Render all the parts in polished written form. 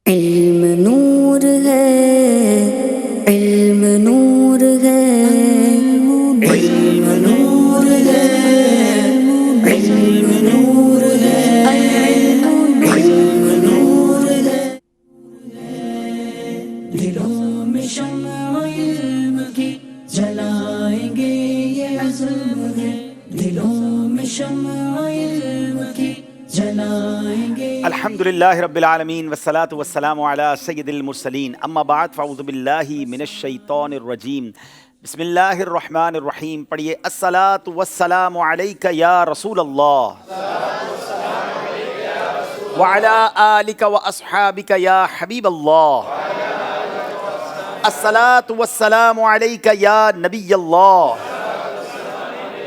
علم نور ہے، علم نور ہے، علم نور ہے، علم نور ہے، علم نور ہے، دلوں میں شمع علم کی جلائیں گے یہ عزم ہے، دلوں میں شمع علم کی جلائیں گے. الحمد للہ رب العالمین والصلاة والسلام علی سید المرسلین اما بعد فاعوذ باللہ من الشیطان الرجیم بسم اللہ الرحمن الرحیم. پڑھیے الصلاة والسلام علیک یا رسول اللہ وعلی آلک واصحابک یا حبیب اللہ. الصلاة والسلام علیک یا نبی اللہ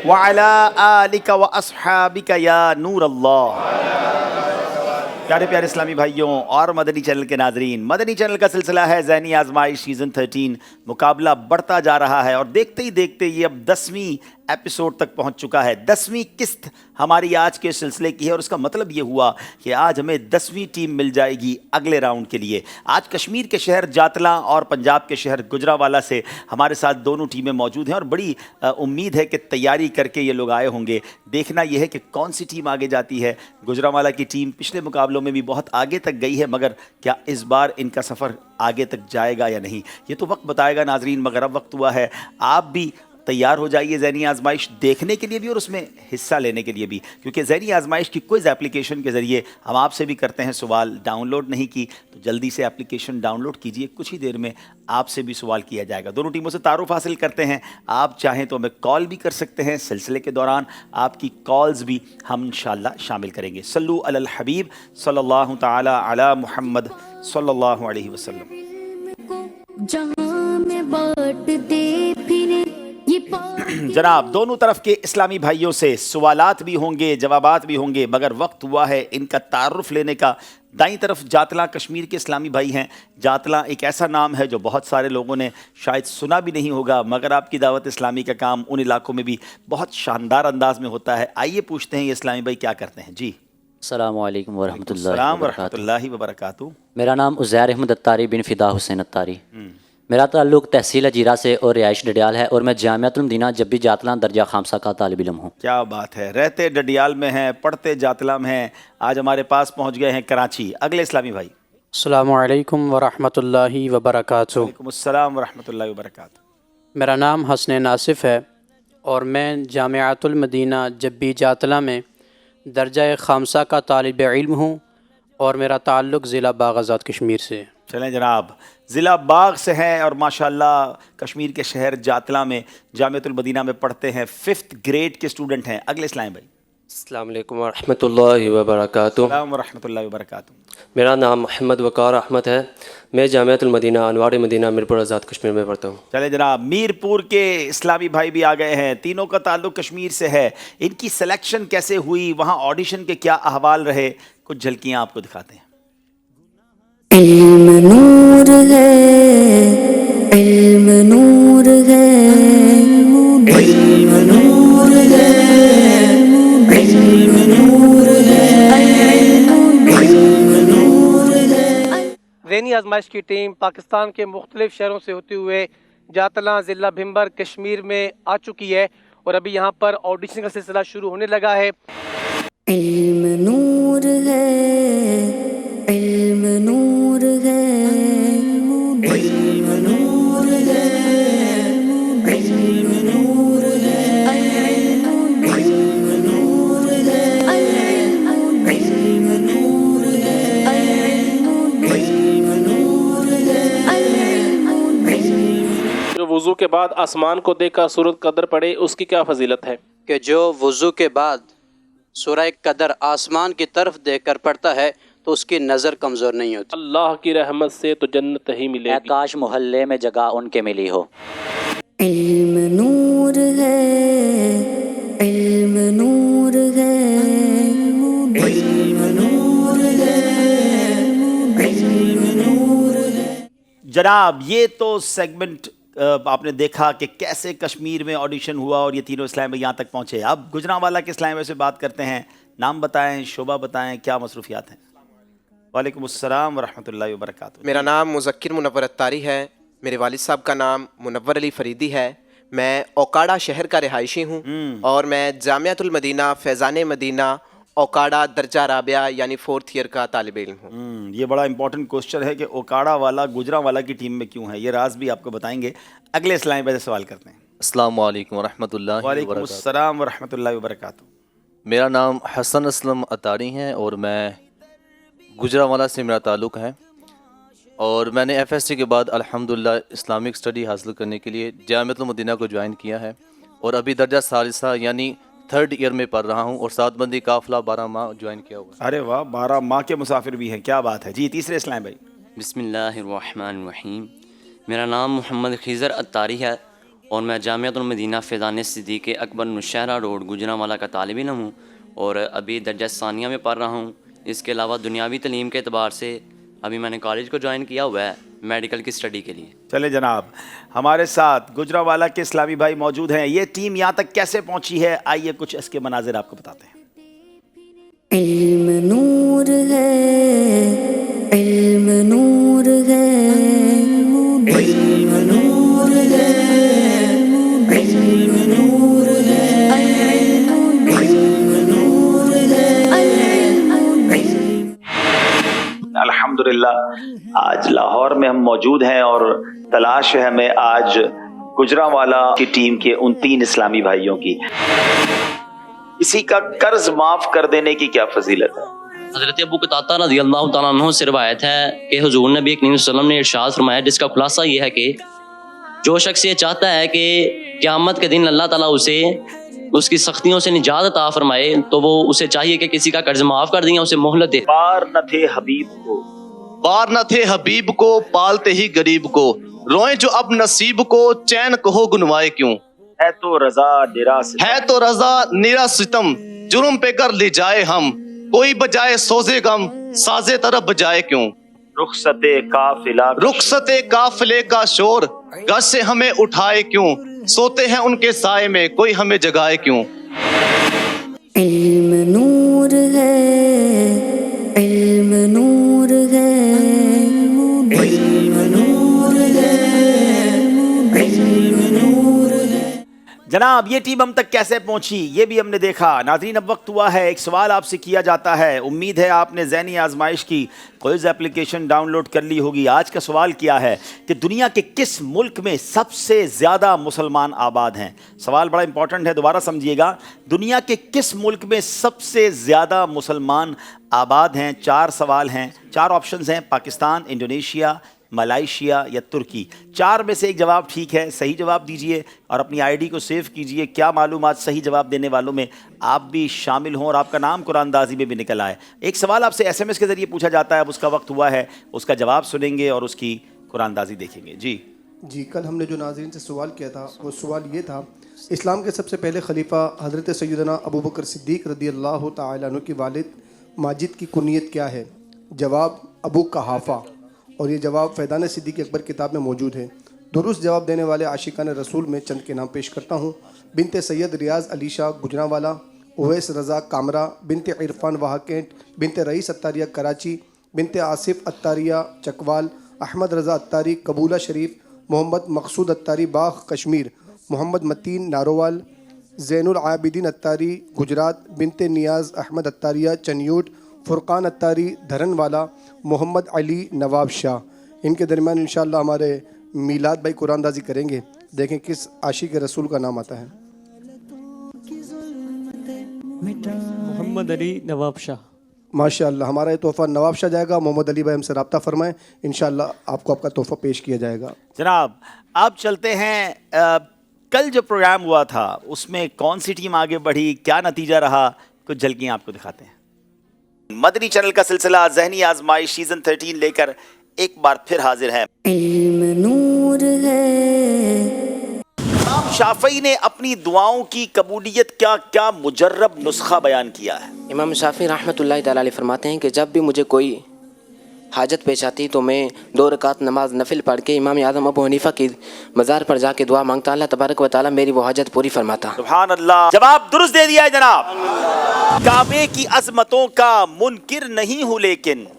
وعلی آلک واصحابک یا نور اللہ. پیارے پیارے اسلامی بھائیوں اور مدنی چینل کے ناظرین، مدنی چینل کا سلسلہ ہے ذہنی آزمائش سیزن 13. مقابلہ بڑھتا جا رہا ہے اور دیکھتے ہی دیکھتے یہ اب 10ویں ایپیسوڈ تک پہنچ چکا ہے. 10ویں قسط ہماری آج کے سلسلے کی ہے اور اس کا مطلب یہ ہوا کہ آج ہمیں 10ویں ٹیم مل جائے گی اگلے راؤنڈ کے لیے. آج کشمیر کے شہر جاتلاں اور پنجاب کے شہر گجرانوالہ سے ہمارے ساتھ دونوں ٹیمیں موجود ہیں اور بڑی امید ہے کہ تیاری کر کے یہ لوگ آئے ہوں گے. دیکھنا یہ ہے کہ کون سی ٹیم آگے جاتی ہے. گجرانوالہ کی ٹیم پچھلے مقابلوں میں بھی بہت آگے تک گئی ہے، مگر کیا اس بار ان کا سفر آگے تک جائے گا یا نہیں، یہ تو وقت بتائے گا ناظرین. مگر اب وقت ہوا ہے آپ بھی تیار ہو جائیے ذہنی آزمائش دیکھنے کے لیے بھی اور اس میں حصہ لینے کے لیے بھی، کیونکہ ذہنی آزمائش کی کوئز ایپلیکیشن کے ذریعے ہم آپ سے بھی کرتے ہیں سوال. ڈاؤن لوڈ نہیں کی تو جلدی سے ایپلیکیشن ڈاؤن لوڈ کیجیے، کچھ ہی دیر میں آپ سے بھی سوال کیا جائے گا. دونوں ٹیموں سے تعارف حاصل کرتے ہیں. آپ چاہیں تو ہمیں کال بھی کر سکتے ہیں، سلسلے کے دوران آپ کی کالز بھی ہم انشاءاللہ شامل کریں گے. صلو علی الحبیب صلی اللہ تعالی علی محمد صلی اللہ علیہ وسلم. جہاں میں بانٹتے پھرے یہ جناب دونوں طرف کے اسلامی بھائیوں سے سوالات بھی ہوں گے، جوابات بھی ہوں گے، مگر وقت ہوا ہے ان کا تعارف لینے کا. دائیں طرف جاتلاں کشمیر کے اسلامی بھائی ہیں. جاتلاں ایک ایسا نام ہے جو بہت سارے لوگوں نے شاید سنا بھی نہیں ہوگا، مگر آپ کی دعوت اسلامی کا کام ان علاقوں میں بھی بہت شاندار انداز میں ہوتا ہے. آئیے پوچھتے ہیں یہ اسلامی بھائی کیا کرتے ہیں. جی السلام علیکم ورحمۃ اللہ السلام ورحمۃ وبرکاتہ. اللہ وبرکاتہ. میرا نام عزیر احمد اتاری بن فدا حسین اتاری. میرا تعلق تحصیل اجیرہ سے اور رہائش ڈڈیال ہے، اور میں جامعۃ المدینہ جبی جاتلاں درجہ خامسہ کا طالب علم ہوں. کیا بات ہے، رہتے ڈڈیال میں ہیں، پڑھتے جاتلاں میں ہیں، آج ہمارے پاس پہنچ گئے ہیں کراچی. اگلے اسلامی بھائی. السلام علیکم ورحمۃ اللہ وبرکاتہ. وعلیکم السلام ورحمۃ اللہ وبرکاتہ. میرا نام حسن ناصف ہے اور میں جامعۃ المدینہ جبی جاتلاں میں درجہ خامسہ کا طالب علم ہوں، اور میرا تعلق ضلع باغ آزاد کشمیر سے ہے. چلیں جناب، ضلع باغ سے ہیں اور ماشاءاللہ کشمیر کے شہر جاتلاں میں جامعۃ المدینہ میں پڑھتے ہیں، 5th گریڈ کے اسٹوڈنٹ ہیں. اگلے اسلام بھائی. السلام علیکم ورحمۃ اللہ وبرکاتہ. السلام ورحمۃ اللہ وبرکاتہ. میرا نام محمد وقار احمد ہے. میں جامعۃ المدینہ انوار مدینہ میرپور آزاد کشمیر میں پڑھتا ہوں. چلیں جناب، میرپور کے اسلامی بھائی بھی آ گئے ہیں. تینوں کا تعلق کشمیر سے ہے. ان کی سلیکشن کیسے ہوئی، وہاں آڈیشن کے کیا احوال رہے، کچھ جھلکیاں آپ کو دکھاتے ہیں. علم نور ہے، علم نور ہے، علم نور ہے، علم نور ہے، علم نور ہے. ذہنی آزمائش کی ٹیم پاکستان کے مختلف شہروں سے ہوتے ہوئے جاتلاں ضلع بھمبر کشمیر میں آ چکی ہے، اور ابھی یہاں پر آڈیشن کا سلسلہ شروع ہونے لگا ہے. علم نور ہے، علم نور ہے، علم نور ہے، علم نور ہے، علم نور ہے، علم نور ہے، علم نور ہے. جو وضو کے بعد آسمان کو دیکھ کر سورۃ قدر پڑھے، اس کی کیا فضیلت ہے؟ کہ جو وضو کے بعد سورہ قدر آسمان کی طرف دیکھ کر پڑھتا ہے تو اس کی نظر کمزور نہیں ہوتی. اللہ کی رحمت سے تو جنت ہی ملے گی. کاش محلے میں جگہ ان کے ملی ہو. علم نور ہے، علم نور ہے، علم نور ہے، علم نور ہے. جناب یہ تو سیگمنٹ آپ نے دیکھا کہ کیسے کشمیر میں آڈیشن ہوا اور یہ تینوں اسلام بھائی یہاں تک پہنچے. اب گجرانوالہ کے اسلام بھائی سے بات کرتے ہیں. نام بتائیں، شعبہ بتائیں، کیا مصروفیات ہیں. وعلیکم السلام ورحمۃ اللہ وبرکاتہ. میرا نام مذکر منور اتاری ہے. میرے والد صاحب کا نام منور علی فریدی ہے. میں اوکاڑا شہر کا رہائشی ہوں اور میں جامعۃ المدینہ فیضان مدینہ اوکاڑا درجہ رابعہ یعنی 4th ایئر کا طالب علم ہوں. یہ بڑا امپورٹنٹ کوسچن ہے کہ اوکاڑا والا گجرانوالا کی ٹیم میں کیوں ہے، یہ راز بھی آپ کو بتائیں گے. اگلے اسلامی بھائی سے سوال کرتے ہیں. السلام علیکم ورحمۃ اللہ وعلیکم وبرکاتہ. السلام ورحمۃ اللہ وبرکاتہ. میرا نام حسن اسلم اتاری ہے اور میں گجرانوالا سے میرا تعلق ہے، اور میں نے FSC کے بعد الحمدللہ اسلامک اسٹڈی حاصل کرنے کے لیے جامعۃ المدینہ کو جوائن کیا ہے، اور ابھی درجہ ثالثہ یعنی 3rd ایئر میں پڑھ رہا ہوں، اور 7 بندی قافلہ 12 ماہ جوائن کیا ہوا ہے. ارے واہ، 12 ماہ کے مسافر بھی ہیں، کیا بات ہے. جی تیسرے اسلام بھائی. بسم اللہ الرحمن الرحیم. میرا نام محمد خضر اتاری ہے اور میں جامعۃ المدینہ فیضان صدیق اکبر نوشہرہ روڈ گجرانوالا کا طالب علم ہوں، اور ابھی درجہ ثانیہ میں پڑھ رہا ہوں. اس کے علاوہ دنیاوی تعلیم کے اعتبار سے ابھی میں نے کالج کو جوائن کیا ہوا ہے میڈیکل کی اسٹڈی کے لیے. چلے جناب، ہمارے ساتھ گجرانوالا کے اسلامی بھائی موجود ہیں. یہ ٹیم یہاں تک کیسے پہنچی ہے، آئیے کچھ اس کے مناظر آپ کو بتاتے ہیں. علم نور ہے، علم نور ہے، علم نور ہے، علم نور ہے، علم نور ہے. الحمدللہ آج لاہور میں ہم موجود ہیں اور تلاش ہے ہمیں آج گجرانوالا کی ٹیم کے ان 3 اسلامی بھائیوں کی. کسی کا قرض معاف کر دینے کی کیا فضیلت ہے؟ حضرت ابو قتادہ رضی اللہ تعالیٰ عنہ سے روایت ہے کہ حضور نبی کریم صلی اللہ علیہ وسلم نے ارشاد فرمایا، جس کا خلاصہ یہ ہے کہ جو شخص یہ چاہتا ہے کہ قیامت کے دن اللہ تعالیٰ اسے اس کی سختیوں سے نجات عطا فرمائے، تو وہ اسے چاہیے کہ کسی کا قرض معاف کر دیں، اسے مہلت دے. پار نہ تھے حبیب کو، پار نہ تھے حبیب کو، پالتے ہی غریب کو، روئیں جو اب نصیب کو، چین کہو گنوائے کیوں. ہے تو رضا ڈیرا ستم، ہے تو رضا نیرا ستم، جرم پہ کر لے جائے ہم، کوئی بجائے سوزے غم، سازے طرف بجائے کیوں. رخصت قافلہ، رخصت قافلے کا شور، گھر سے ہمیں اٹھائے کیوں، سوتے ہیں ان کے سائے میں، کوئی ہمیں جگائے کیوں. علم نور ہے، علم نور ہے، علم نور ہے، علم نور ہے. جناب یہ ٹیم ہم تک کیسے پہنچی یہ بھی ہم نے دیکھا. ناظرین اب وقت ہوا ہے، ایک سوال آپ سے کیا جاتا ہے. امید ہے آپ نے ذہنی آزمائش کی کوئز اپلیکیشن ڈاؤن لوڈ کر لی ہوگی. آج کا سوال کیا ہے کہ دنیا کے کس ملک میں سب سے زیادہ مسلمان آباد ہیں؟ سوال بڑا امپورٹنٹ ہے، دوبارہ سمجھیے گا. دنیا کے کس ملک میں سب سے زیادہ مسلمان آباد ہیں؟ 4 سوال ہیں، 4 آپشنز ہیں: پاکستان، انڈونیشیا، ملائیشیا یا ترکی. 4 میں سے ایک جواب ٹھیک ہے، صحیح جواب دیجئے اور اپنی ID کو سیو کیجئے. کیا معلومات صحیح جواب دینے والوں میں آپ بھی شامل ہوں اور آپ کا نام قرآن اندازی میں بھی نکل آئے. ایک سوال آپ سے SMS کے ذریعے پوچھا جاتا ہے، اب اس کا وقت ہوا ہے، اس کا جواب سنیں گے اور اس کی قرآن اندازی دیکھیں گے. جی کل ہم نے جو ناظرین سے سوال کیا تھا وہ سوال یہ تھا، اسلام کے سب سے پہلے خلیفہ حضرت سیدنا ابو بکر صدیق رضی اللہ تعالیٰ عنہ کے والد ماجد کی کنیت کیا ہے؟ جواب ابو قحافہ، اور یہ جواب فیضان صدیق اکبر کتاب میں موجود ہے. درست جواب دینے والے عاشقان رسول میں چند کے نام پیش کرتا ہوں: بنت سید ریاض علی شاہ گجرانوالا، اویس رضا کامرا، بنت عرفان وہاکینٹ، بنت رئیس اتاریہ کراچی، بنت آصف اتاریہ چکوال، احمد رضا اتاری قبولہ شریف، محمد مقصود اتاری باغ کشمیر، محمد متین ناروال، زین العابدین اتاری گجرات، بنت نیاز احمد اتاریہ چنیوٹ، فرقان اتاری دھرن والا، محمد علی نواب شاہ. ان کے درمیان انشاءاللہ ہمارے میلاد بھائی قرآن اندازی کریں گے. دیکھیں کس عاشق رسول کا نام آتا ہے. محمد علی نواب شاہ. ماشاءاللہ ہمارا یہ تحفہ نواب شاہ جائے گا. محمد علی بھائی ہم سے رابطہ فرمائیں، انشاءاللہ آپ کو آپ کا تحفہ پیش کیا جائے گا. جناب آپ چلتے ہیں، کل جو پروگرام ہوا تھا اس میں کون سی ٹیم آگے بڑھی، کیا نتیجہ رہا، کچھ جھلکیاں آپ کو دکھاتے ہیں. مدنی چینل کا سلسلہ ذہنی آزمائش سیزن 13 لے کر ایک بار پھر حاضر ہے. علم نور ہے. امام شافعی نے اپنی دعاؤں کی قبولیت کا کیا مجرب نسخہ بیان کیا ہے؟ امام شافعی رحمۃ اللہ تعالیٰ علیہ فرماتے ہیں کہ جب بھی مجھے کوئی حاجت پیش آتی تو میں 2 رکعت نماز نفل پڑھ کے امام اعظم ابو حنیفہ کی مزار پر جا کے دعا مانگتا، اللہ تبارک و تعالیٰ میری وہ حاجت پوری فرماتا. سبحان اللہ. جواب درست دے دیا ہے جناب. کعبے کی عظمتوں کا منکر نہیں ہوں لیکن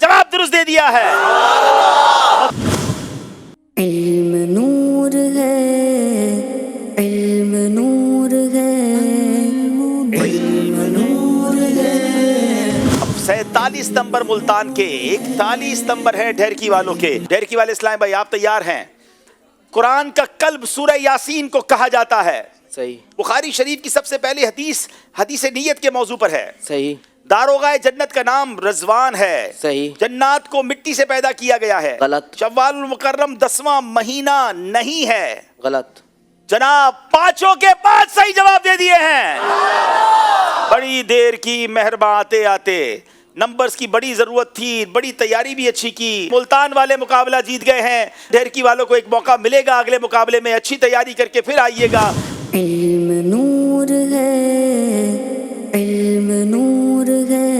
جواب درست دے دیا ہے. علم نور ہے، علم نور ہے، علم نور ہے. 47 نمبر ملتان کے، 41 نمبر ہے ڈھیرکی والوں کے. ڈھیرکی والے اسلام بھائی آپ تیار ہیں؟ قرآن کا قلب سورہ یاسین کو کہا جاتا ہے. صحیح. بخاری شریف کی سب سے پہلی حدیث نیت کے موضوع پر ہے. صحیح. داروغہ جنت کا نام رضوان ہے. صحیح. جنات کو مٹی سے پیدا کیا گیا ہے. غلط. شوال المکرم 10واں مہینہ نہیں ہے. غلط. جناب 5 کے 5 صحیح جواب دے دیے ہیں. بڑی دیر کی مہرباں آتے آتے، نمبرز کی بڑی ضرورت تھی، بڑی تیاری بھی اچھی کی. ملتان والے مقابلہ جیت گئے ہیں. ڈھیرکی والوں کو ایک موقع ملے گا اگلے مقابلے میں، اچھی تیاری کر کے پھر آئیے گا. علم نور ہے، علم نور ہے.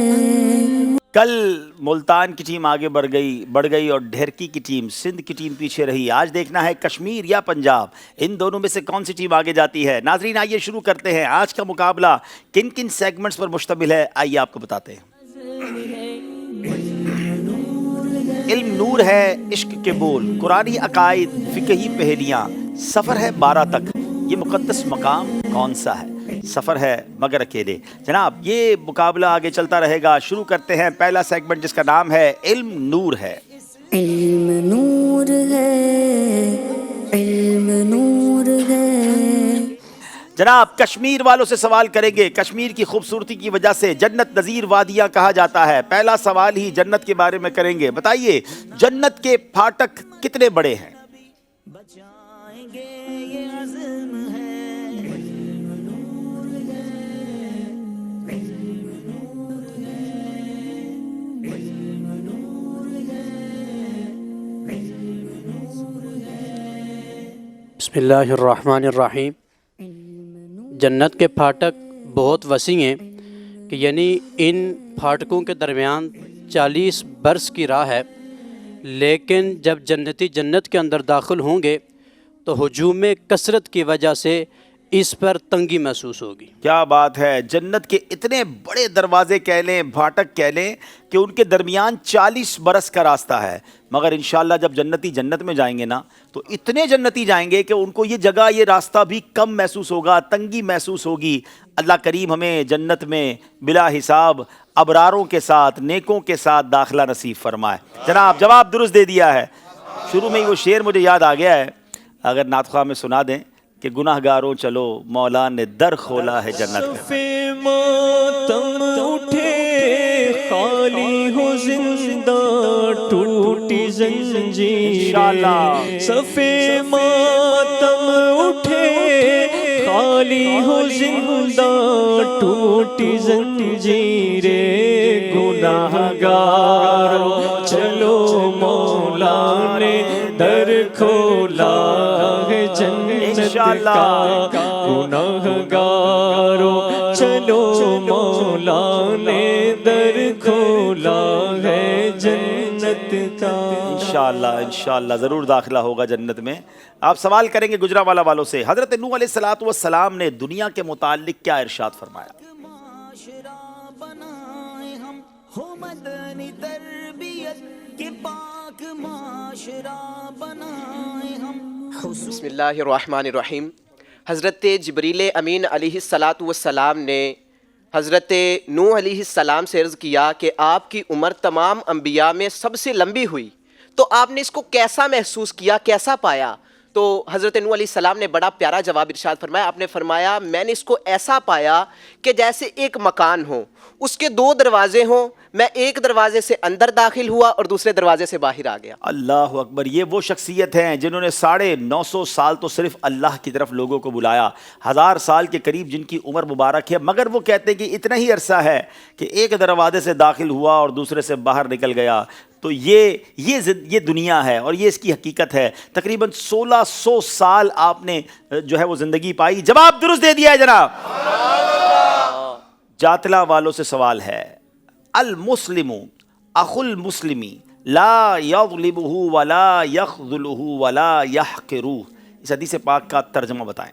کل ملتان کی ٹیم آگے بڑھ گئی اور ڈھیرکی کی ٹیم، سندھ کی ٹیم پیچھے رہی. آج دیکھنا ہے کشمیر یا پنجاب، ان دونوں میں سے کون سی ٹیم آگے جاتی ہے. ناظرین آئیے شروع کرتے ہیں. آج کا مقابلہ کن کن سیگمنٹس پر مشتمل ہے، آئیے آپ کو بتاتے ہیں. علم نور ہے، عشق کے بول، قرآنی عقائد، فقہی پہلیاں، سفر ہے 12 تک. یہ مقدس مقام کون سا ہے؟ سفر ہے مگر اکیلے. جناب یہ مقابلہ آگے چلتا رہے گا. شروع کرتے ہیں پہلا سیگمنٹ جس کا نام ہے علم نور ہے. علم نور ہے، علم نور ہے. جناب کشمیر والوں سے سوال کریں گے. کشمیر کی خوبصورتی کی وجہ سے جنت نظیر وادیاں کہا جاتا ہے. پہلا سوال ہی جنت کے بارے میں کریں گے. بتائیے جنت کے پھاٹک کتنے بڑے ہیں؟ بسم اللہ الرحمن الرحیم. جنت کے پھاٹک بہت وسیع ہیں کہ یعنی ان پھاٹکوں کے درمیان 40 برس کی راہ ہے، لیکن جب جنتی جنت کے اندر داخل ہوں گے تو ہجوم کثرت کی وجہ سے اس پر تنگی محسوس ہوگی. کیا بات ہے. جنت کے اتنے بڑے دروازے کہہ لیں، پھاٹک کہہ لیں کہ ان کے درمیان 40 برس کا راستہ ہے. مگر انشاءاللہ جب جنتی جنت میں جائیں گے نا تو اتنے جنتی جائیں گے کہ ان کو یہ جگہ، یہ راستہ بھی کم محسوس ہوگا، تنگی محسوس ہوگی. اللہ کریم ہمیں جنت میں بلا حساب ابراروں کے ساتھ، نیکوں کے ساتھ داخلہ نصیب فرمائے. جناب جواب درست دے دیا ہے. شروع میں ہی وہ شعر مجھے یاد آ گیا ہے، اگر نعت خواہ میں سنا دیں کہ گناہ گاروں چلو مولا نے در کھولا ہے جنت کا. صفے ماتم اٹھے خالی ہو زندہ ٹوٹی زنجیر. انشاءاللہ. صفے ماتم اٹھے خالی ہو زندہ ٹوٹی زنجیر. گناہ گاروں چلو مولا نے در کھولا ہے جنت کا. گناہ گاروں چلو مولا نے در کھولا ہے جنت کا. انشاءاللہ ضرور داخلہ ہوگا جنت میں. آپ سوال کریں گے گجرانوالہ والوں سے. حضرت نوح علیہ السلام نے دنیا کے متعلق کیا ارشاد فرمایا؟ بسم اللہ الرحمن الرحیم. حضرت جبریل امین علیہ السلام نے حضرت نوح علیہ السلام سے عرض کیا کہ آپ کی عمر تمام انبیاء میں سب سے لمبی ہوئی، تو آپ نے اس کو کیسا محسوس کیا، کیسا پایا؟ تو حضرت نوح علیہ السلام نے بڑا پیارا جواب ارشاد فرمایا. آپ نے فرمایا میں نے اس کو ایسا پایا کہ جیسے ایک مکان ہو، اس کے 2 دروازے ہوں، میں ایک دروازے سے اندر داخل ہوا اور دوسرے دروازے سے باہر آ گیا. اللہ اکبر. یہ وہ شخصیت ہیں جنہوں نے 950 سال تو صرف اللہ کی طرف لوگوں کو بلایا، 1000 سال کے قریب جن کی عمر مبارک ہے، مگر وہ کہتے ہیں کہ اتنا ہی عرصہ ہے کہ ایک دروازے سے داخل ہوا اور دوسرے سے باہر نکل گیا. تو یہ دنیا ہے اور یہ اس کی حقیقت ہے. تقریباً 1600 سال آپ نے جو ہے وہ زندگی پائی. جواب درست دے دیا ہے جناب. جاتلا والوں سے سوال ہے. المسلم اخو المسلمی لا یظلمہ ولا یخذلہ ولا یحقرہ. اس حدیث پاک کا ترجمہ بتائیں.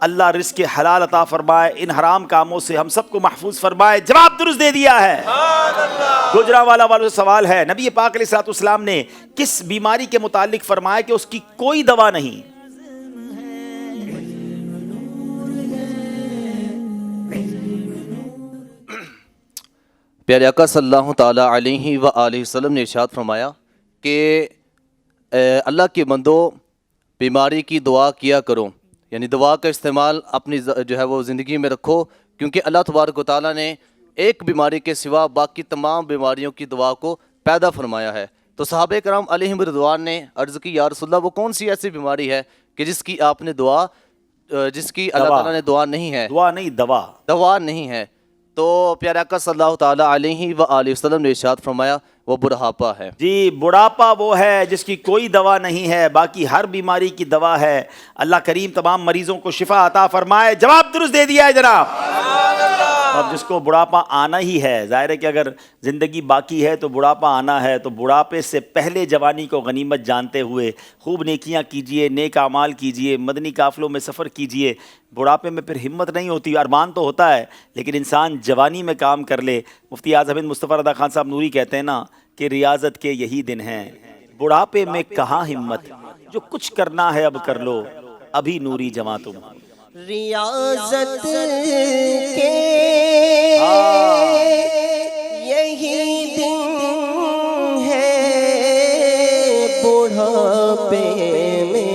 اللہ رزق حلال عطا فرمائے، ان حرام کاموں سے ہم سب کو محفوظ فرمائے۔ جواب درست دے دیا ہے۔ گجرانوالہ والوں سے سوال ہے، نبی پاک علیہ الصلوۃ والسلام نے کس بیماری کے متعلق فرمایا کہ اس کی کوئی دوا نہیں؟ پیارے آقا صلی اللہ تعالیٰ علیہ وآلہ وسلم نے ارشاد فرمایا کہ اللہ کے بندو بیماری کی دعا کیا کرو، یعنی دعا کا استعمال اپنی جو ہے وہ زندگی میں رکھو، کیونکہ اللہ تبارک و تعالیٰ نے ایک بیماری کے سوا باقی تمام بیماریوں کی دعا کو پیدا فرمایا ہے۔ تو صحابہ کرام علیہم رضوان نے عرض کی یا رسول اللہ وہ کون سی ایسی بیماری ہے کہ جس کی آپ نے دعا، جس کی اللہ تعالیٰ نے دعا نہیں ہے، دعا نہیں دوا نہیں ہے؟ تو پیارے آقا صلی اللہ تعالیٰ علیہ وآلہ وسلم نے ارشاد فرمایا وہ بڑھاپا ہے۔ جی، بڑھاپا وہ ہے جس کی کوئی دوا نہیں ہے، باقی ہر بیماری کی دوا ہے۔ اللہ کریم تمام مریضوں کو شفا عطا فرمائے۔ جواب درست دے دیا ہے جناب۔ اور جس کو بڑھاپا آنا ہی ہے، ظاہر ہے کہ اگر زندگی باقی ہے تو بڑھاپا آنا ہے، تو بڑھاپے سے پہلے جوانی کو غنیمت جانتے ہوئے خوب نیکیاں کیجئے، نیک اعمال کیجئے، مدنی قافلوں میں سفر کیجئے۔ بڑھاپے میں پھر ہمت نہیں ہوتی، ارمان تو ہوتا ہے لیکن انسان جوانی میں کام کر لے۔ مفتی اعظم ہند مصطفیٰ رضا خان صاحب نوری کہتے ہیں نا کہ ریاضت کے یہی دن ہیں، بڑھاپے میں کہاں ہمت، جو کچھ کرنا ہے اب کر لو، ابھی نوری جواں تم۔ ریاضت کے یہی دن ہے، بڑھاپے میں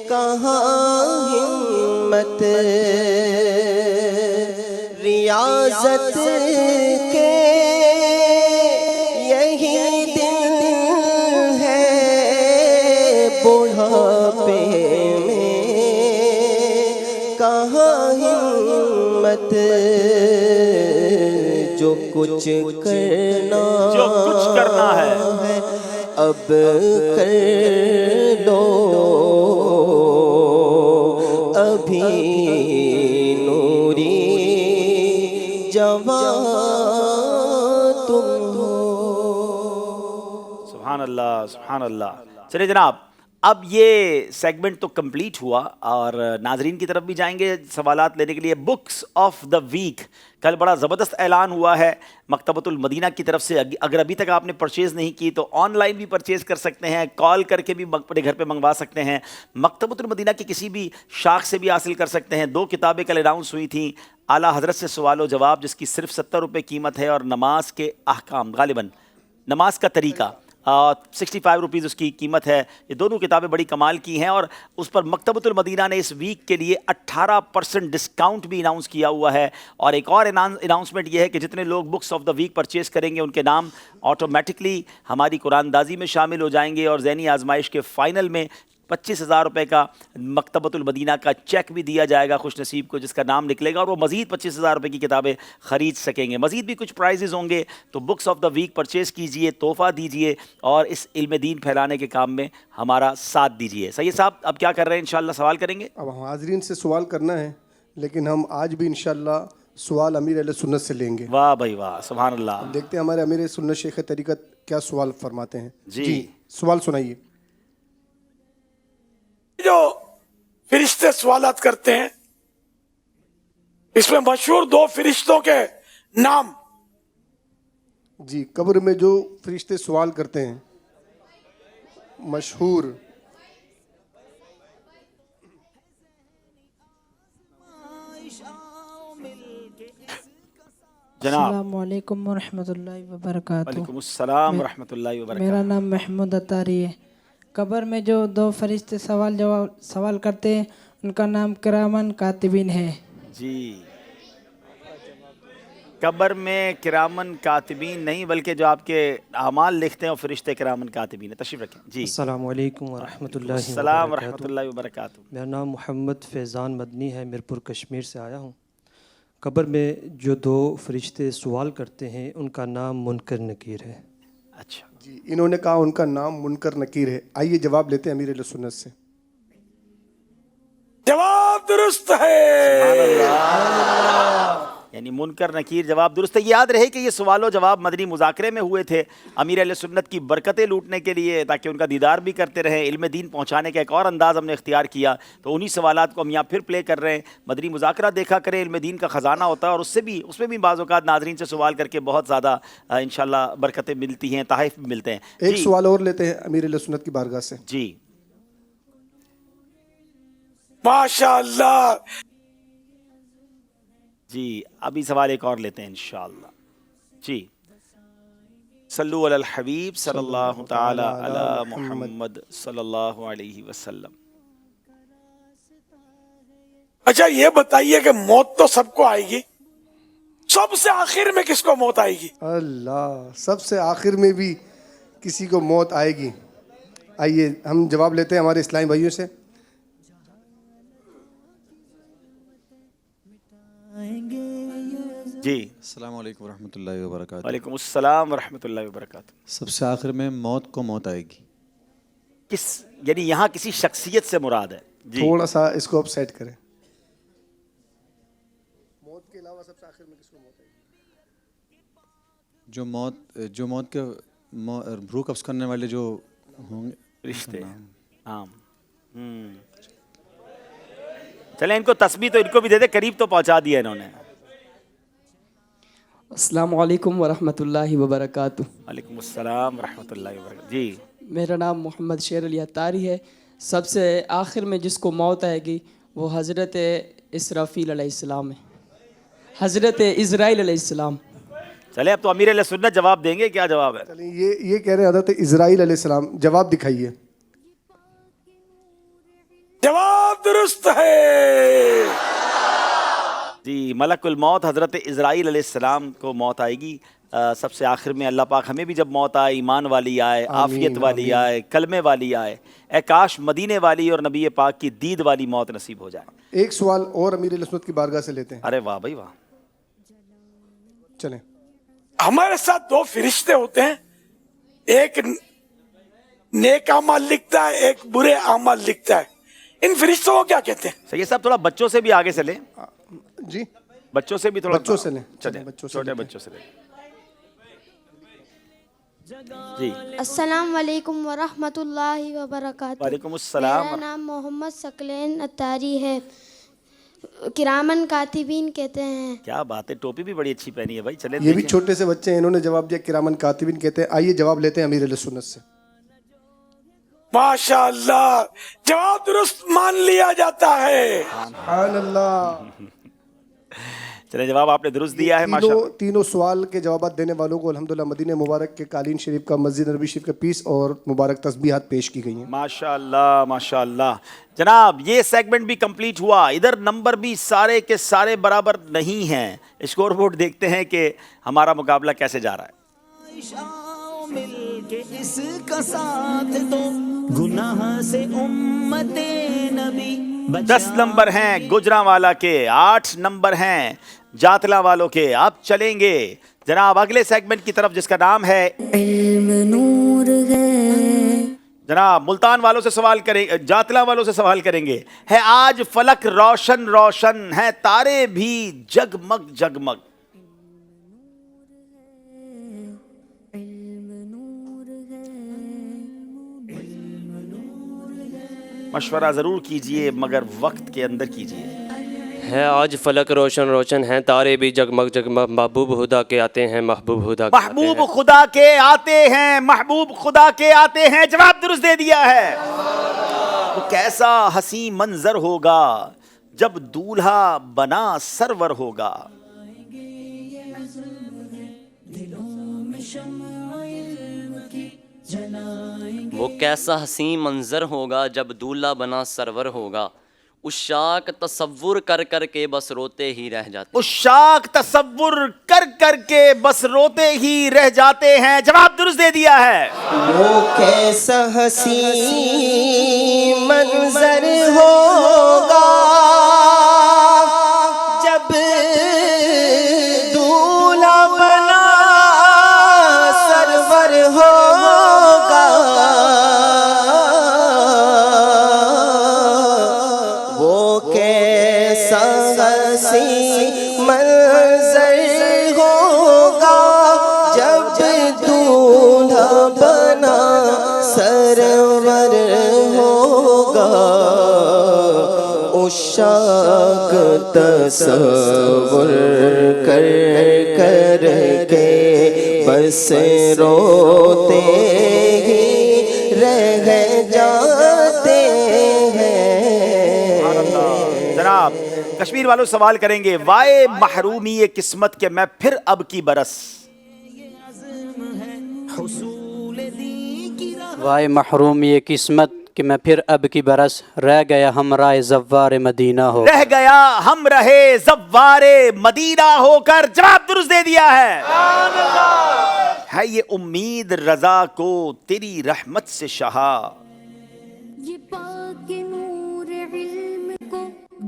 کہاں ہمت، ریاضت کے یہی دن ہے، بڑھاپے کہاں ہمت، جو کچھ کرنا ہے اب کر لو، ابھی نوری جواں تم ہو۔ سبحان اللہ سبحان اللہ۔ چلے جناب، اب یہ سیگمنٹ تو کمپلیٹ ہوا اور ناظرین کی طرف بھی جائیں گے سوالات لینے کے لیے۔ بکس آف دا ویک، کل بڑا زبردست اعلان ہوا ہے مکتبۃ المدینہ کی طرف سے۔ اگر ابھی تک آپ نے پرچیز نہیں کی تو آن لائن بھی پرچیز کر سکتے ہیں، کال کر کے بھی اپنے گھر پہ منگوا سکتے ہیں، مکتبۃ المدینہ کی کسی بھی شاخ سے بھی حاصل کر سکتے ہیں۔ 2 کتابیں کل اناؤنس ہوئی تھیں، اعلیٰ حضرت سے سوال و جواب جس کی صرف 70 روپے قیمت ہے، اور نماز کے احکام، غالباً نماز کا طریقہ 65 روپیز اس کی قیمت ہے۔ یہ دونوں کتابیں بڑی کمال کی ہیں، اور اس پر مکتبۃ المدینہ نے اس ویک کے لیے 18% ڈسکاؤنٹ بھی اناؤنس کیا ہوا ہے۔ اور ایک اور اناؤنسمنٹ یہ ہے کہ جتنے لوگ books of the week purchase کریں گے ان کے نام آٹومیٹکلی ہماری قرآن اندازی میں شامل ہو جائیں گے، اور ذہنی آزمائش کے فائنل میں 25,000 روپے کا مکتبۃ المدینہ کا چیک بھی دیا جائے گا خوش نصیب کو جس کا نام نکلے گا، اور وہ مزید 25,000 روپے کی کتابیں خرید سکیں گے۔ مزید بھی کچھ پرائزز ہوں گے، تو books of the week purchase کیجئے، تحفہ دیجئے اور اس علم دین پھیلانے کے کام میں ہمارا ساتھ دیجئے۔ سید صاحب اب کیا کر رہے ہیں؟ انشاءاللہ سوال کریں گے۔ اب حاضرین سے سوال کرنا ہے، لیکن ہم آج بھی انشاءاللہ سوال امیر اہل سنت سے لیں گے۔ واہ بھائی واہ، سبحان اللہ۔ دیکھتے ہیں ہمارے امیر سنت شیخ طریقت کیا سوال فرماتے ہیں۔ جی سوال سنائیے۔ جو فرشتے سوالات کرتے ہیں اس میں مشہور 2 فرشتوں کے نام۔ جی، قبر میں جو فرشتے سوال کرتے ہیں مشہور، جناب۔ السلام علیکم ورحمۃ اللہ وبرکاتہ۔ وعلیکم السلام ورحمۃ اللہ وبرکاتہ۔ میرا نام محمود اتاری ہے۔ قبر میں جو 2 فرشتے سوال کرتے ہیں ان کا نام کرامن کاتبین ہے۔ جی، قبر میں کرامن کاتبین نہیں بلکہ جو آپ کے اعمال لکھتے ہیں وہ فرشتے کرامن کاتبین ہیں۔ تشریف رکھیں۔ جی، السلام علیکم ورحمۃ اللہ وبرکاتہ۔ السلام ورحمۃ اللہ وبرکاتہ۔ میرا نام محمد فیضان مدنی ہے، میرپور کشمیر سے آیا ہوں۔ قبر میں جو 2 فرشتے سوال کرتے ہیں ان کا نام منکر نکیر ہے۔ اچھا جی، انہوں نے کہا ان کا نام منکر نکیر ہے۔ آئیے جواب لیتے ہیں امیر اہل سنت سے۔ جواب درست ہے۔ یعنی منکر نکیر جواب درست ہے. یاد رہے کہ یہ سوال و جواب مدنی مذاکرے میں ہوئے تھے امیر اہل سنت کی برکتیں لوٹنے کے لیے، تاکہ ان کا دیدار بھی کرتے رہیں. علم دین پہنچانے کا ایک اور انداز ہم نے اختیار کیا، تو انہی سوالات کو ہم یہاں پھر پلے کر رہے ہیں. مدنی مذاکرہ دیکھا کریں، علم دین کا خزانہ ہوتا ہے، اور اس میں بھی بعض اوقات ناظرین سے سوال کر کے بہت زیادہ انشاءاللہ برکتیں ملتی ہیں، تحائف بھی ملتے ہیں. ایک سوال اور لیتے ہیں امیر اہل سنت کی بارگاہ سے. جی ماشاءاللہ. جی ابھی سوال ایک اور لیتے ہیں انشاءاللہ. جی صلو علی الحبیب صلی اللہ تعالی علی محمد صلی اللہ علیہ وسلم. اچھا یہ بتائیے کہ موت تو سب کو آئے گی، سب سے آخر میں کس کو موت آئے گی؟ اللہ، سب سے آخر میں بھی کسی کو موت آئے گی. آئیے ہم جواب لیتے ہیں ہمارے اسلامی بھائیوں سے. جی السلام علیکم ورحمۃ اللہ وبرکاتہ. وعلیکم السلام ورحمۃ اللہ وبرکاتہ. سب سے آخر میں موت کو موت آئے گی. کس یعنی یہاں کسی شخصیت سے مراد ہے؟ جی تھوڑا سا اس کو اب سیٹ کریں. موت کے علاوہ سب سے آخر میں کس کو موت آئے گی؟ جو موت کے روح قبض کرنے والے جو ہوں گے رشتے عام. چلیں ان کو تسبیح تو ان کو بھی دے دے، قریب تو پہنچا دیا انہوں نے. السلام علیکم ورحمۃ اللہ وبرکاتہ. وعلیکم السلام ورحمۃ اللہ وبرکاتہ. جی میرا نام محمد شیر علی اتاری ہے. سب سے آخر میں جس کو موت آئے گی وہ حضرت اسرافیل علیہ السلام ہے، حضرت اسرائیل علیہ السلام. چلے اب تو امیر علیہ سنت جواب دیں گے، کیا جواب ہے؟ چلیں یہ کہہ رہے ہیں حضرت اسرائیل علیہ السلام. جواب دکھائیے. جواب درست ہے. جی ملک الموت حضرت اسرائیل علیہ السلام کو موت آئے گی سب سے آخر میں. اللہ پاک ہمیں بھی جب موت آئے ایمان والی آئے، عافیت والی آئے، کلمے والی آئے. اے کاش مدینے والی اور نبی پاک کی دید والی موت نصیب ہو جائے. ایک سوال اور امیر علیہ سنت کی بارگاہ سے لیتے ہیں. ارے واہ بھائی واہ. چلیں. ہمارے ساتھ دو فرشتے ہوتے ہیں، ایک نیک اعمال لکھتا ہے، ایک برے اعمال لکھتا ہے. ان فرشتوں کو کیا کہتے ہیں؟ سید صاحب تھوڑا بچوں سے بھی آگے سے لیں. جی بچوں سے بھی تھوڑا، بچوں سے لیں. چلیں چھوٹے بچوں سے لیں. جی السلام علیکم ورحمۃ اللہ وبرکاتہ. وعلیکم السلام. میرا نام محمد ثقلین اتاری ہے، کرامن کاتبین کہتے ہیں. کیا بات ہے، ٹوپی بھی بڑی اچھی پہنی ہے بھائی. چلے یہ بھی چھوٹے سے بچے ہیں، انہوں نے جواب دیا کرامن کاتبین کہتے ہیں. آئیے جواب لیتے ہیں امیر علیہ سنت سے. ماشاءاللہ، جواب درست مان لیا جاتا ہے. سبحان اللہ. چلے جواب آپ نے درست دیا ہے ماشاءاللہ. تینوں سوال کے جوابات دینے والوں کو الحمدللہ مدینہ مبارک کے قالین شریف کا، مسجد نبوی شریف کا پیس اور مبارک تسبیحات پیش کی گئی ہیں. ماشاءاللہ ماشاءاللہ. جناب یہ سیگمنٹ بھی کمپلیٹ ہوا. ادھر نمبر بھی سارے کے سارے برابر نہیں ہیں. اسکور بورڈ دیکھتے ہیں کہ ہمارا مقابلہ کیسے جا رہا ہے. مل کے اس کا ساتھ دو، گناہ سے امت نبی. 10 نمبر ہیں گجرانوالہ کے، 8 نمبر ہیں جاتلا والوں کے. اب چلیں گے جناب اگلے سیگمنٹ کی طرف جس کا نام ہے علم نور ہے. جناب ملتان والوں سے سوال کریں، جاتلا والوں سے سوال کریں گے. ہے آج فلک روشن روشن، ہے تارے بھی جگمگ جگمگ. مشورہ ضرور کیجئے مگر وقت کے اندر کیجئے. ہے آج فلک روشن روشن ہیں، تارے بھی جگمگ جگمگ. محبوب خدا کے آتے ہیں، محبوب خدا کے محبوب خدا کے آتے ہیں، محبوب خدا کے آتے ہیں. جواب درست دے دیا ہے. وہ کیسا حسین منظر ہوگا جب دولہا بنا سرور ہوگا. وہ کیسا حسین منظر ہوگا جب دولہا بنا سرور ہوگا. عشاق تصور کر کر کے بس روتے ہی رہ جاتے. عشاق تصور کر کر کے بس روتے ہی رہ جاتے ہیں. جواب درست دے دیا ہے. وہ کیسا حسین منظر ہوگا جب دولہا بنا سرور ہوگا. وہ کیسا حسین منظر ور ہوگا عشاق تصور کر کر کے بس روتے ہی رہ جاتے ہیں. جناب کشمیر والوں سوال کریں گے، وائے محرومی قسمت کے میں پھر اب کی برس. وائے محروم یہ قسمت کہ میں پھر اب کی برس رہ گیا ہمراہ زوار مدینہ ہو. رہ گیا ہم رہے زوار مدینہ ہو کر. جواب درست دے دیا ہے. ہے یہ امید رضا کو تیری رحمت سے شہا. یہ پاک نور علم کو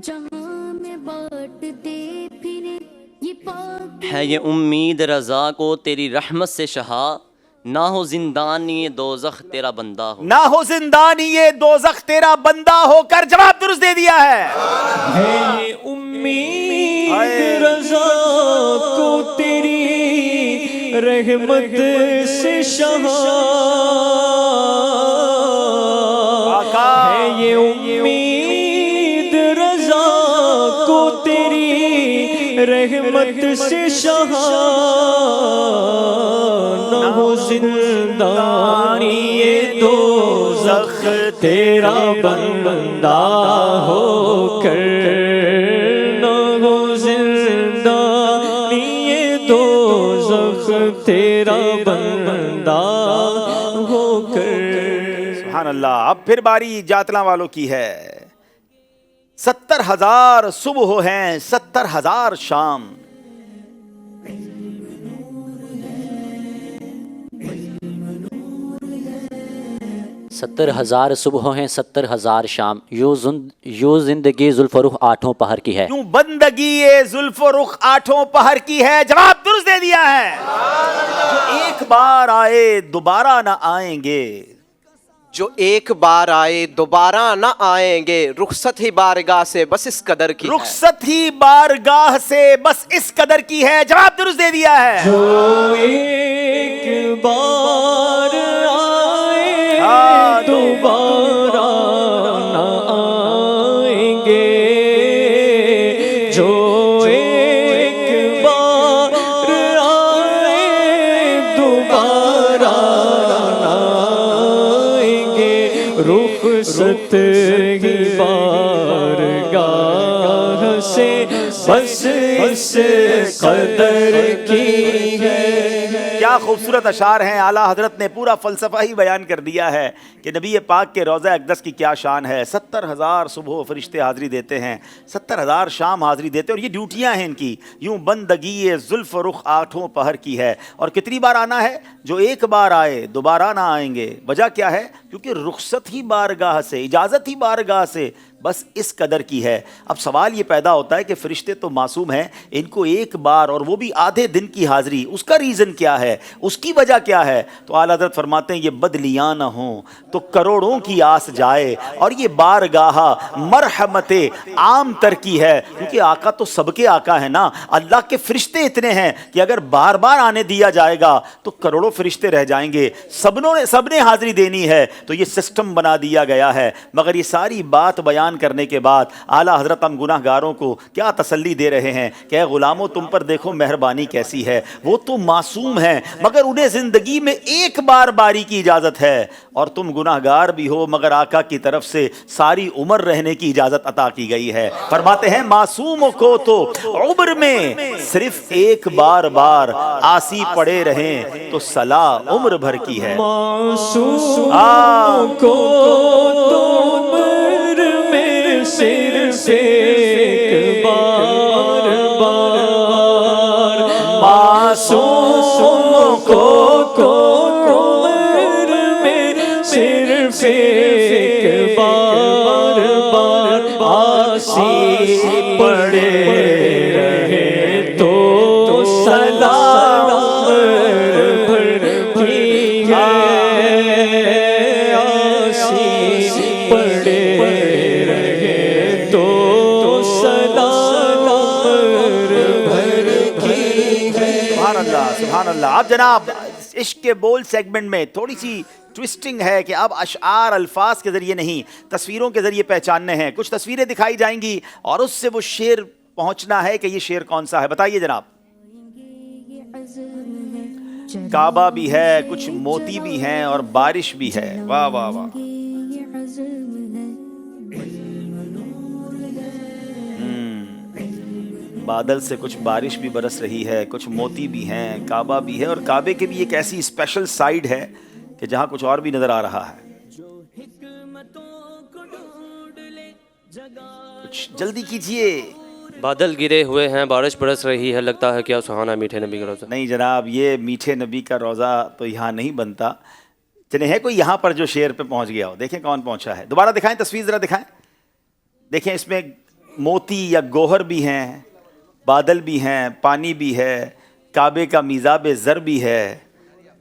جہاں میں بانٹتے پھرے. یہ پاک ہے یہ امید رضا کو تیری رحمت سے شہا، نہ ہو زندانی دوزخ تیرا بندہ ہو. نہ ہو زندانی یہ دوزخ تیرا بندہ ہو کر. جواب درست دے دیا ہے. ہے یہ امید رضا کو تیری رحمت سے شہا، ہے یہ امید رضا کو تیری رحمت سے شہا، نہ ہو زندانی یہ دوزخ تیرا بندہ ہو کر. نہ ہو زندانی یہ دوزخ تیرا بندہ ہو کر. سبحان اللہ. اب پھر باری جاتلاں والوں کی ہے. 70,000 صبح ہیں 70,000 شام. 70,000 صبح ہیں 70,000 شام. یوں زندگی زلف و رخ آٹھوں پہر کی ہے. یوں بندگی زلف و رخ آٹھوں پہر کی ہے. جواب درست دے دیا ہے. جو ایک بار آئے دوبارہ نہ آئیں گے. جو ایک بار آئے دوبارہ نہ آئیں گے. رخصت ہی بارگاہ سے بس اس قدر کی ہے. رخصت ہی بارگاہ سے بس اس قدر کی ہے. جواب درست دے دیا ہے. جو ایک بار آئے دوبارہ نہ آئیں گے. جو ایک بار آئے دوبارہ نہ آئیں گے. رخصت ہی بارگاہ سے بس اس قدر کی ہے. کیا خوبصورت اشعار ہیں. اعلیٰ حضرت نے پورا فلسفہ ہی بیان کر دیا ہے کہ نبی پاک کے روضہ اقدس کی کیا شان ہے. 70,000 صبح فرشتے حاضری دیتے ہیں، 70,000 شام حاضری دیتے ہیں، اور یہ ڈیوٹیاں ہیں ان کی. یوں بندگی زلف رخ آٹھوں پہر کی ہے. اور کتنی بار آنا ہے؟ جو ایک بار آئے دوبارہ نہ آئیں گے. وجہ کیا ہے؟ کیونکہ رخصت ہی بارگاہ سے، اجازت ہی بارگاہ سے بس اس قدر کی ہے. اب سوال یہ پیدا ہوتا ہے کہ فرشتے تو معصوم ہیں، ان کو ایک بار اور وہ بھی آدھے دن کی حاضری، اس کا ریزن کیا ہے؟ اس کی وجہ کیا ہے؟ تو اعلیٰ حضرت فرماتے ہیں یہ بدلیاں نہ ہوں تو کروڑوں کی آس جائے. اور یہ بارگاہ مرحمت عام تر کی ہے، کیونکہ آقا تو سب کے آقا ہے نا. اللہ کے فرشتے اتنے ہیں کہ اگر بار بار آنے دیا جائے گا تو کروڑوں فرشتے رہ جائیں گے. سب نے حاضری دینی ہے، تو یہ سسٹم بنا دیا گیا ہے. مگر یہ ساری بات بیان کرنے کے بعد اعلیٰ حضرت ہم گناہ گاروں کو کیا تسلی دے رہے ہیں کہ اے غلاموں تم پر دیکھو مہربانی کیسی ہے. وہ تو معصوم ہیں مگر انہیں زندگی میں ایک بار باری کی اجازت ہے، اور تم گناہ گار بھی ہو مگر آقا کی طرف سے ساری عمر رہنے کی اجازت عطا کی گئی ہے. فرماتے ہیں معصوموں کو تو عمر میں صرف ایک بار آسی پڑے رہیں تو صلاح عمر بھر کی ہے. معصوم کو تو عمر میں صرف ایک بار معصوم کو عمر میں صرف ایک بار آسی پڑے رہے تو صلاح عمر بھر کی ہے. آسی پڑے رہے تو صلاح عمر بھر کی ہے. سبحان اللہ سبحان اللہ. اب جناب عشق کے بول سیگمنٹ میں تھوڑی سی ٹوسٹنگ ہے کہ اب اشعار الفاظ کے ذریعے نہیں تصویروں کے ذریعے پہچاننے ہیں. کچھ تصویریں دکھائی جائیں گی اور اس سے وہ شعر پہنچنا ہے کہ یہ شعر کون سا ہے. بتائیے جناب. کعبہ بھی ہے, کچھ موتی بھی ہیں اور بارش بھی ہے. واہ واہ واہ. بادل سے کچھ بارش بھی برس رہی ہے, کچھ موتی بھی ہیں, کعبہ بھی ہے, اور کعبے کی بھی ایک ایسی اسپیشل سائیڈ ہے کہ جہاں کچھ اور بھی نظر آ رہا ہے. کچھ جلدی کیجئے. بادل گرے ہوئے ہیں, بارش برس رہی ہے, لگتا ہے کیا سہانا میٹھے نبی کا روزہ. نہیں جناب, یہ میٹھے نبی کا روزہ تو یہاں نہیں بنتا. چلے ہے کوئی یہاں پر جو شعر پہ پہنچ گیا ہو. دیکھیں کون پہنچا ہے. دوبارہ دکھائیں, تصویر ذرا دکھائیں. دیکھیں اس میں موتی یا گوہر بھی ہیں, بادل بھی ہیں, پانی بھی ہے, کعبے کا میزاب زر بھی ہے.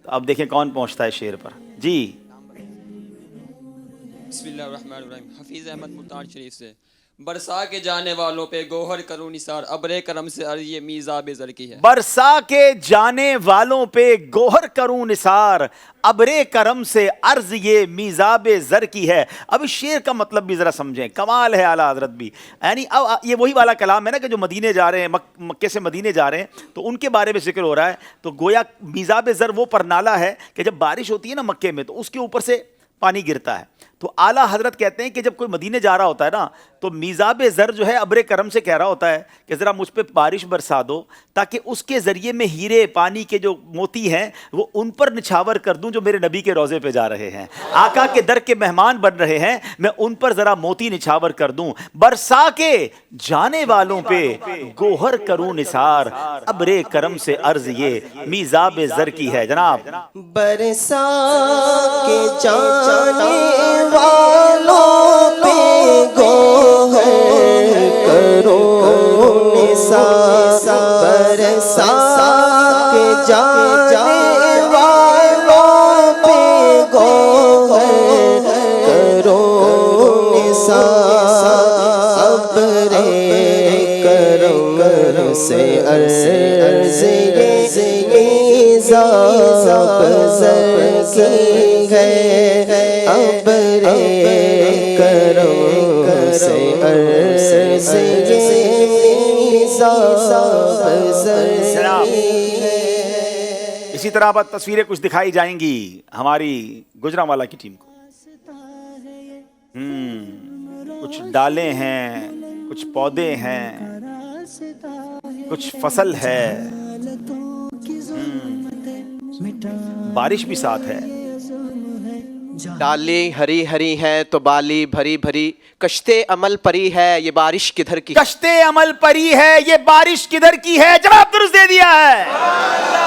اب دیکھیں کون پہنچتا ہے شعر پر. جی بسم اللہ الرحمن الرحیم. حفیظ احمد ملتان شریف سے. برسا کے جانے والوں پہ گوہر کروں نثار, ابر کرم سے عرض یہ میزاب زر کی ہے. برسا کے جانے والوں پہ گوہر کروں نثار, ابر کرم سے عرض یہ میزاب زر کی ہے. اب اس شعر کا مطلب بھی ذرا سمجھیں, کمال ہے اعلیٰ حضرت بھی. یعنی اب یہ وہی والا کلام ہے نا کہ جو مدینے جا رہے ہیں, مکے سے مدینے جا رہے ہیں, تو ان کے بارے میں ذکر ہو رہا ہے. تو گویا میزاب زر وہ پرنالہ ہے کہ جب بارش ہوتی ہے نا مکے میں, تو اس کے اوپر سے پانی گرتا ہے. تو اعلیٰ حضرت کہتے ہیں کہ جب کوئی مدینے جا رہا ہوتا ہے نا, تو میزاب زر جو ہے ابر کرم سے کہہ رہا ہوتا ہے کہ ذرا مجھ پہ بارش برسا دو, تاکہ اس کے ذریعے میں ہیرے پانی کے جو موتی ہیں وہ ان پر نچھاور کر دوں جو میرے نبی کے روزے پہ جا رہے ہیں, آقا کے در کے مہمان بن رہے ہیں, میں ان پر ذرا موتی نچھاور کر دوں. برسا کے جانے والوں پہ گوہر کروں نثار, ابر کرم سے عرض یہ میزاب زر کی ہے. جناب برسا کے جانے والوں پہ گوہر کرو نثار, برسا کے جانے والوں پہ گوہر کرو نثار, ابر کرم سے عرض یہ میزاب زر کی ہے. ابر کرم سے عرض یہ میزاب زر کی ہے. اسی طرح بعد تصویریں کچھ دکھائی جائیں گی ہماری گجرانوالہ کی ٹیم کو. کچھ ڈالیں ہیں, کچھ پودے ہیں, کچھ فصل ہے, بارش بھی ساتھ ہے. ڈالی ہری ہری ہے تو بالی بھری بھری, کشتے عمل پری ہے یہ بارش کدھر کی. کشتے عمل پری ہے یہ بارش کدھر کی ہے. جناب درست دے دیا ہے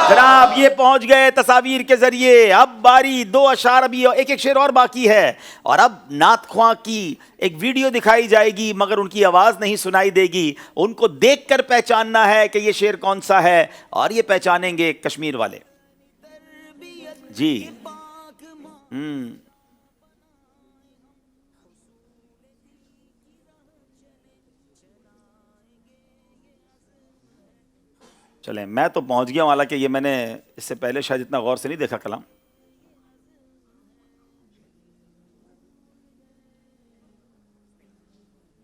جناب. یہ پہنچ گئے تصاویر کے ذریعے. اب باری دو اشعار, ابھی ایک ایک شعر اور باقی ہے, اور اب نعت خواں کی ایک ویڈیو دکھائی جائے گی مگر ان کی آواز نہیں سنائی دے گی. ان کو دیکھ کر پہچاننا ہے کہ یہ شعر کون سا ہے, اور یہ پہچانیں گے کشمیر والے. جی چلیں, میں تو پہنچ گیا ہوں, حالانکہ یہ میں نے اس سے پہلے شاید اتنا غور سے نہیں دیکھا کلام.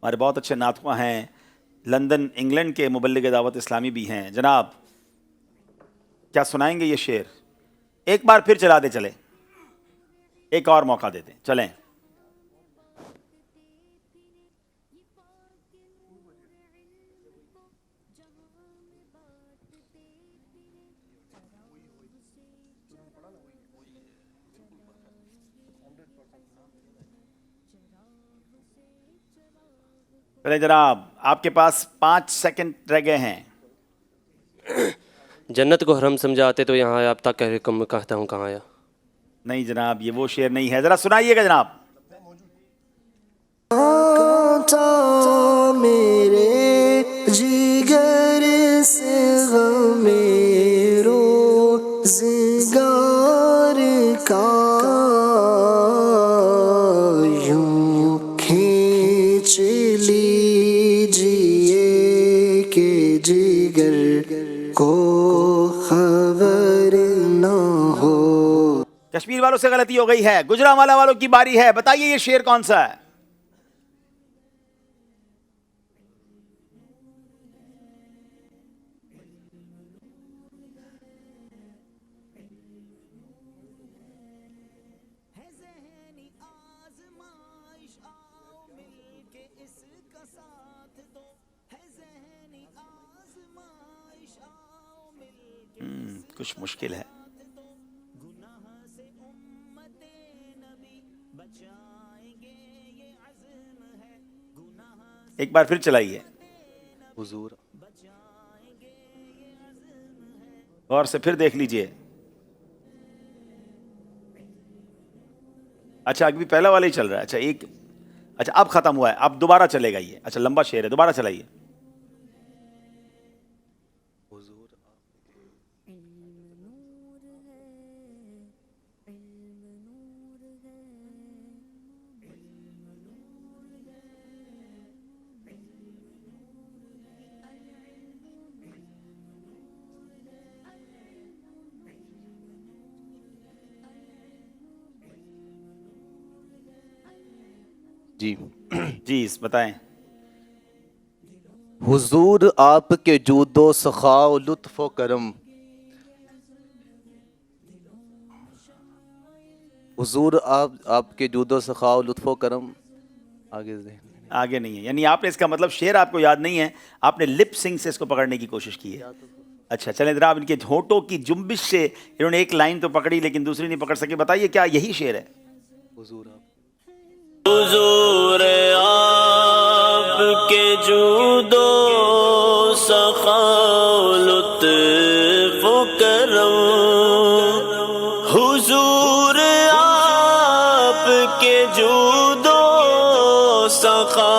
ہمارے بہت اچھے نعت خواں ہیں, لندن انگلینڈ کے مبلغ دعوت اسلامی بھی ہیں. جناب کیا سنائیں گے یہ شعر؟ ایک بار پھر چلا دیں, چلیں ایک اور موقع دے دیں, چلیں. چلیں جناب, آپ کے پاس 5 سیکنڈ رہ گئے ہیں. جنت کو حرم سمجھاتے تو یہاں آیا, اب تک کہتا ہوں کہاں آیا. نہیں جناب, یہ وہ شعر نہیں ہے, ذرا سنائیے گا جناب. میرے جگر سے غم روزگار کا یوں کھینچ لیجیے کہ جگر کو خبر نہ ہو. کشمیر والوں والوں سے غلطی ہو گئی ہے. گجرانوالہ والوں کی باری ہے. بتائیے یہ شعر کون سا ہے؟ کچھ مشکل ہے. ایک بار پھر چلائیے. حضور غور سے پھر دیکھ لیجئے. اچھا ابھی پہلا والا ہی چل رہا ہے. اچھا اب ختم ہوا ہے. اب دوبارہ چلے گا یہ. اچھا لمبا شعر ہے, دوبارہ چلائیے. جی بتائیں. حضور آپ کے جود و سخا و لطف و کرم. حضور آپ کے جود و سخا و لطف و کرم. آگے نہیں ہے, یعنی آپ نے اس کا مطلب شعر آپ کو یاد نہیں ہے, آپ نے لپ سنگ سے اس کو پکڑنے کی کوشش کی ہے. اچھا چلیں ذرا, آپ ان کے ہونٹوں کی جنبش سے انہوں نے ایک لائن تو پکڑی لیکن دوسری نہیں پکڑ سکے. بتائیے کیا یہی شعر ہے؟ حضور آپ کے جود و سخا و لطف و کرم. حضور آپ کے جود و سخا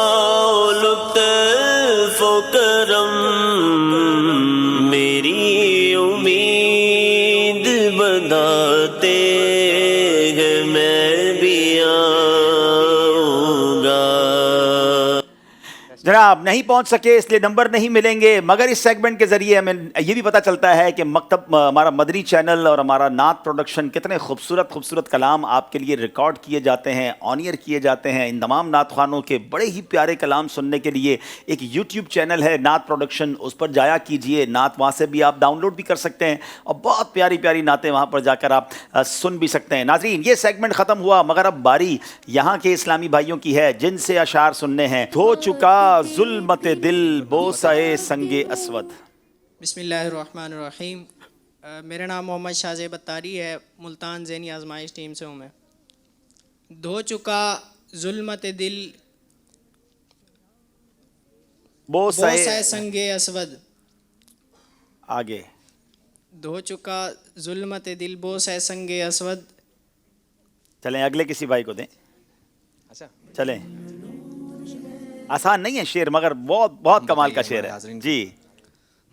و لطف و کرم. میری امید بناتے ہیں میں بھی جناب نہیں پہنچ سکے اس لیے نمبر نہیں ملیں گے, مگر اس سیگمنٹ کے ذریعے ہمیں یہ بھی پتہ چلتا ہے کہ مکتب ہمارا مدنی چینل اور ہمارا نعت پروڈکشن کتنے خوبصورت کلام آپ کے لیے ریکارڈ کیے جاتے ہیں, آن ایئر کیے جاتے ہیں. ان تمام نعت خوانوں کے بڑے ہی پیارے کلام سننے کے لیے ایک یوٹیوب چینل ہے نعت پروڈکشن, اس پر جایا کیجئے. نعت وہاں سے بھی آپ ڈاؤن لوڈ بھی کر سکتے ہیں اور بہت پیاری پیاری نعتیں وہاں پر جا کر آپ سن بھی سکتے ہیں. ناظرین یہ سیگمنٹ ختم ہوا, مگر اب باری یہاں کے اسلامی بھائیوں کی ہے جن سے اشعار سننے ہیں. دھو چکا ظلمت دل بوسہ سنگ اسود. بسم اللہ الرحمن الرحیم. میرا نام محمد شاہزیب اتاری ہے, ملتان ذہنی آزمائش ٹیم سے ہوں میں. دھو چکا ظلمت دل بوسہ سنگ اسود. آگے. دھو چکا ظلمت دل بوسہ سنگ اسود. چلیں اگلے کسی بھائی کو دیں. اچھا چلیں, آسان نہیں ہے شعر مگر بہت کمال کا شعر ہے. جی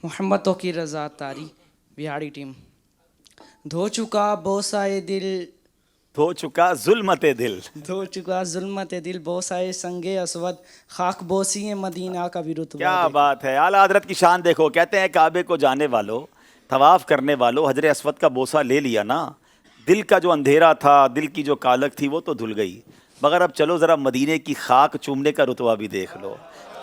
محمد توقیر رضا تاری, بہاڑی ٹیم. دھو چکا بوسائے دل, دھو چکا ظلمت دل, دھو چکا ظلمت دل بوسائے سنگ اسود. خاک بوسی مدینہ کا بھی رتبہ. کیا بات ہے, اعلیٰ حضرت کی شان دیکھو. کہتے ہیں کعبے کو جانے والوں, طواف کرنے والوں, حجر اسود کا بوسہ لے لیا نا, دل کا جو اندھیرا تھا, دل کی جو کالک تھی وہ تو دھل گئی, مگر اب چلو ذرا مدینے کی خاک چومنے کا رتبہ بھی دیکھ لو.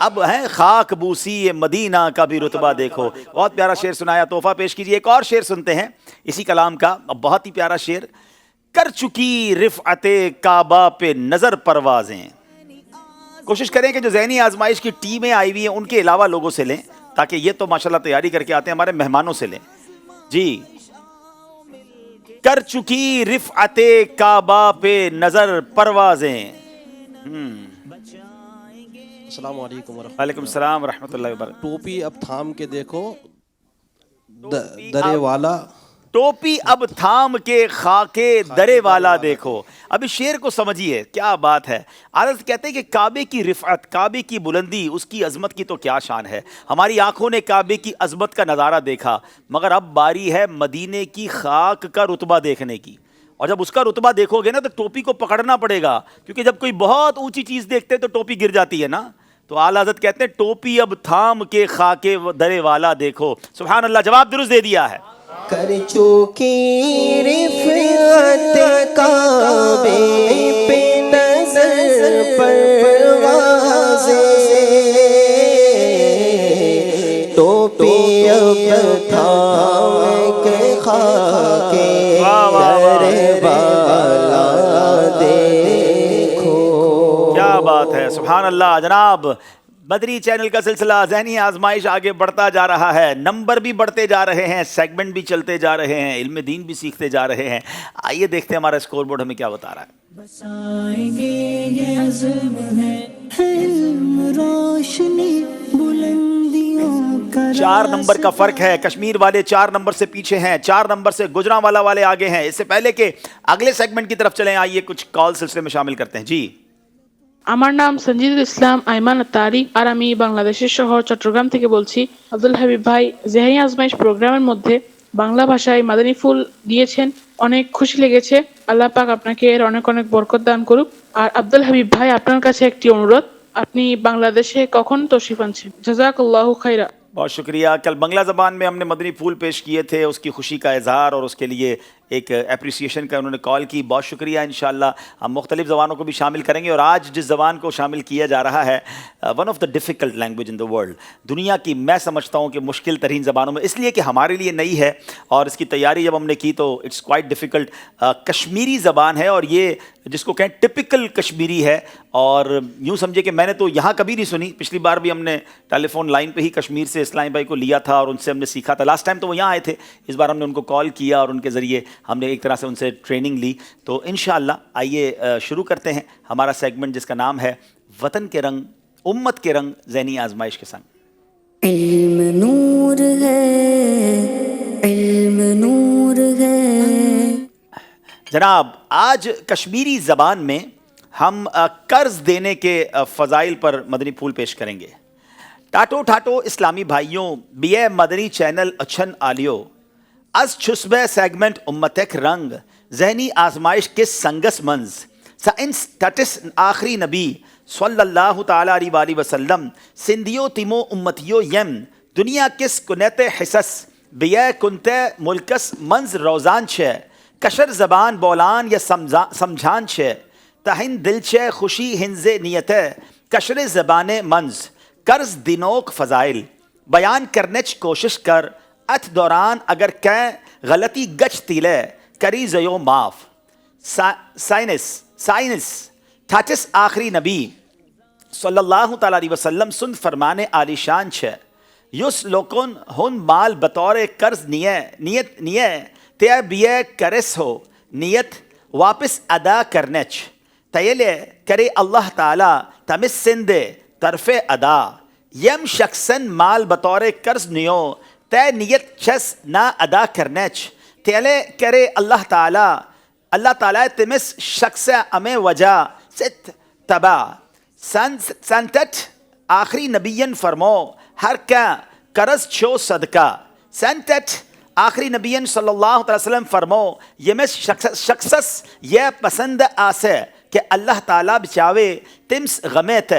اب ہے خاک بوسی مدینہ کا بھی رتبہ دیکھو. بہت پیارا شعر سنایا, تحفہ پیش کیجیے. ایک اور شعر سنتے ہیں اسی کلام کا, بہت ہی پیارا شعر. کر چکی رفعت کعبہ پہ نظر پروازیں. کوشش کریں کہ جو ذہنی آزمائش کی ٹیمیں آئی ہوئی ہیں ان کے علاوہ لوگوں سے لیں, تاکہ یہ تو ماشاءاللہ تیاری کر کے آتے ہیں, ہمارے مہمانوں سے لیں. جی کر چکی رفعت کعبہ پہ نظر پروازیں. السلام علیکم ورحمۃ اللہ. وعلیکم السلام ورحمۃ اللہ وبرکاتہ. ٹوپی اب تھام کے دیکھو درے والا, ٹوپی اب تھام کے خاکے درے والا دیکھو. اب اس شعر کو سمجھیے, کیا بات ہے. عارض کہتے ہیں کہ کعبے کی رفعت, کعبے کی بلندی, اس کی عظمت کی تو کیا شان ہے. ہماری آنکھوں نے کعبے کی عظمت کا نظارہ دیکھا, مگر اب باری ہے مدینے کی خاک کا رتبہ دیکھنے کی. اور جب اس کا رتبہ دیکھو گے نا تو ٹوپی کو پکڑنا پڑے گا, کیونکہ جب کوئی بہت اونچی چیز دیکھتے تو ٹوپی گر جاتی ہے نا. تو اعلیٰ حضرت کہتے ہیں ٹوپی اب تھام کے خاکے درے والا دیکھو. سبحان اللہ, جواب درست دے دیا ہے. کر چوکی رفعت کعبے پہ نظر پروازیں تو پہ اب تھام کے خاک در بالا دیکھو. کیا بات ہے، سبحان اللہ. جناب مدنی چینل کا سلسلہ ذہنی آزمائش آگے بڑھتا جا رہا ہے، نمبر بھی بڑھتے جا رہے ہیں، سیگمنٹ بھی چلتے جا رہے ہیں، علم دین بھی سیکھتے جا رہے ہیں. آئیے دیکھتے ہیں ہمارا اسکور بورڈ ہمیں کیا بتا رہا ہے. بسائیں گے یہ عزم ہے علم روشنی بلندیوں کا. 4 نمبر کا فرق ہے، کشمیر والے 4 نمبر سے پیچھے ہیں، 4 نمبر سے گجرانوالا والے آگے ہیں. اس سے پہلے کہ اگلے سیگمنٹ کی طرف چلیں، آئیے کچھ کال سلسلے میں شامل کرتے ہیں. جی আমার নাম সঞ্জিদুল ইসলাম আইমান আত্তারি আর আমি বাংলাদেশের শহর চট্টগ্রাম থেকে বলছি। আব্দুল হাবিব ভাই জেহেনি আজমাইশ প্রোগ্রামের মধ্যে বাংলা ভাষায় মাদানী ফুল দিয়েছেন, অনেক খুশি লেগেছে। আল্লাহ পাক আপনাকে এর অনেক অনেক বরকত দান করুক। আর আব্দুল হাবিব ভাই আপনার কাছে একটি অনুরোধ, আপনি বাংলাদেশে কখন তশরিফ আনছেন? জাযাকাল্লাহু খাইরা। بہت شکریہ. کل بنگلہ زبان میں ہم نے مدنی پھول پیش کیے تھے، اس کی خوشی کا اظہار اور اس کے لیے ایک اپریسیشن کا انہوں نے کال کی. بہت شکریہ. انشاءاللہ ہم مختلف زبانوں کو بھی شامل کریں گے. اور آج جس زبان کو شامل کیا جا رہا ہے، one of the difficult language in the world, دنیا کی میں سمجھتا ہوں کہ مشکل ترین زبانوں میں، اس لیے کہ ہمارے لیے نئی ہے اور اس کی تیاری جب ہم نے کی تو اٹس کوائٹ ڈیفیکلٹ. کشمیری زبان ہے اور یہ جس کو کہیں ٹپکل کشمیری ہے، اور یوں سمجھے کہ میں نے تو یہاں کبھی نہیں سنی. پچھلی بار بھی ہم نے ٹیلی فون لائن پہ ہی کشمیر سے اسلامی بھائی کو لیا تھا اور ان سے ہم نے سیکھا تھا. لاسٹ ٹائم تو وہ یہاں آئے تھے، اس بار ہم نے ان کو کال کیا اور ان کے ذریعے ہم نے ایک طرح سے ان سے ٹریننگ لی. تو انشاءاللہ آئیے شروع کرتے ہیں ہمارا سیگمنٹ جس کا نام ہے وطن کے رنگ امت کے رنگ ذہنی آزمائش کے سنگ. علم نور ہے، علم نور ہے. جناب آج کشمیری زبان میں ہم قرض دینے کے فضائل پر مدنی پھول پیش کریں گے. ٹاٹو ٹھاٹو اسلامی بھائیوں، بیے مدنی چینل اچھن آلیو از چھسبہ سیگمنٹ امتک رنگ ذہنی آزمائش کے سنگس منز سائنس ٹٹس آخری نبی صلی اللہ تعالیٰ علیہ وآلہ وسلم سندھیو تیمو امتیو یم دنیا کس کنیت حسس بیے کنتے ملکس منز روزان چھے کشر زبان بولان یا سمجھان چھے تہن دل چھے خوشی ہنز نیت کشر زبان منز قرض دینوک فضائل بیان کرنے چ کوشش کر ات دوران اگر کہیں غلطی گچ تیلے کری زیو معاف. سائنس تھاٹس آخری نبی صلی اللہ تعالیٰ علیہ وسلم سن فرمانے عالی شان چھے یس لوکن ہن مال بطور قرض نیے تے بیے کرس ہو نیت واپس ادا کرنچ تیلے کرے اللہ تعالیٰ تمس سندے طرف ادا یم شخصن مال بطور قرض نیو تے نیت چس نہ ادا کرنچ تیلے کرے اللہ تعالیٰ تمس شخص امے وجہ ست تبا سنتٹ آخری نبیین فرمو ہر کا قرض چھو صدقہ. سنتٹ آخری نبیین صلی اللہ علیہ وسلم فرمو یمس شخصس یہ پسند آسے کہ اللہ تعالیٰ بچاوے تمس غمیت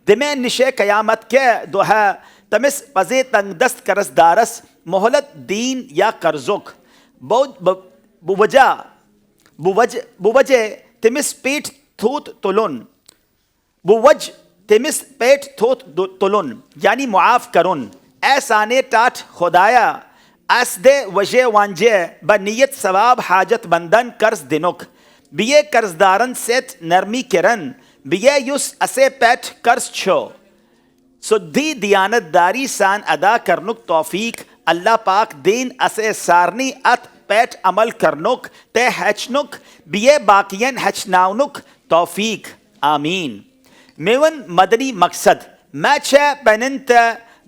دمے نشے قیامت کے دوہا تمس پزے تنگ دست قرض دارس مہلت دین یا قرضک بوجہ تمس پیٹ تھوت تلن بوج تمس پیٹ تھوت تلن یعنی معاف کرن ایسانے ٹاٹ خدایا اس دے وجہ وانجے بنیت ثواب حاجت بندن قرض دنک بیے قرض دارن سیت نرمی کرن بیے یس اسے پیٹ قرض چھو سدھی دیانت داری سان ادا کرنک توفیق اللہ پاک دین اسے سارنی ات پیٹ عمل کرنک تے ہچنک بیے باقین ہچناونک توفیق آمین. میون مدنی مقصد میں چھے پیننت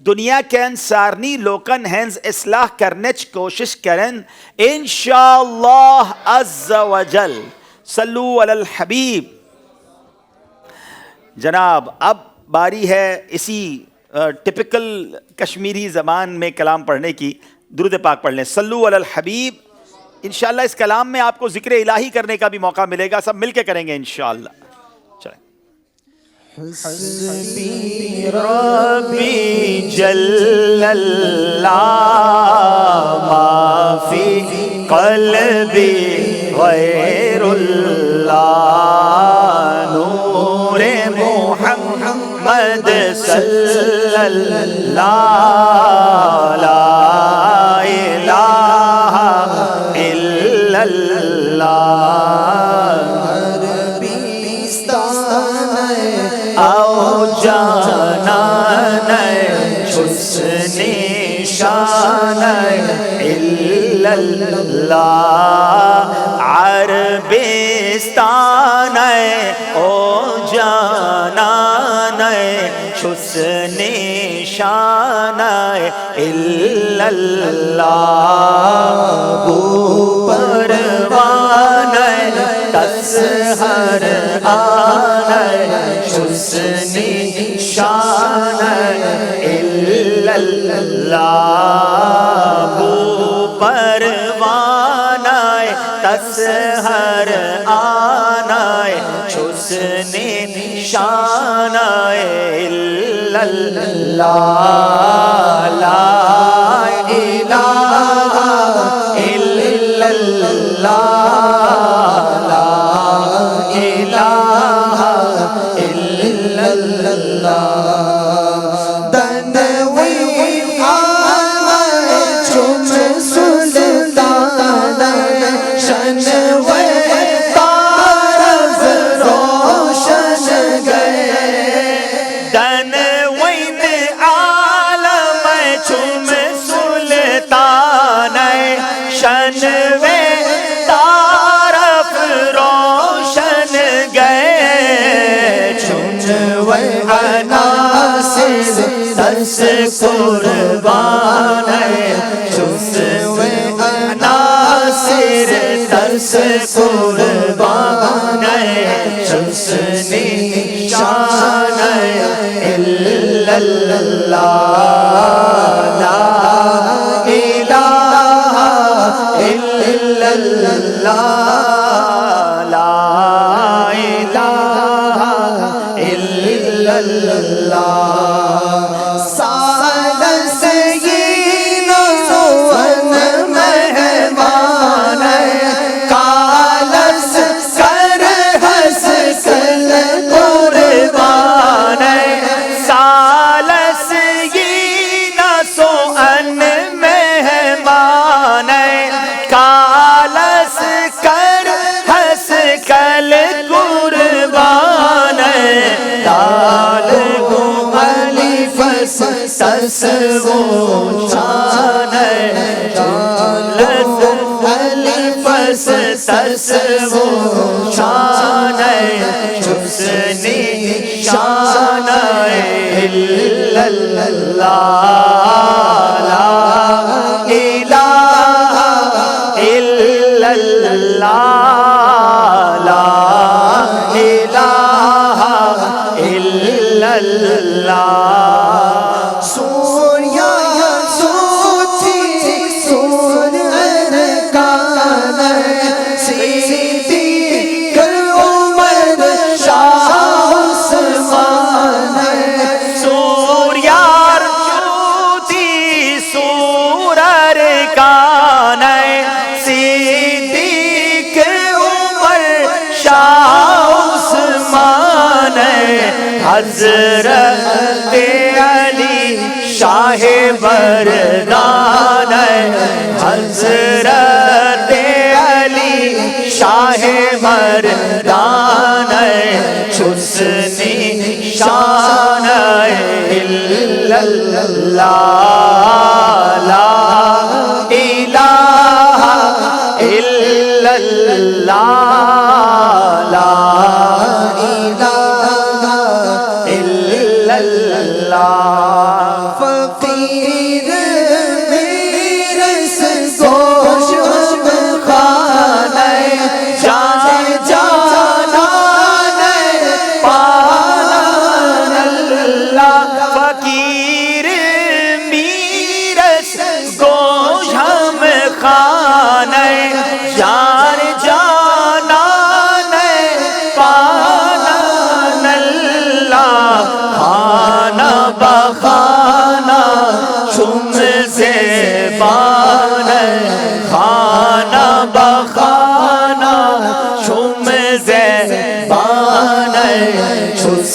دنیا کین سارنی لوکن ہنز اصلاح کرنچ کوشش کرن انشاءاللہ عز و جل. صلو علی الحبیب. جناب اب باری ہے اسی ٹپکل کشمیری زبان میں کلام پڑھنے کی. درود پاک پڑھ لیں. صلو علی الحبیب. انشاءاللہ اس کلام میں آپ کو ذکر الہی کرنے کا بھی موقع ملے گا، سب مل کے کریں گے انشاءاللہ. چلیں. حسبي ربي جل الله ما في قلبي غير الله نور محمد صلى الله لا إله إلا الله او جانا حسن شان الا اللہ عربستان او جانا حسن شان الا اللہ بو پروان تسہر حسن شان الا اللہ بو پروانہ تسہر آنا حسن شان الا اللہ لا الہ الا اللہ لا الہ الا اللہ دنوی آمد چم سلطان شنوے طرف روشن گئے دنوین عالم چم سلطان شنوے طرف روشن گئے عناصر ترس قربان چسوے عناصر ترس قربان حسن شان الا اللہ لا الہ الا اللہ لا الہ الا اللہ سالس گین سون مہمان کالس کر ہس کل قربان سالس گین سون مہمان کالس کر ہس کل قربان تال گو الف سس وہ شان تال الف سس وہ شان حسن شان الا اللہ لا الہ الا اللہ لا الہ الا اللہ سوریا سوچی سور ارکان صدیق عمر شاہ عثمان سوریار چوتی سور ارکان صدیق عمر شاہ عثمان حضرت علی شاہ مردان حضرت علی شاہ مردان حسن شان الا اللہ لا الہ الا اللہ لا اللہ فقیر میرس گوش خانہ جان جانان پالان اللہ فقیر میرس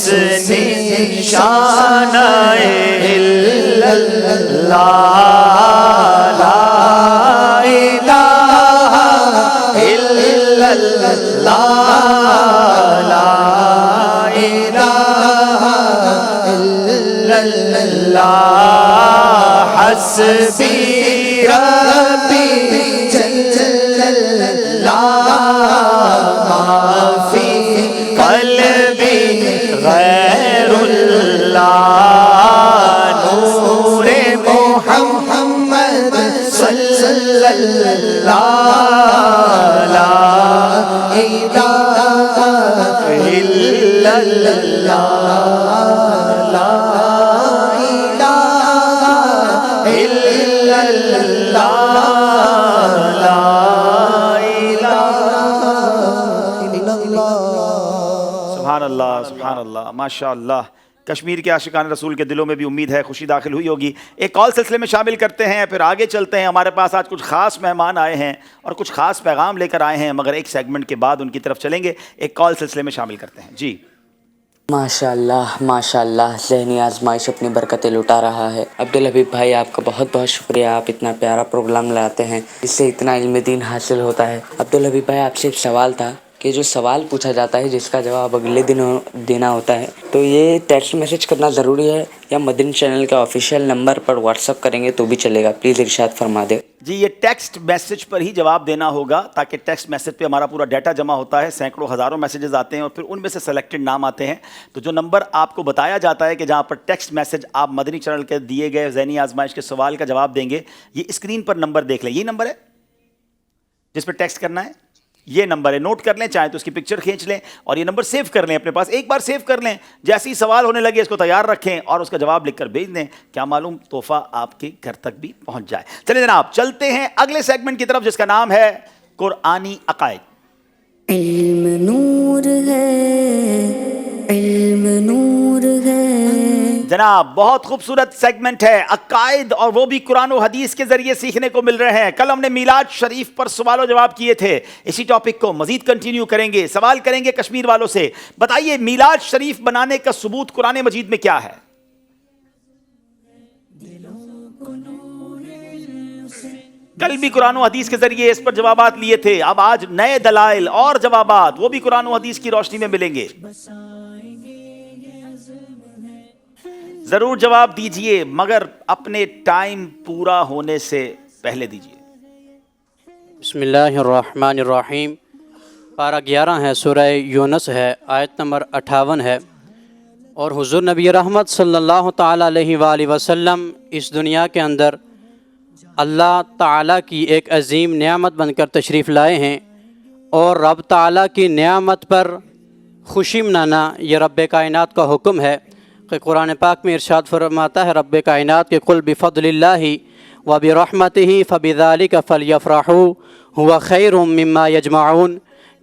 حسن نشان الا اللہ لا الہ الا اللہ لا الہ الا اللہ حسبی ربی جل اللہ ما فی قلبی غیر اللہ نور محمد صلی اللہ لا الہ الا اللہ لا الہ الا اللہ لا سبحان اللہ سبحان اللہ ماشاء اللہ. کشمیر کے عاشقان رسول کے دلوں میں بھی امید ہے خوشی داخل ہوئی ہوگی. ایک کال سلسلے میں شامل کرتے ہیں پھر آگے چلتے ہیں. ہمارے پاس آج کچھ خاص مہمان آئے ہیں اور کچھ خاص پیغام لے کر آئے ہیں مگر ایک سیگمنٹ کے بعد ان کی طرف چلیں گے. ایک کال سلسلے میں شامل کرتے ہیں. جی ماشاءاللہ ذہنی آزمائش اپنی برکتیں لٹا رہا ہے. عبدالحبیب بھائی آپ کا بہت بہت شکریہ. آپ اتنا پیارا پروگرام لاتے ہیں اس سے اتنا علم دین حاصل ہوتا ہے. عبدالحبیب بھائی آپ سے ایک سوال تھا کہ جو سوال پوچھا جاتا ہے جس کا جواب اگلے دن دینا ہوتا ہے تو یہ ٹیکسٹ میسج کرنا ضروری ہے یا مدنی چینل کے آفیشیل نمبر پر واٹس اپ کریں گے تو بھی چلے گا؟ پلیز ارشاد فرما دے. جی یہ ٹیکسٹ میسج پر ہی جواب دینا ہوگا تاکہ ٹیکسٹ میسج پہ ہمارا پورا ڈیٹا جمع ہوتا ہے. سینکڑوں ہزاروں میسیجز آتے ہیں اور پھر ان میں سے سلیکٹڈ نام آتے ہیں. تو جو نمبر آپ کو بتایا جاتا ہے کہ جہاں پر ٹیکسٹ میسج آپ مدنی چینل کے دیے گئے ذہنی آزمائش کے سوال کا جواب دیں گے یہ اسکرین پر نمبر دیکھ لیں. یہ نمبر ہے جس پہ ٹیکسٹ کرنا ہے. یہ نمبر ہے نوٹ کر لیں چاہے تو اس کی پکچر کھینچ لیں اور یہ نمبر سیو کر لیں اپنے پاس. ایک بار سیو کر لیں جیسے ہی سوال ہونے لگے اس کو تیار رکھیں اور اس کا جواب لکھ کر بھیج دیں. کیا معلوم تحفہ آپ کے گھر تک بھی پہنچ جائے. چلیں جناب چلتے ہیں اگلے سیگمنٹ کی طرف جس کا نام ہے قرآنی عقائد. علم نور ہے علم نور ہے. جناب بہت خوبصورت سیگمنٹ ہے عقائد اور وہ بھی قرآن و حدیث کے ذریعے سیکھنے کو مل رہے ہیں. کل ہم نے میلاد شریف پر سوال و جواب کیے تھے. اسی ٹاپک کو مزید کنٹینیو کریں گے. سوال کریں گے کشمیر والوں سے بتائیے میلاد شریف بنانے کا ثبوت قرآن مجید میں کیا ہے؟ کل بھی قرآن و حدیث کے ذریعے اس پر جوابات لیے تھے. اب آج نئے دلائل اور جوابات وہ بھی قرآن و حدیث کی روشنی میں ملیں گے. ضرور جواب دیجئے مگر اپنے ٹائم پورا ہونے سے پہلے دیجئے. بسم اللہ الرحمن الرحیم. پارہ 11 ہے سورہ یونس ہے آیت نمبر 58 ہے. اور حضور نبی رحمت صلی اللہ تعالیٰ علیہ وآلہ وسلم اس دنیا کے اندر اللہ تعالیٰ کی ایک عظیم نعمت بن کر تشریف لائے ہیں اور رب تعالیٰ کی نعمت پر خوشی منانا یہ رب کائنات کا حکم ہے. کہ قرآن پاک میں ارشاد فرماتا ہے رب کائنات کے قل بفضل اللہ وبرحمتہ فبذلک فلیفرحوا هو خیر مما یجمعون.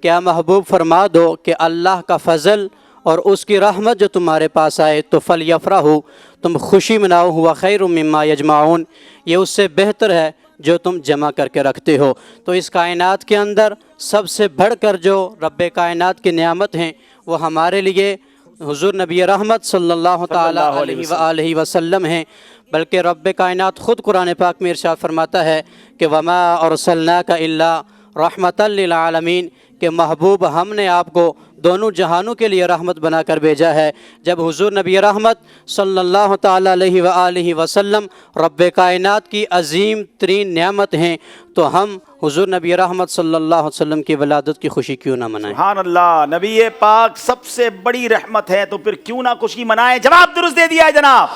کیا محبوب فرما دو کہ اللہ کا فضل اور اس کی رحمت جو تمہارے پاس آئے تو فلیفرحوا تم خوشی مناؤ هو خیر مما یجمعون یہ اس سے بہتر ہے جو تم جمع کر کے رکھتے ہو. تو اس کائنات کے اندر سب سے بڑھ کر جو رب کائنات کی نعمت ہیں وہ ہمارے لیے حضور نبی رحمت صلی اللہ تعالیٰ علیہ وآلہ وسلم ہیں. بلکہ رب کائنات خود قرآن پاک میں ارشاد فرماتا ہے کہ وما ارسلناک الا رحمتا للعالمین کہ محبوب ہم نے آپ کو دونوں جہانوں کے لیے رحمت بنا کر بھیجا ہے. جب حضور نبی رحمت صلی اللہ تعالیٰ علیہ وآلہ وسلم رب کائنات کی عظیم ترین نعمت ہیں تو ہم حضور نبی رحمت صلی اللہ علیہ وسلم کی ولادت کی خوشی کیوں نہ منائیں؟ سبحان اللہ. نبی پاک سب سے بڑی رحمت ہے تو پھر کیوں نہ خوشی منائیں. جواب درست دے دیا ہے جناب.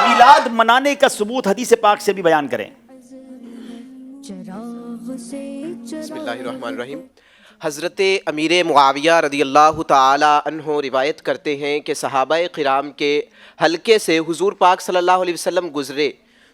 میلاد منانے کا ثبوت حدیث پاک سے بھی بیان کریں. بسم اللہ الرحمن الرحیم. حضرت امیر معاویہ رضی اللہ تعالی عنہ روایت کرتے ہیں کہ صحابہ کرام کے حلقے سے حضور پاک صلی اللہ علیہ وسلم گزرے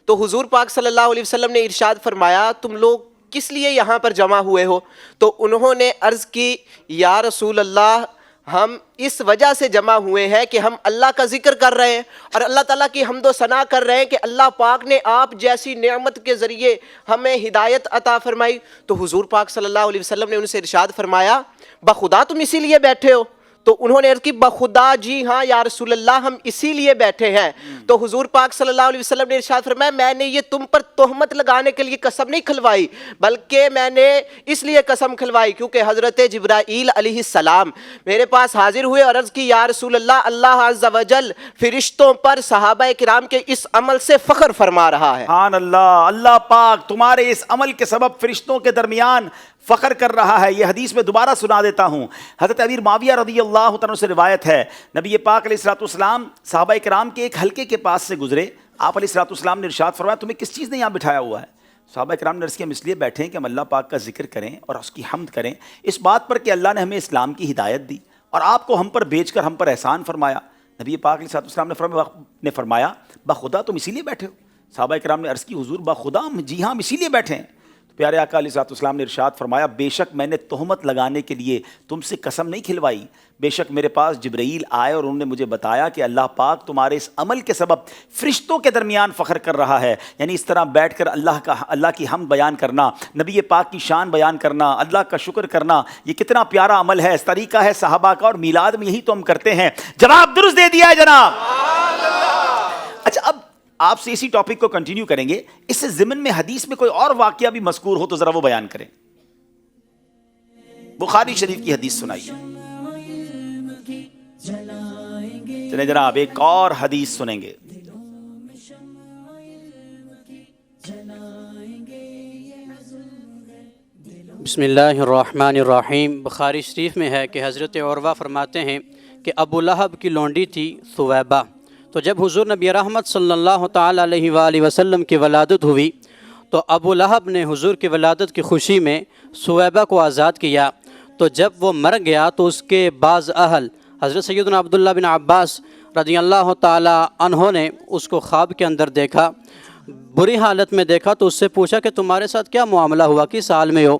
تو حضور پاک صلی اللہ علیہ وسلم نے ارشاد فرمایا تم لوگ کس لیے یہاں پر جمع ہوئے ہو؟ تو انہوں نے عرض کی یا رسول اللہ ہم اس وجہ سے جمع ہوئے ہیں کہ ہم اللہ کا ذکر کر رہے ہیں اور اللہ تعالیٰ کی حمد و ثنا کر رہے ہیں کہ اللہ پاک نے آپ جیسی نعمت کے ذریعے ہمیں ہدایت عطا فرمائی. تو حضور پاک صلی اللہ علیہ وسلم نے ان سے ارشاد فرمایا بخدا تم اسی لیے بیٹھے ہو؟ تو انہوں نے عرض کی بخدا جی ہاں یا رسول اللہ ہم اسی لیے بیٹھے ہیں. تو حضور پاک صلی اللہ علیہ وسلم نے ارشاد فرمایا میں نے یہ تم پر تہمت لگانے کے لیے قسم نہیں کھلوائی بلکہ میں نے اس لیے قسم کھلوائی کیونکہ حضرت جبرائیل علیہ السلام میرے پاس حاضر ہوئے اور عرض کی یا رسول اللہ اللہ عز و جل فرشتوں پر صحابہ کرام کے اس عمل سے فخر فرما رہا ہے. سبحان اللہ. اللہ پاک تمہارے اس عمل کے سبب فرشتوں کے درمیان فخر کر رہا ہے. یہ حدیث میں دوبارہ سنا دیتا ہوں. حضرت امیر معاویہ رضی اللہ تعالیٰ سے روایت ہے نبی پاک علیہ الصلوۃ والسلام صحابہ کرام کے ایک حلقے کے پاس سے گزرے. آپ علیہ الصلوۃ والسلام نے ارشاد فرمایا تمہیں کس چیز نے یہاں بٹھایا ہوا ہے؟ صحابہ کرام نے عرض کیا ہم اس لیے بیٹھے ہیں کہ ہم اللہ پاک کا ذکر کریں اور اس کی حمد کریں اس بات پر کہ اللہ نے ہمیں اسلام کی ہدایت دی اور آپ کو ہم پر بیچ کر ہم پر احسان فرمایا. نبی پاک علیہ الصلوۃ والسلام نے فرمایا بخدا تم اسی لیے بیٹھے ہو؟ صحابہ کرام نے عرض کی حضور بخدا جی ہاں ہم اسی لیے بیٹھے ہیں. پیارے آقا علیہ الصلوۃ والسلام نے ارشاد فرمایا بے شک میں نے تہمت لگانے کے لیے تم سے قسم نہیں کھلوائی. بے شک میرے پاس جبرائیل آئے اور انہوں نے مجھے بتایا کہ اللہ پاک تمہارے اس عمل کے سبب فرشتوں کے درمیان فخر کر رہا ہے. یعنی اس طرح بیٹھ کر اللہ کی حمد بیان کرنا, نبی پاک کی شان بیان کرنا, اللہ کا شکر کرنا, یہ کتنا پیارا عمل ہے. اس طریقہ ہے صحابہ کا اور میلاد میں یہی تو ہم کرتے ہیں. جواب درست دے دیا ہے جناب. اچھا اب آپ سے اسی ٹاپک کو کنٹینیو کریں گے. اس سے ضمن میں حدیث میں کوئی اور واقعہ بھی مذکور ہو تو ذرا وہ بیان کریں. بخاری شریف کی حدیث سنائیے. چلیں جناب ایک اور حدیث سنیں گے. بسم اللہ الرحمن الرحیم. بخاری شریف میں ہے کہ حضرت عروہ فرماتے ہیں کہ ابو لہب کی لونڈی تھی ثویبہ. تو جب حضور نبی رحمت صلی اللہ تعالیٰ علیہ وآلہ وسلم کی ولادت ہوئی تو ابو لہب نے حضور کی ولادت کی خوشی میں ثویبہ کو آزاد کیا. تو جب وہ مر گیا تو اس کے بعض اہل حضرت سیدنا عبداللہ بن عباس رضی اللہ تعالیٰ عنہ نے اس کو خواب کے اندر دیکھا, بری حالت میں دیکھا. تو اس سے پوچھا کہ تمہارے ساتھ کیا معاملہ ہوا, کس حال میں ہو؟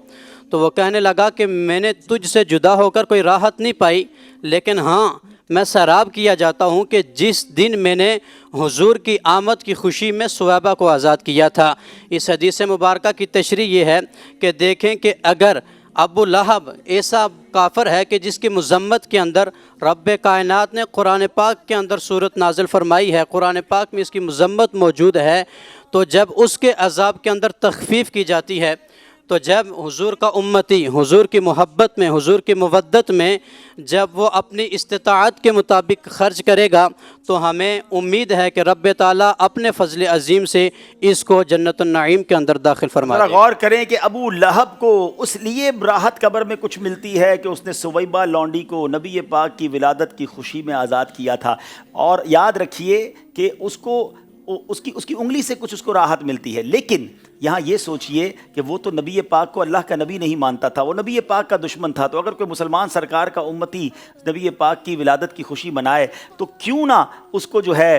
تو وہ کہنے لگا کہ میں نے تجھ سے جدا ہو کر کوئی راحت نہیں پائی, لیکن ہاں میں سراب کیا جاتا ہوں کہ جس دن میں نے حضور کی آمد کی خوشی میں ثویبہ کو آزاد کیا تھا. اس حدیث مبارکہ کی تشریح یہ ہے کہ دیکھیں کہ اگر ابو لہب ایسا کافر ہے کہ جس کی مذمت کے اندر رب کائنات نے قرآن پاک کے اندر صورت نازل فرمائی ہے, قرآن پاک میں اس کی مذمت موجود ہے, تو جب اس کے عذاب کے اندر تخفیف کی جاتی ہے تو جب حضور کا امتی حضور کی محبت میں حضور کی مودت میں جب وہ اپنی استطاعت کے مطابق خرچ کرے گا تو ہمیں امید ہے کہ رب تعالیٰ اپنے فضل عظیم سے اس کو جنت النعیم کے اندر داخل فرما دے. غور کریں کہ ابو لہب کو اس لیے راحت قبر میں کچھ ملتی ہے کہ اس نے ثویبہ لونڈی کو نبی پاک کی ولادت کی خوشی میں آزاد کیا تھا. اور یاد رکھیے کہ اس کی انگلی سے کچھ اس کو راحت ملتی ہے, لیکن یہاں یہ سوچئے کہ وہ تو نبی پاک کو اللہ کا نبی نہیں مانتا تھا, وہ نبی پاک کا دشمن تھا. تو اگر کوئی مسلمان سرکار کا امتی نبی پاک کی ولادت کی خوشی منائے تو کیوں نہ اس کو جو ہے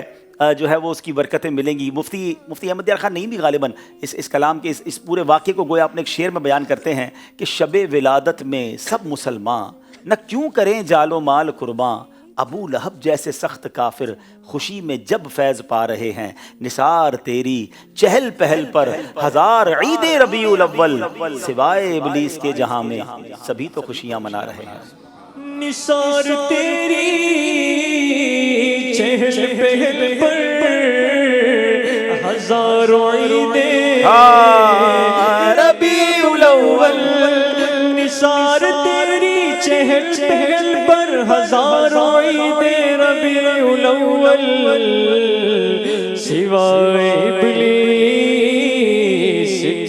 وہ اس کی برکتیں ملیں گی. مفتی احمد یار خان نہیں بھی غالباً اس کلام کے اس پورے واقعے کو گویا اپنے ایک شعر میں بیان کرتے ہیں کہ شب ولادت میں سب مسلمان نہ کیوں کریں جال و مال قرباں, ابو لہب جیسے سخت کافر خوشی میں جب فیض پا رہے ہیں. نثار تیری چہل پہل پر ہزار عید ربیع الاول, سوائے ابلیس کے جہاں میں سبھی تو خوشیاں منا رہے ہیں. نثار تیری چہل پہل پر ہزاروں عید ربیع الاول, نثار تیری چہل پہل پر ہزاروں عید ربیع الاول, سوائے ابلیس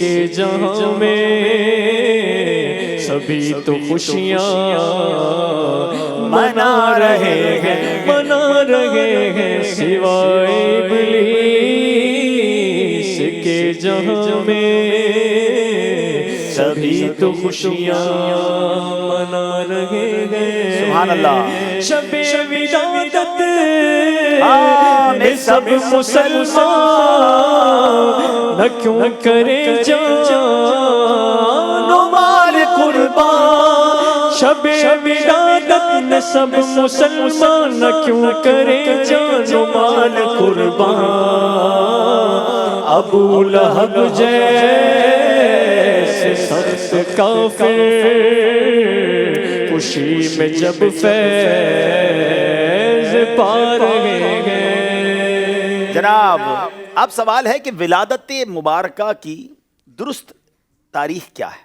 کے جہاں میں سبھی تو خوشیاں منا رہے ہیں, سوائے ابلیس کے جہاں میں سبھی تو خوشیاں منا رہے ہیں. سبحان اللہ. شب ولادت میں سب مسلمان نہ کیوں کرے جان و مال قربان, شب ولادت میں سب مسلمان نہ کیوں کرے جان و مال قربان, ابو لہب جیسے سخت کافر خوشی میں جب فیض پا رہے ہیں. جناب اب سوال ہے کہ ولادت مبارکہ کی درست تاریخ کیا ہے؟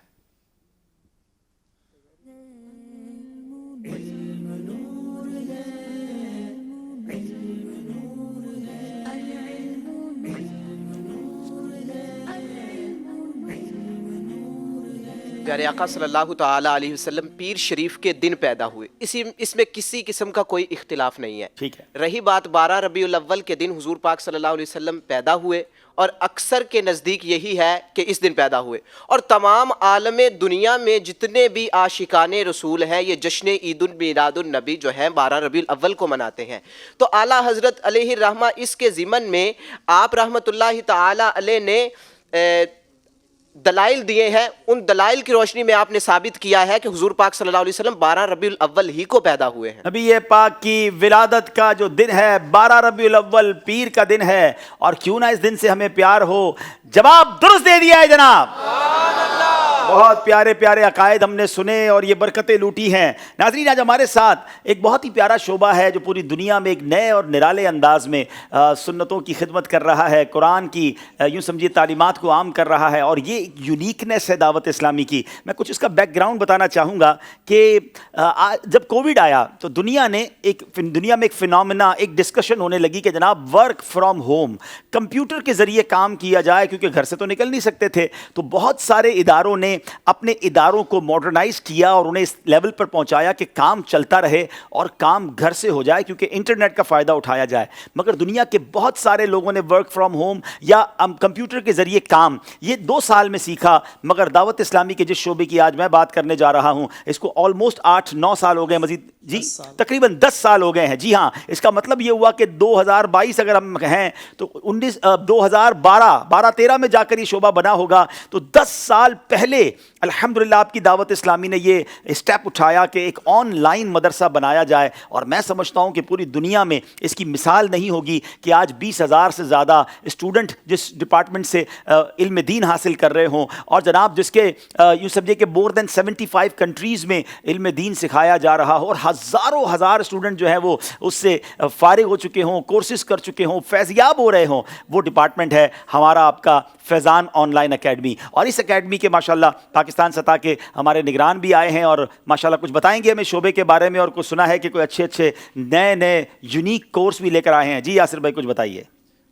پیارے آقا صلی اللہ تعالیٰ علیہ وسلم پیر شریف کے دن پیدا ہوئے، اس میں کسی قسم کا کوئی اختلاف نہیں ہے. ٹھیک ہے. رہی بات 12 ربیع الاول کے دن حضور پاک صلی اللہ علیہ وسلم پیدا ہوئے، اور اکثر کے نزدیک یہی ہے کہ اس دن پیدا ہوئے، اور تمام عالم دنیا میں جتنے بھی عاشقان رسول ہیں یہ جشن عید میلاد النبی جو ہے 12 ربیع الاول کو مناتے ہیں. تو اعلیٰ حضرت علیہ الرحمہ اس کے ضمن میں آپ رحمۃ اللہ تعالیٰ علیہ نے دلائل دیے ہیں. ان دلائل کی روشنی میں آپ نے ثابت کیا ہے کہ حضور پاک صلی اللہ علیہ وسلم 12 ربیع الاول ہی کو پیدا ہوئے ہیں. نبی پاک کی ولادت کا جو دن ہے 12 ربیع الاول پیر کا دن ہے، اور کیوں نہ اس دن سے ہمیں پیار ہو. جواب درست دے دیا ہے جناب. بہت پیارے پیارے عقائد ہم نے سنے اور یہ برکتیں لوٹی ہیں. ناظرین آج ہمارے ساتھ ایک بہت ہی پیارا شعبہ ہے جو پوری دنیا میں ایک نئے اور نرالے انداز میں سنتوں کی خدمت کر رہا ہے، قرآن کی یوں سمجھیے تعلیمات کو عام کر رہا ہے، اور یہ ایک یونیکنیس ہے دعوت اسلامی کی. میں کچھ اس کا بیک گراؤنڈ بتانا چاہوں گا کہ جب کووڈ آیا تو دنیا میں ایک فنومینا، ایک ڈسکشن ہونے لگی کہ جناب ورک فرام ہوم، کمپیوٹر کے ذریعے کام کیا جائے، کیونکہ گھر سے تو نکل نہیں سکتے تھے. تو بہت سارے اداروں نے اپنے اداروں کو ماڈرنائز کیا اور انہیں اس لیول پر پہنچایا کہ کام چلتا رہے اور کام گھر سے ہو جائے، کیونکہ انٹرنیٹ کا فائدہ اٹھایا جائے. مگر دنیا کے بہت سارے لوگوں نے ورک فرام ہوم یا کمپیوٹر کے ذریعے کام یہ 2 سال میں سیکھا. مگر دعوت اسلامی کے جس شعبے کی آج میں بات کرنے جا رہا ہوں اس کو آلموسٹ 8-9 سال ہو گئے، مزید جی تقریباً 10 سال ہو گئے ہیں. جی ہاں، اس کا مطلب یہ ہوا کہ 2022 اگر ہم ہیں تو 2012-13 میں جا کر یہ شعبہ بنا ہوگا. تو 10 سال پہلے الحمدللہ آپ کی دعوت اسلامی نے یہ اسٹیپ اٹھایا کہ ایک آن لائن مدرسہ بنایا جائے. اور میں سمجھتا ہوں کہ پوری دنیا میں اس کی مثال نہیں ہوگی کہ آج 20,000 سے زیادہ اسٹوڈنٹ جس ڈپارٹمنٹ سے علم دین حاصل کر رہے ہوں، اور جناب جس کے یوں سمجھے کہ مور دین 75 کنٹریز میں علم دین سکھایا جا رہا ہو، اور ہزاروں ہزار اسٹوڈنٹ جو ہیں وہ اس سے فارغ ہو چکے ہوں، کورسز کر چکے ہوں، فیضیاب ہو رہے ہوں. وہ ڈپارٹمنٹ ہے ہمارا آپ کا فیضان آن لائن اکیڈمی. اور اس اکیڈمی کے ماشاءاللہ پاکستان سطح کے ہمارے نگران بھی آئے ہیں اور ماشاءاللہ کچھ بتائیں گے ہمیں شعبے کے بارے میں. اور کچھ سنا ہے کہ کوئی اچھے نئے یونیک کورس بھی لے کر آئے ہیں. جی یاسر بھائی کچھ بتائیے.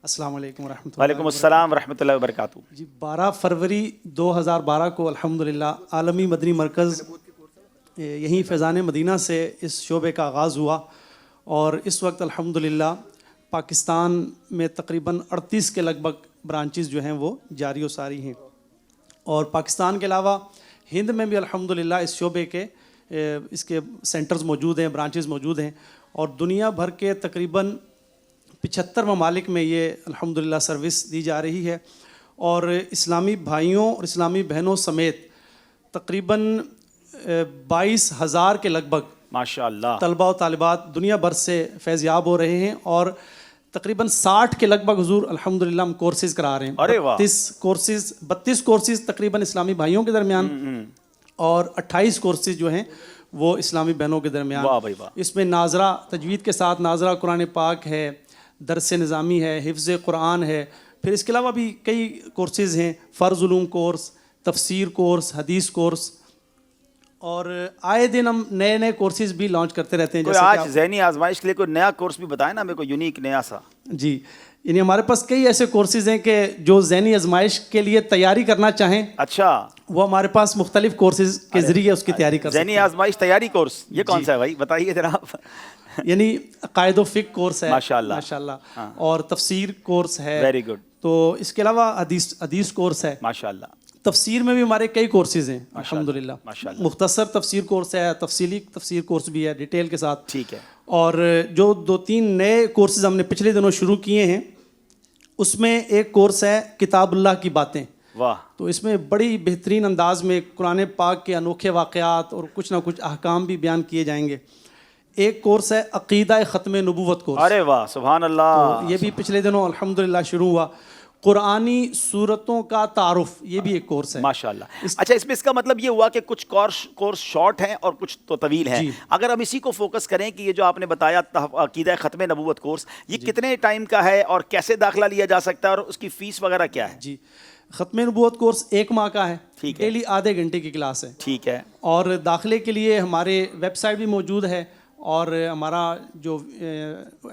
السلام علیکم ورحمۃ اللہ. وعلیکم السلام ورحمۃ اللہ وبرکاتہ. جی 12 فروری 2012 کو الحمدللہ عالمی مدنی مرکز یہیں فیضان مدینہ سے اس شعبے کا آغاز ہوا، اور اس وقت الحمدللہ پاکستان میں تقریباً 38 کے لگ بھگ برانچز جو ہیں وہ جاری و ساری ہیں. اور پاکستان کے علاوہ ہند میں بھی الحمدللہ اس شعبے کے اس کے سینٹرز موجود ہیں، برانچز موجود ہیں. اور دنیا بھر کے تقریباً 75 ممالک میں یہ الحمدللہ سروس دی جا رہی ہے. اور اسلامی بھائیوں اور اسلامی بہنوں سمیت تقریباً 22,000 کے لگ بھگ ماشاءاللہ طلباء و طالبات دنیا بھر سے فیضیاب ہو رہے ہیں. اور تقریباً 60 کے لگ بھگ حضور الحمدللہ ہم کورسز کرا رہے ہیں. 32 کورسز تقریباً اسلامی بھائیوں کے درمیان اور 28 کورسز جو ہیں وہ اسلامی بہنوں کے درمیان. اس میں ناظرہ تجوید کے ساتھ ناظرہ قرآن پاک ہے، درس نظامی ہے، حفظ قرآن ہے. پھر اس کے علاوہ بھی کئی کورسز ہیں، فرض علوم کورس، تفسیر کورس، حدیث کورس. اور آئے دن ہم نئے کورسز بھی لانچ کرتے رہتے ہیں. کوئی آج ذہنی آزمائش کے لیے کوئی نیا کورس بھی بتائیں نا ہمیں، کوئی یونیک نیا سا. جی یعنی ہمارے پاس کئی ایسے کورسز ہیں کہ جو ذہنی آزمائش کے لیے تیاری کرنا چاہیں، اچھا وہ ہمارے پاس مختلف کورسز کے ذریعے اس کی تیاری کر سکتے ہیں. ذہنی آزمائش تیاری کورس یہ کون سا ہے بھائی، بتائیے جناب. یعنی عقائد و فقہ کورس ہے ماشاءاللہ، اور تفسیر کورس ہے. Very good. تو اس کے علاوہ حدیث کورس ہے ماشاءاللہ. تفسیر میں بھی ہمارے کئی کورسز ہیں الحمدللہ. مختصر تفسیر کورس ہے، تفصیلی تفسیر کورس بھی ہے ڈیٹیل کے ساتھ. ٹھیک ہے. اور جو 2-3 نئے کورسز ہم نے پچھلے دنوں شروع کیے ہیں، اس میں ایک کورس ہے کتاب اللہ کی باتیں. واہ. تو اس میں بڑی بہترین انداز میں قرآن پاک کے انوکھے واقعات اور کچھ نہ کچھ احکام بھی بیان کیے جائیں گے. ایک کورس ہے عقیدہ ختم نبوت کورس. ارے واہ سبحان اللہ. یہ بھی پچھلے دنوں الحمدللہ شروع ہوا. قرآنی صورتوں کا تعارف، یہ بھی ایک کورس ہے ماشاءاللہ. اچھا، اس میں اس کا مطلب یہ ہوا کہ کچھ کورس شارٹ ہیں اور کچھ تو طویل ہیں. اگر ہم اسی کو فوکس کریں کہ یہ جو آپ نے بتایا عقیدہ ختم نبوت کورس، یہ کتنے ٹائم کا ہے اور کیسے داخلہ لیا جا سکتا ہے اور اس کی فیس وغیرہ کیا ہے؟ جی، ختم نبوت کورس 1 ماہ کا ہے، ڈیلی آدھے گھنٹے کی کلاس ہے. ٹھیک ہے. اور داخلے کے لیے ہمارے ویب سائٹ بھی موجود ہے اور ہمارا جو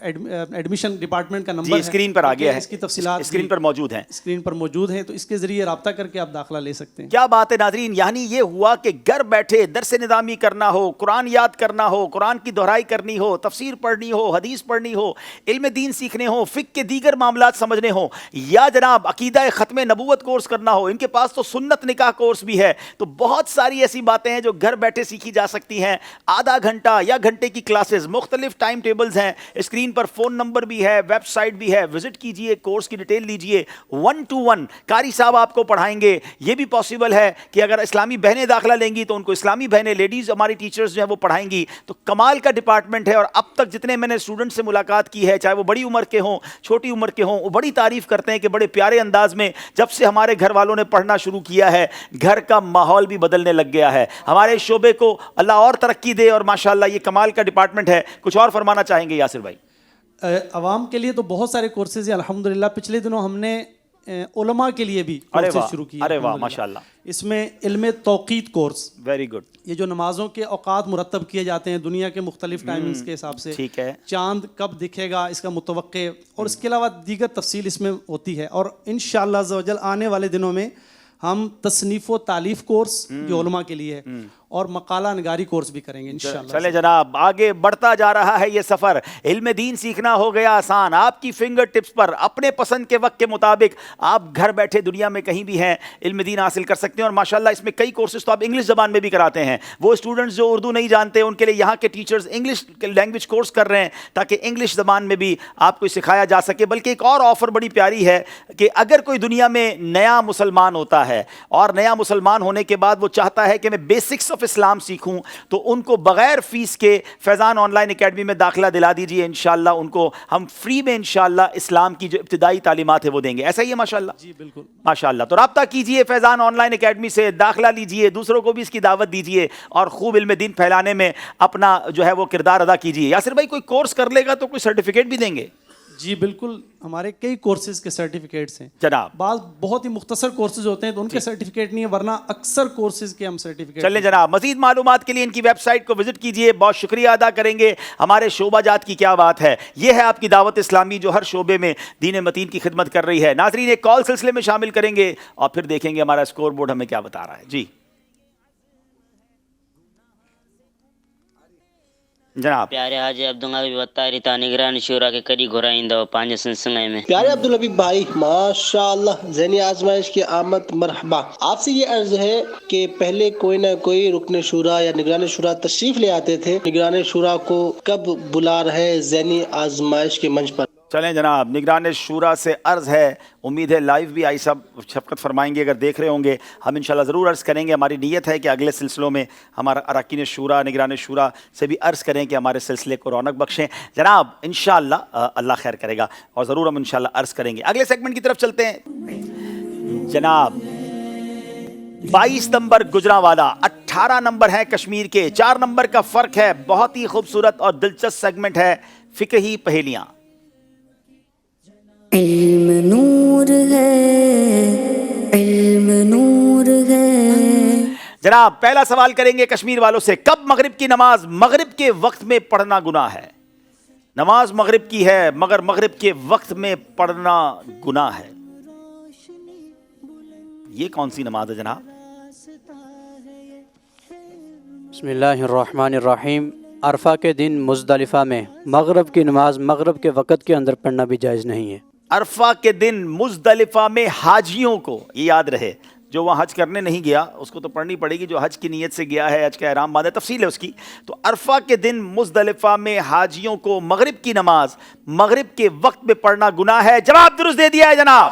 ایڈمیشن ڈپارٹمنٹ کا نمبر ہے اسکرین پر آ گیا ہے، اس کی تفصیلات اسکرین پر موجود ہیں، اسکرین پر موجود ہیں، تو اس کے ذریعے رابطہ کر کے آپ داخلہ لے سکتے ہیں. کیا بات ہے ناظرین، یعنی یہ ہوا کہ گھر بیٹھے درس نظامی کرنا ہو، قرآن یاد کرنا ہو، قرآن کی دہرائی کرنی ہو، تفسیر پڑھنی ہو، حدیث پڑھنی ہو، علم دین سیکھنے ہو، فقہ کے دیگر معاملات سمجھنے ہو، یا جناب عقیدہ ختم نبوت کورس کرنا ہو. ان کے پاس تو سنت نکاح کورس بھی ہے. تو بہت ساری ایسی باتیں ہیں جو گھر بیٹھے سیکھی جا سکتی ہیں. آدھا گھنٹہ یا گھنٹے کی کلاسز، مختلف ٹائم ٹیبلز ہیں، اسکرین پر فون نمبر بھی ہے، ویب سائٹ بھی ہے، وزٹ کیجئے، کورس کی ڈیٹیل لیجئے. 1 to 1 قاری صاحب آپ کو پڑھائیں گے. یہ بھی پاسبل ہے کہ اگر اسلامی بہنیں داخلہ لیں گی تو ان کو اسلامی بہنیں، لیڈیز ہماری ٹیچرز جو ہیں وہ پڑھائیں گی. تو کمال کا ڈپارٹمنٹ ہے. اور اب تک جتنے میں نے اسٹوڈنٹ سے ملاقات کی ہے، چاہے وہ بڑی عمر کے ہوں چھوٹی عمر کے ہوں، وہ بڑی تعریف کرتے ہیں کہ بڑے پیارے انداز میں جب سے ہمارے گھر والوں نے پڑھنا شروع کیا ہے، گھر کا ماحول بھی بدلنے لگ گیا ہے. ہمارے شعبے کو اللہ اور ترقی دے اور ماشاءاللہ یہ کمال کا ڈپارٹمنٹ ہے. کچھ اور فرمانا چاہیں گے یاسر بھائی؟ عوام کے لیے تو بہت سارے کورسز ہیں الحمدللہ. پچھلے دنوں ہم نے علماء کے لیے بھی کورسز شروع کیے. ارے واہ ماشاءاللہ. اس میں علم توقیت کورس، ویری گڈ. یہ جو نمازوں کے اوقات مرتب کیے جاتے ہیں دنیا کے مختلف ٹائمنگز کے حساب سے، ٹھیک ہے، چاند کب دکھے گا اس کا متوقع، اور اس کے علاوہ دیگر تفصیل اس میں ہوتی ہے. اور انشاءاللہ عز و جل آنے والے دنوں میں ہم تصنیف و تالیف کورس جو علماء کے لیے ہے اور مقالہ نگاری کورس بھی کریں گے انشاءاللہ. چلے جناب، آگے بڑھتا جا رہا ہے یہ سفر. علم دین سیکھنا ہو گیا آسان. آپ کی فنگر ٹپس پر اپنے پسند کے وقت کے مطابق آپ گھر بیٹھے دنیا میں کہیں بھی ہیں علم دین حاصل کر سکتے ہیں. اور ماشاءاللہ اس میں کئی کورسز تو آپ انگلش زبان میں بھی کراتے ہیں. وہ اسٹوڈنٹس جو اردو نہیں جانتے ان کے لیے یہاں کے ٹیچرز انگلش لینگویج کورس کر رہے ہیں تاکہ انگلش زبان میں بھی آپ کو سکھایا جا سکے. بلکہ ایک اور آفر بڑی پیاری ہے کہ اگر کوئی دنیا میں نیا مسلمان ہوتا ہے اور نیا مسلمان ہونے کے بعد وہ چاہتا ہے کہ میں بیسکس آف اسلام سیکھوں، تو ان کو بغیر فیس کے فیضان آن لائن اکیڈمی میں داخلہ دلا دیجئے. انشاءاللہ ان کو ہم فری میں انشاءاللہ اسلام کی جو ابتدائی تعلیمات ہے وہ دیں گے. ایسا ہی ہے ماشاءاللہ؟ جی بالکل ماشاءاللہ. تو رابطہ کیجئے فیضان آن لائن اکیڈمی سے، داخلہ لیجئے، دوسروں کو بھی اس کی دعوت دیجئے اور خوب علم دین پھیلانے میں اپنا جو ہے وہ کردار ادا کیجئے. یاسر بھائی کوئی کورس کر لے گا تو کوئی سرٹیفکیٹ بھی دیں گے؟ جی بالکل، ہمارے کئی کورسز کے سرٹیفکیٹس ہیں جناب. بعض بہت ہی مختصر کورسز ہوتے ہیں تو ان کے سرٹیفکیٹ نہیں ہے، ورنہ اکثر کورسز کے ہم سرٹیفکیٹ. چلیں جناب، مزید معلومات کے لیے ان کی ویب سائٹ کو وزٹ کیجئے. بہت شکریہ ادا کریں گے. ہمارے شعبہ جات کی کیا بات ہے، یہ ہے آپ کی دعوت اسلامی جو ہر شعبے میں دین متین کی خدمت کر رہی ہے. ناظرین ایک کال سلسلے میں شامل کریں گے اور پھر دیکھیں گے ہمارا اسکور بورڈ ہمیں کیا بتا رہا ہے. جی جناب. پیارے حاجی عبداللہ بطاری نگران شورا کے کری گھرائندہ پانچ سنسنگائے میں. پیارے عبدالحبیب بھائی ماشاءاللہ ذہنی آزمائش کی آمد مرحبا. آپ سے یہ عرض ہے کہ پہلے کوئی نہ کوئی رکن شورا یا نگران شورا تشریف لے آتے تھے، نگران شورا کو کب بلا رہے ذہنی آزمائش کے منچ پر؟ چلیں جناب، نگران شورا سے عرض ہے، امید ہے لائیو بھی آئی صاحب شفقت فرمائیں گے، اگر دیکھ رہے ہوں گے ہم انشاءاللہ ضرور عرض کریں گے. ہماری نیت ہے کہ اگلے سلسلوں میں ہمارا اراکین شورا، نگران شورا سے بھی عرض کریں کہ ہمارے سلسلے کو رونق بخشیں. جناب انشاءاللہ اللہ خیر کرے گا اور ضرور ہم انشاءاللہ عرض کریں گے. اگلے سیگمنٹ کی طرف چلتے ہیں جناب. 22 نمبر گجرانوالا، 18 نمبر ہیں کشمیر کے، 4 نمبر کا فرق ہے. بہت ہی خوبصورت اور دلچسپ سیگمنٹ ہے، فقہی پہیلیاں. علم نور ہے، علم نور ہے. جناب پہلا سوال کریں گے کشمیر والوں سے، کب مغرب کی نماز مغرب کے وقت میں پڑھنا گناہ ہے؟ نماز مغرب کی ہے مگر مغرب کے وقت میں پڑھنا گناہ ہے. یہ کون سی نماز ہے جناب؟ بسم اللہ الرحمن الرحیم. عرفہ کے دن مزدلفہ میں مغرب کی نماز مغرب کے وقت کے اندر پڑھنا بھی جائز نہیں ہے. عرفہ کے دن مزدلفہ میں حاجیوں کو، یہ یاد رہے، جو وہاں حج کرنے نہیں گیا اس کو تو پڑھنی پڑے گی، جو حج کی نیت سے گیا ہے، حج کا احرام باندھا، تفصیل ہے اس کی. تو عرفہ کے دن مزدلفہ میں حاجیوں کو مغرب کی نماز مغرب کے وقت میں پڑھنا گناہ ہے. جواب درست دے دیا ہے جناب.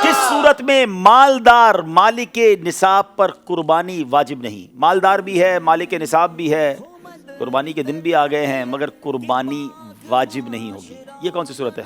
کس صورت میں؟ مالدار مالک نصاب پر قربانی واجب نہیں. مالدار بھی ہے، مالک نصاب بھی ہے، قربانی کے دن بھی آ گئے ہیں مگر قربانی واجب نہیں ہوگی. یہ کون سی صورت ہے؟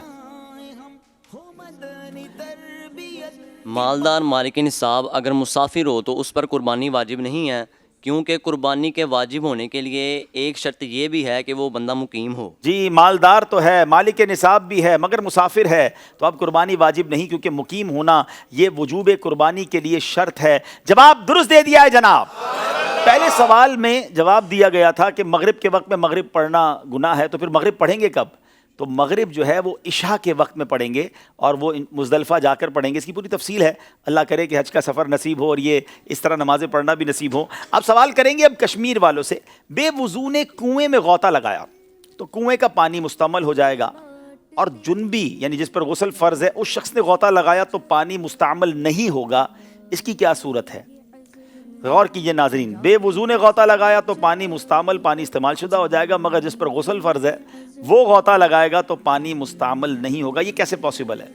مالدار مالک نصاب اگر مسافر ہو تو اس پر قربانی واجب نہیں ہے، کیونکہ قربانی کے واجب ہونے کے لیے ایک شرط یہ بھی ہے کہ وہ بندہ مقیم ہو۔ جی مالدار تو ہے، مالک نصاب بھی ہے، مگر مسافر ہے تو اب قربانی واجب نہیں، کیونکہ مقیم ہونا یہ وجوب قربانی کے لیے شرط ہے۔ جواب درست دے دیا ہے جناب۔ پہلے سوال میں جواب دیا گیا تھا کہ مغرب کے وقت میں مغرب پڑھنا گناہ ہے، تو پھر مغرب پڑھیں گے کب؟ تو مغرب جو ہے وہ عشاء کے وقت میں پڑھیں گے اور وہ مزدلفہ جا کر پڑھیں گے۔ اس کی پوری تفصیل ہے، اللہ کرے کہ حج کا سفر نصیب ہو اور یہ اس طرح نمازیں پڑھنا بھی نصیب ہو۔ اب سوال کریں گے اب کشمیر والوں سے، بے وضو نے کنویں میں غوطہ لگایا تو کنویں کا پانی مستعمل ہو جائے گا، اور جنبی یعنی جس پر غسل فرض ہے اس شخص نے غوطہ لگایا تو پانی مستعمل نہیں ہوگا، اس کی کیا صورت ہے؟ غور کیجئے ناظرین، بے وضو نے غوطہ لگایا تو پانی مستعمل، پانی استعمال شدہ ہو جائے گا، مگر جس پر غسل فرض ہے وہ غوطہ لگائے گا تو پانی مستعمل نہیں ہوگا۔ یہ کیسے پاسبل ہے؟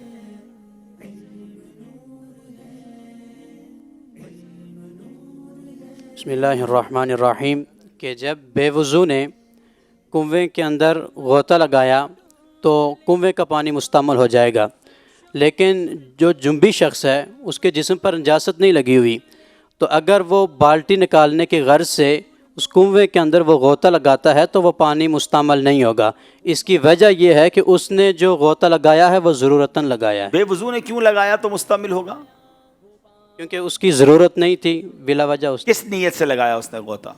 بسم اللہ الرحمن الرحیم، کہ جب بے وضو نے کنویں کے اندر غوطہ لگایا تو کنویں کا پانی مستعمل ہو جائے گا، لیکن جو جنبی شخص ہے اس کے جسم پر نجاست نہیں لگی ہوئی، تو اگر وہ بالٹی نکالنے کی غرض سے اس کنویں کے اندر وہ غوطہ لگاتا ہے تو وہ پانی مستعمل نہیں ہوگا۔ اس کی وجہ یہ ہے کہ اس نے جو غوطہ لگایا ہے وہ ضرورتاً لگایا ہے۔ بے وضو نے کیوں لگایا تو مستعمل ہوگا؟ کیونکہ اس کی ضرورت نہیں تھی، بلا وجہ اس کس نیت سے لگایا اس نے غوطہ؟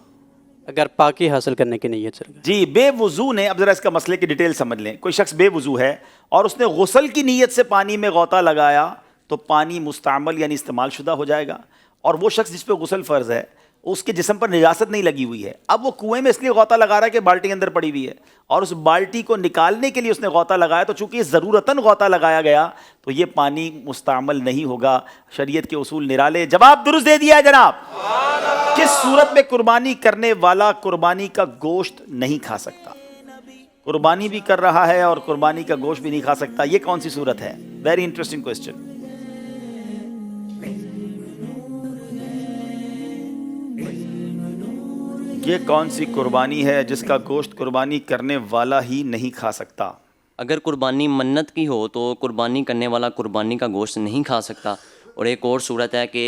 اگر پاکی حاصل کرنے کی نیت سے لگایا۔ جی بے وضو نے، اب ذرا اس کا مسئلے کی ڈیٹیل سمجھ لیں۔ کوئی شخص بے وضو ہے اور اس نے غسل کی نیت سے پانی میں غوطہ لگایا تو پانی مستعمل یعنی استعمال شدہ ہو جائے گا، اور وہ شخص جس پہ غسل فرض ہے اس کے جسم پر نجاست نہیں لگی ہوئی ہے، اب وہ کنویں میں اس لیے غوطہ لگا رہا ہے کہ بالٹی اندر پڑی ہوئی ہے، اور اس بالٹی کو نکالنے کے لیے اس نے غوطہ لگایا، تو چونکہ ضرورتاً غوطہ لگایا گیا تو یہ پانی مستعمل نہیں ہوگا۔ شریعت کے اصول نرالے۔ جواب درست دے دیا ہے جناب۔ کس صورت میں قربانی کرنے والا قربانی کا گوشت نہیں کھا سکتا؟ قربانی بھی کر رہا ہے اور قربانی کا گوشت بھی نہیں کھا سکتا، یہ کون سی صورت ہے؟ Very interesting question. یہ کون سی قربانی ہے جس کا گوشت قربانی کرنے والا ہی نہیں کھا سکتا؟ اگر قربانی منت کی ہو تو قربانی کرنے والا قربانی کا گوشت نہیں کھا سکتا، اور ایک اور صورت ہے کہ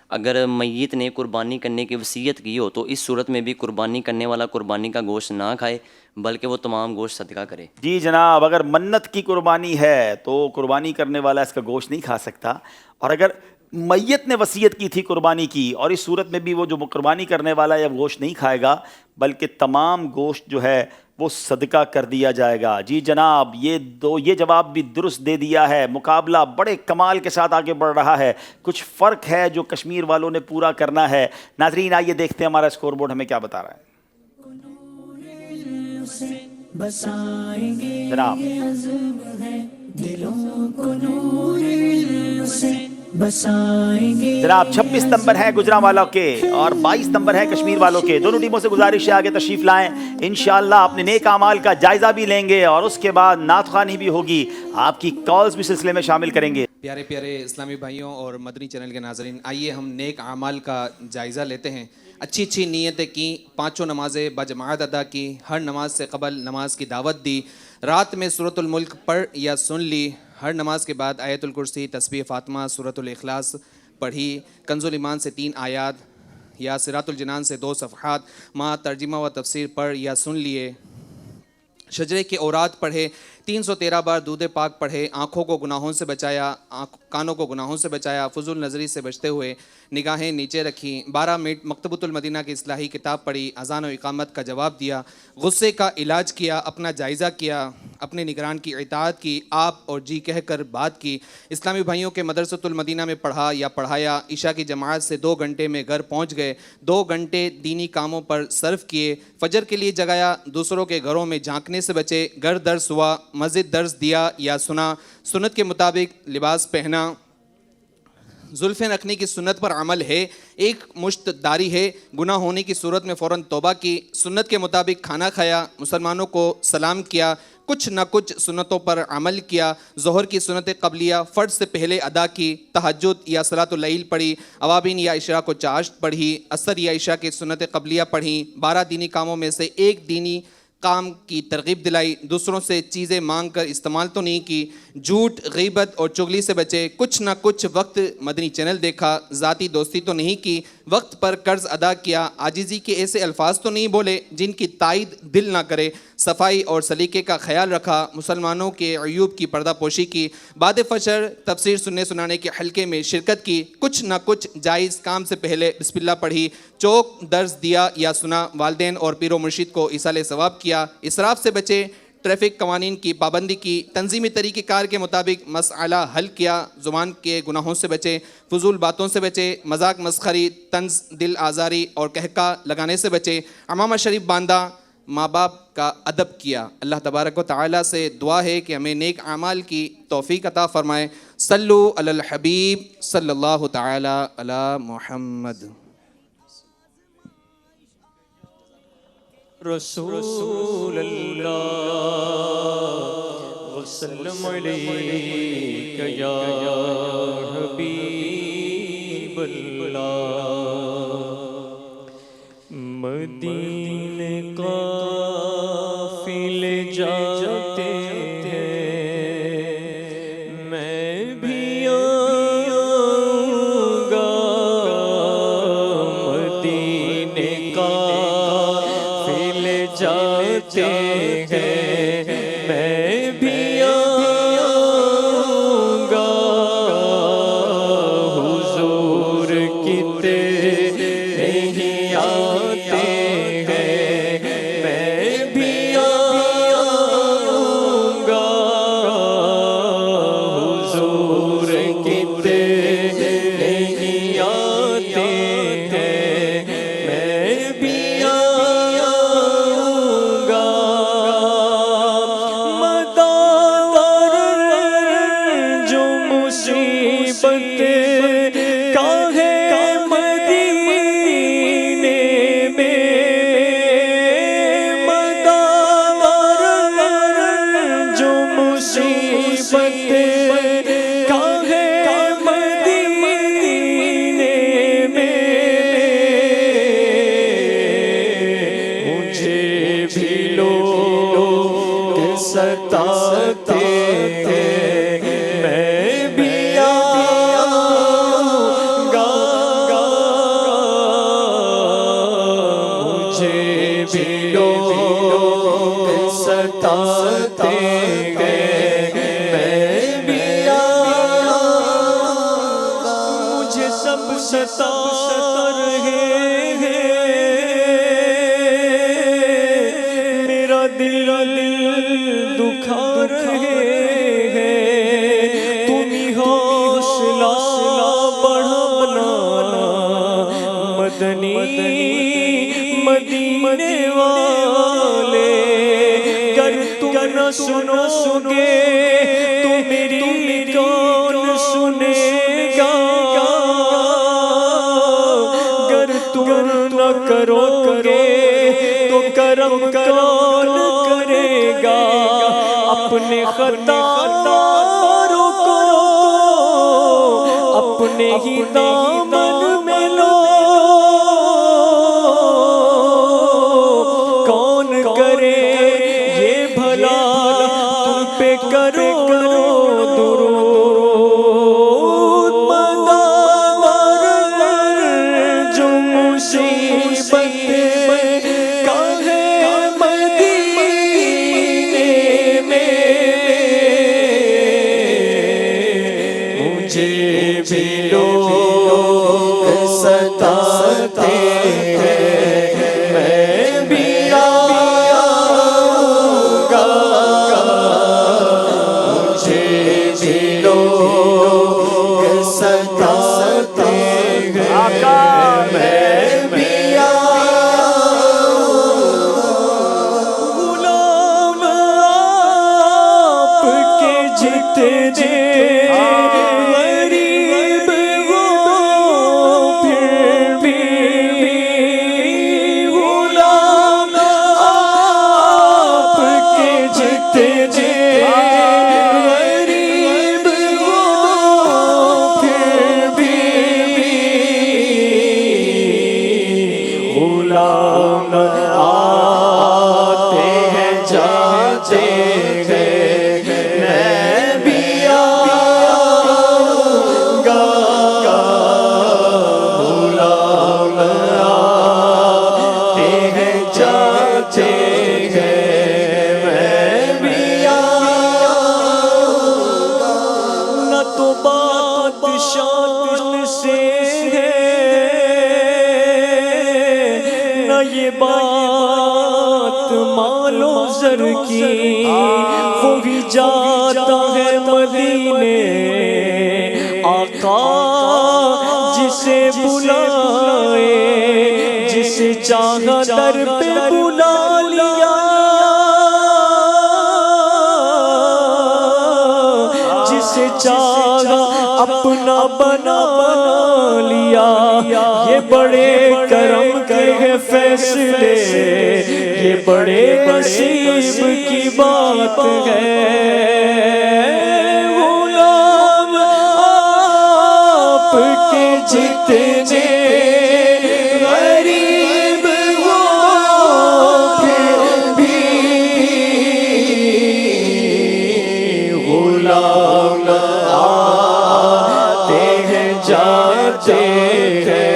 اگر میت نے قربانی کرنے کی وصیت کی ہو تو اس صورت میں بھی قربانی کرنے والا قربانی کا گوشت نہ کھائے بلکہ وہ تمام گوشت صدقہ کرے۔ جی جناب، اگر منت کی قربانی ہے تو قربانی کرنے والا اس کا گوشت نہیں کھا سکتا، اور اگر میت نے وصیت کی تھی قربانی کی اور اس صورت میں بھی وہ جو قربانی کرنے والا ہے وہ گوشت نہیں کھائے گا بلکہ تمام گوشت جو ہے وہ صدقہ کر دیا جائے گا۔ جی جناب، یہ جواب بھی درست دے دیا ہے۔ مقابلہ بڑے کمال کے ساتھ آگے بڑھ رہا ہے، کچھ فرق ہے جو کشمیر والوں نے پورا کرنا ہے۔ ناظرین آئیے دیکھتے ہیں ہمارا اسکور بورڈ ہمیں کیا بتا رہا ہے۔ جناب جناب 26 نمبر ہے گجرانوالہ کے اور 22 نمبر ہے کشمیر والوں کے۔ دونوں ٹیموں سے گزارش ہے آگے تشریف لائیں، انشاءاللہ اپنے نیک اعمال کا جائزہ بھی لیں گے اور اس کے بعد نعت خوانی بھی ہوگی، آپ کی کالز بھی سلسلے میں شامل کریں گے۔ پیارے پیارے اسلامی بھائیوں اور مدنی چینل کے ناظرین، آئیے ہم نیک اعمال کا جائزہ لیتے ہیں۔ اچھی اچھی نیتیں کی، پانچوں نمازیں بجماعت ادا کی، ہر نماز سے قبل نماز کی دعوت دی، رات میں سورۃ الملک پڑھ یا سن لی، ہر نماز کے بعد آیت الکرسی، تسبیح فاطمہ، سورۃ الاخلاص پڑھی، کنز الایمان سے 3 آیات یا صراط الجنان سے 2 صفحات مع ترجمہ و تفسیر پڑھ یا سن لیے، شجرے کے اوراد پڑھے، 313 بار درود پاک پڑھے، آنکھوں کو گناہوں سے بچایا، کانوں کو گناہوں سے بچایا، فضول نظری سے بچتے ہوئے نگاہیں نیچے رکھی، 12 منٹ مکتبۃ المدینہ کی اصلاحی کتاب پڑھی، اذان و اقامت کا جواب دیا، غصے کا علاج کیا، اپنا جائزہ کیا، اپنے نگران کی اطاعت کی، آپ اور جی کہہ کر بات کی، اسلامی بھائیوں کے مدرسۃ المدینہ میں پڑھا یا پڑھایا، عشاء کی جماعت سے 2 گھنٹے میں گھر پہنچ گئے، 2 گھنٹے دینی کاموں پر صرف کیے، فجر کے لیے جگایا، دوسروں کے گھروں میں جھانکنے سے بچے، گھر درس ہوا، مسجد درس دیا یا سنا، سنت کے مطابق لباس پہنا، زلفیں رکھنے کی سنت پر عمل ہے، ایک مشت داڑھی ہے، گناہ ہونے کی صورت میں فوراً توبہ کی، سنت کے مطابق کھانا کھایا، مسلمانوں کو سلام کیا، کچھ نہ کچھ سنتوں پر عمل کیا، ظہر کی سنت قبلیہ فرض سے پہلے ادا کی، تہجد یا صلاۃ اللیل پڑھی، اوابین یا اشراق و چاشت پڑھی، عصر یا عشاء کی سنت قبلیہ پڑھی، 12 دینی کاموں میں سے ایک دینی کام کی ترغیب دلائی، دوسروں سے چیزیں مانگ کر استعمال تو نہیں کی، جھوٹ، غیبت اور چغلی سے بچے، کچھ نہ کچھ وقت مدنی چینل دیکھا، ذاتی دوستی تو نہیں کی، وقت پر قرض ادا کیا، عاجزی کے ایسے الفاظ تو نہیں بولے جن کی تائید دل نہ کرے، صفائی اور سلیقے کا خیال رکھا، مسلمانوں کے عیوب کی پردہ پوشی کی، بعد فجر تفسیر سننے سنانے کے حلقے میں شرکت کی، کچھ نہ کچھ جائز کام سے پہلے بسم اللہ پڑھی، چوک درس دیا یا سنا، والدین اور پیر و مرشد کو ایصال ثواب کیا، اسراف سے بچے، ٹریفک قوانین کی پابندی کی، تنظیمی طریقہ کار کے مطابق مسئلہ حل کیا، زبان کے گناہوں سے بچے، فضول باتوں سے بچے، مذاق مسخری، طنز، دل آزاری اور کہکا لگانے سے بچے، عمامہ شریف باندھا، ماں باپ کا ادب کیا۔ اللہ تبارک و تعالیٰ سے دعا ہے کہ ہمیں نیک اعمال کی توفیق عطا فرمائے۔ صلو علی الحبیب صلی اللہ تعالی علی محمد۔ رسول اللہ وسلم علیک یا حبیب اللہ، مدینے قافلے جاتے ہیں، میں بھی آؤں گا، مدینے قافلے جاتے ہیں، میں بھی آؤں گا، حضور کی تیری آتے ہیں، میں بھی آؤں گا، حضور کی تیری آتے ہیں، میں بھی آؤں گا، مدار جو مصیبت کا ہے مدینے میں، مدار جو مصیبت کا ہے مدینے میں، مجھے بھی لوگ ستاتے ہیں، میں بھی آؤں گا، مجھے بھی لوگ ستاتے ہیں، میں بھی آؤں گا، مجھے سب ستا رہے ہیں، میرا دل دکھا رہے ہیں، تم ہی حوصلہ بڑھانا، مدنی مدینے والے، گر تم نہ سنو گے تو میری کون سنے گا، گر تم نہ کرو گے تو کرم کون کرے گا، اپنے خطا کو اپنے ہی دامن میں لو، کون کرے یہ بھلا تم پہ کرو درود، مدار جو مصیبت کا ہے مدینے میں، مجھے بھی لوگ ستاتے ہیں، میں بھی آؤں گا، مجھے بھی لوگ ستاتے ہیں، میں بھی غلام آپ کے جتنے غریب وہ پھر بھی غلام آپ کے جتنے غریب وہ پھر بھی غلام آتے ہیں کی وہی جاتا ہے مدینے آقا جسے بلائے جسے چاہا در پہ بلا لیا جسے چاہا اپنا بنا لیا یہ بڑے کرم کے ہیں فیصلے یہ بڑے نصیب کی بات ہے غلام آپ کے جتنے غریب ہو پھر بھی غلام آتے ہیں جاتے ہیں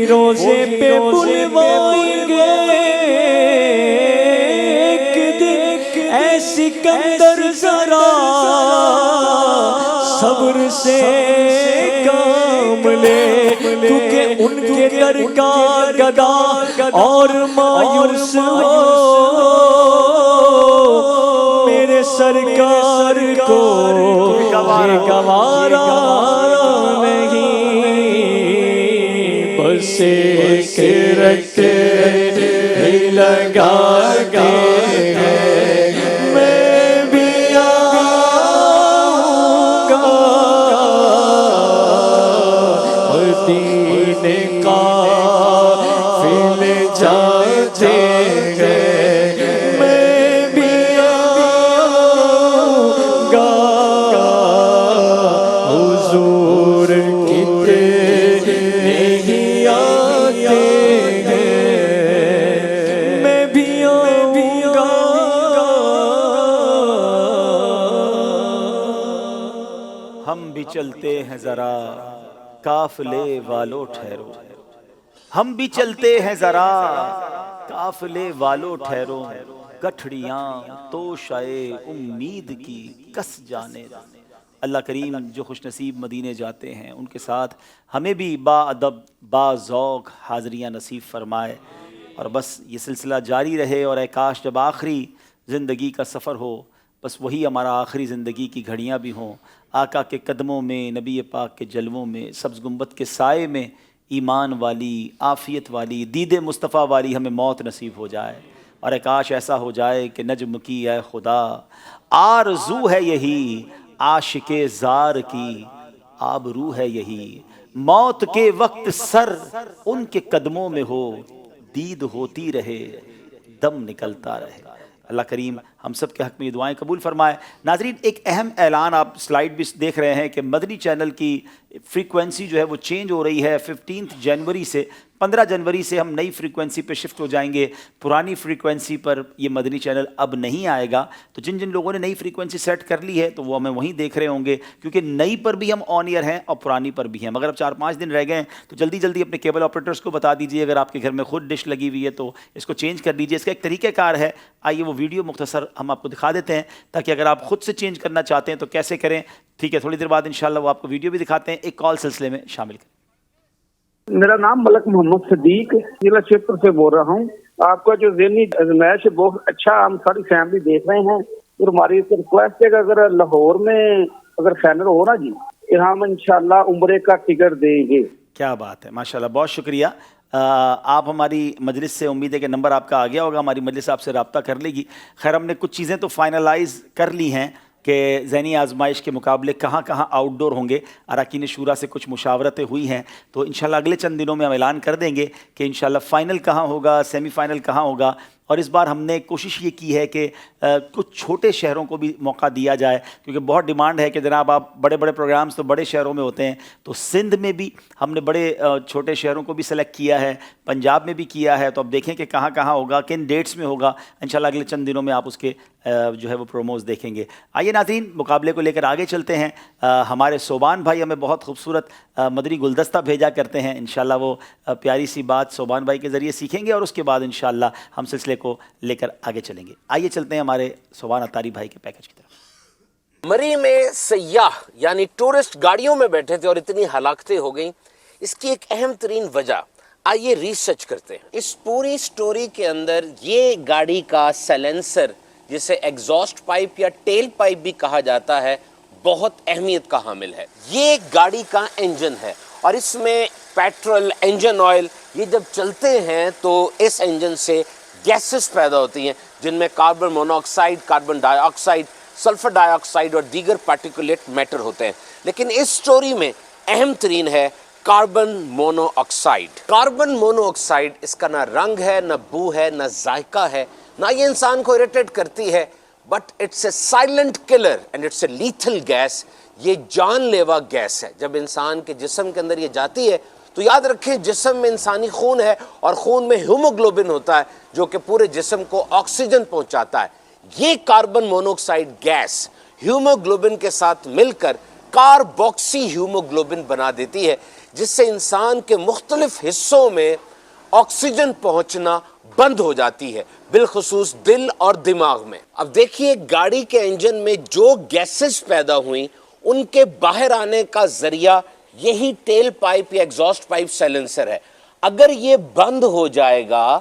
روزے پہ بلوائیں گے ایک دن اے سکندر ذرا صبر سے کام لے کیونکہ ان کے در کا گدا اور مایوس ہو میرے سرکار کو یہ گوارا ایک رکھ لگا کے میں بھی آؤں گا مدینے کا فل جاتے ہیں میں بھی آؤں گا حضور چلتے ہیں ذرا قافلے والو ٹھہرو ہم بھی چلتے ہیں ذرا قافلے والو ٹھہرو گٹھڑیاں توشائے امید کی کس جانے اللہ کریم جو خوش نصیب مدینے جاتے ہیں ان کے ساتھ ہمیں بھی با ادب با ذوق حاضریاں نصیب فرمائے اور بس یہ سلسلہ جاری رہے اور اے کاش جب آخری زندگی کا سفر ہو بس وہی ہمارا آخری زندگی کی گھڑیاں بھی ہوں آقا کے قدموں میں نبی پاک کے جلووں میں سبز گنبد کے سائے میں ایمان والی عافیت والی دید مصطفیٰ والی ہمیں موت نصیب ہو جائے اور اے کاش ایسا ہو جائے کہ نجم کی اے خدا آرزو ہے یہی عاشق زار کی آبرو ہے یہی موت کے وقت سر ان کے قدموں میں ہو دید ہوتی رہے دم نکلتا رہے اللہ کریم ہم سب کے حق میں یہ دعائیں قبول فرمائے ناظرین ایک اہم اعلان آپ سلائیڈ بھی دیکھ رہے ہیں کہ مدنی چینل کی فریکوینسی جو ہے وہ چینج ہو رہی ہے 15 جنوری سے 15 جنوری سے ہم نئی فریکوینسی پہ شفٹ ہو جائیں گے پرانی فریکوینسی پر یہ مدنی چینل اب نہیں آئے گا تو جن جن لوگوں نے نئی فریکوینسی سیٹ کر لی ہے تو وہ ہمیں وہیں دیکھ رہے ہوں گے کیونکہ نئی پر بھی ہم آن ایئر ہیں اور پرانی پر بھی ہیں مگر اب 4-5 دن رہ گئے ہیں تو جلدی جلدی اپنے کیبل آپریٹرز کو بتا دیجیے اگر آپ کے گھر میں خود ڈش لگی ہوئی ہے تو اس کو چینج کر دیجیے اس کا ایک طریقہ کار ہے آئیے وہ ویڈیو مختصر ہم آپ کو دکھا دیتے ہیں تاکہ اگر آپ خود سے چینج کرنا چاہتے ہیں تو کیسے کریں ٹھیک ہے تھوڑی دیر بعد انشاءاللہ وہ آپ کو ویڈیو بھی دکھاتے ہیں ایک کال سلسلے میں شامل کریں میرا نام ملک محمد صدیق ضلع شیپور سے بول رہا ہوں آپ کا جو ذہنی آزمائش ہے بہت اچھا، ہم ساری فیملی دیکھ رہے ہیں، اور ہماری ریکویسٹ ہے کہ اگر لاہور میں اگر فائنل ہو نا جی، کہ ہم انشاءاللہ عمرے کا ٹکٹ دیں گے. کیا بات ہے، ماشاءاللہ، بہت شکریہ. آپ ہماری مجلس سے، امید ہے کہ نمبر آپ کا آ گیا ہوگا، ہماری مجلس آپ سے رابطہ کر لے گی. خیر، ہم نے کچھ چیزیں تو فائنلائز کر لی ہیں کہ ذہنی آزمائش کے مقابلے کہاں کہاں آؤٹ ڈور ہوں گے. اراکین شورا سے کچھ مشاورتیں ہوئی ہیں، تو انشاءاللہ اگلے چند دنوں میں ہم اعلان کر دیں گے کہ انشاءاللہ فائنل کہاں ہوگا، سیمی فائنل کہاں ہوگا. اور اس بار ہم نے کوشش یہ کی ہے کہ کچھ چھوٹے شہروں کو بھی موقع دیا جائے، کیونکہ بہت ڈیمانڈ ہے کہ جناب آپ بڑے بڑے پروگرامز تو بڑے شہروں میں ہوتے ہیں، تو سندھ میں بھی ہم نے بڑے چھوٹے شہروں کو بھی سلیکٹ کیا ہے، پنجاب میں بھی کیا ہے. تو اب دیکھیں کہ کہاں کہاں ہوگا، کن ڈیٹس میں ہوگا. انشاءاللہ اگلے چند دنوں میں آپ اس کے جو ہے وہ پروموز دیکھیں گے. آئیے ناظرین، مقابلے کو لے کر آگے چلتے ہیں. ہمارے صوبان بھائی ہمیں بہت خوبصورت مدنی گلدستہ بھیجا کرتے ہیں. انشاءاللہ وہ پیاری سی بات صوبان بھائی کے ذریعے سیکھیں گے، اور اس کے بعد انشاءاللہ ہم سلسلے کو لے کر آگے چلیں گے. آئیے چلتے ہیں ہمارے صوبان اتاری بھائی کے پیکج کی طرف. مری میں سیاح یعنی ٹورسٹ گاڑیوں میں بیٹھے تھے اور اتنی ہلاکتیں ہو گئیں. اس کی ایک اہم ترین وجہ، آئیے ریسرچ کرتے ہیں. اس پوری سٹوری کے اندر یہ گاڑی کا سیلنسر، جسے ایگزاسٹ پائپ یا ٹیل پائپ بھی کہا جاتا ہے، بہت اہمیت کا حامل ہے. یہ گاڑی کا انجن ہے، اور اس میں پیٹرول، انجن آئل، یہ جب چلتے ہیں تو اس انجن سے گیسز پیدا ہوتی ہیں، جن میں کاربن مونوآکسائڈ، کاربن ڈائی آکسائڈ، سلفر ڈائی آکسائڈ اور دیگر پارٹیکولیٹ میٹر ہوتے ہیں. لیکن اس سٹوری میں اہم ترین ہے carbon monoxide. Carbon monoxide, اس کا نہ رنگ ہے، نہ بو ہے، نہ ذائقہ ہے، نہ یہ انسان کو اریٹیٹ کرتی ہے، but it's a silent killer and it's a lethal gas. یہ جان لیوا گیس ہے. جب انسان کے جسم کے اندر یہ جاتی ہے تو یاد رکھیں جسم میں انسانی خون ہے، اور خون میں ہیموگلوبن ہوتا ہے جو کہ پورے جسم کو آکسیجن پہنچاتا ہے. یہ کاربن مونوآکسائڈ گیس ہیموگلوبن کے ساتھ مل کر کاربوکسی ہیموگلوبن بنا دیتی ہے، جس سے انسان کے مختلف حصوں میں آکسیجن پہنچنا بند ہو جاتی ہے، بالخصوص دل اور دماغ میں. اب دیکھیے گاڑی کے انجن میں جو گیسز پیدا ہوئیں، ان کے باہر آنے کا ذریعہ یہی ٹیل پائپ یا ایگزاسٹ پائپ سیلنسر ہے. اگر یہ بند ہو جائے گا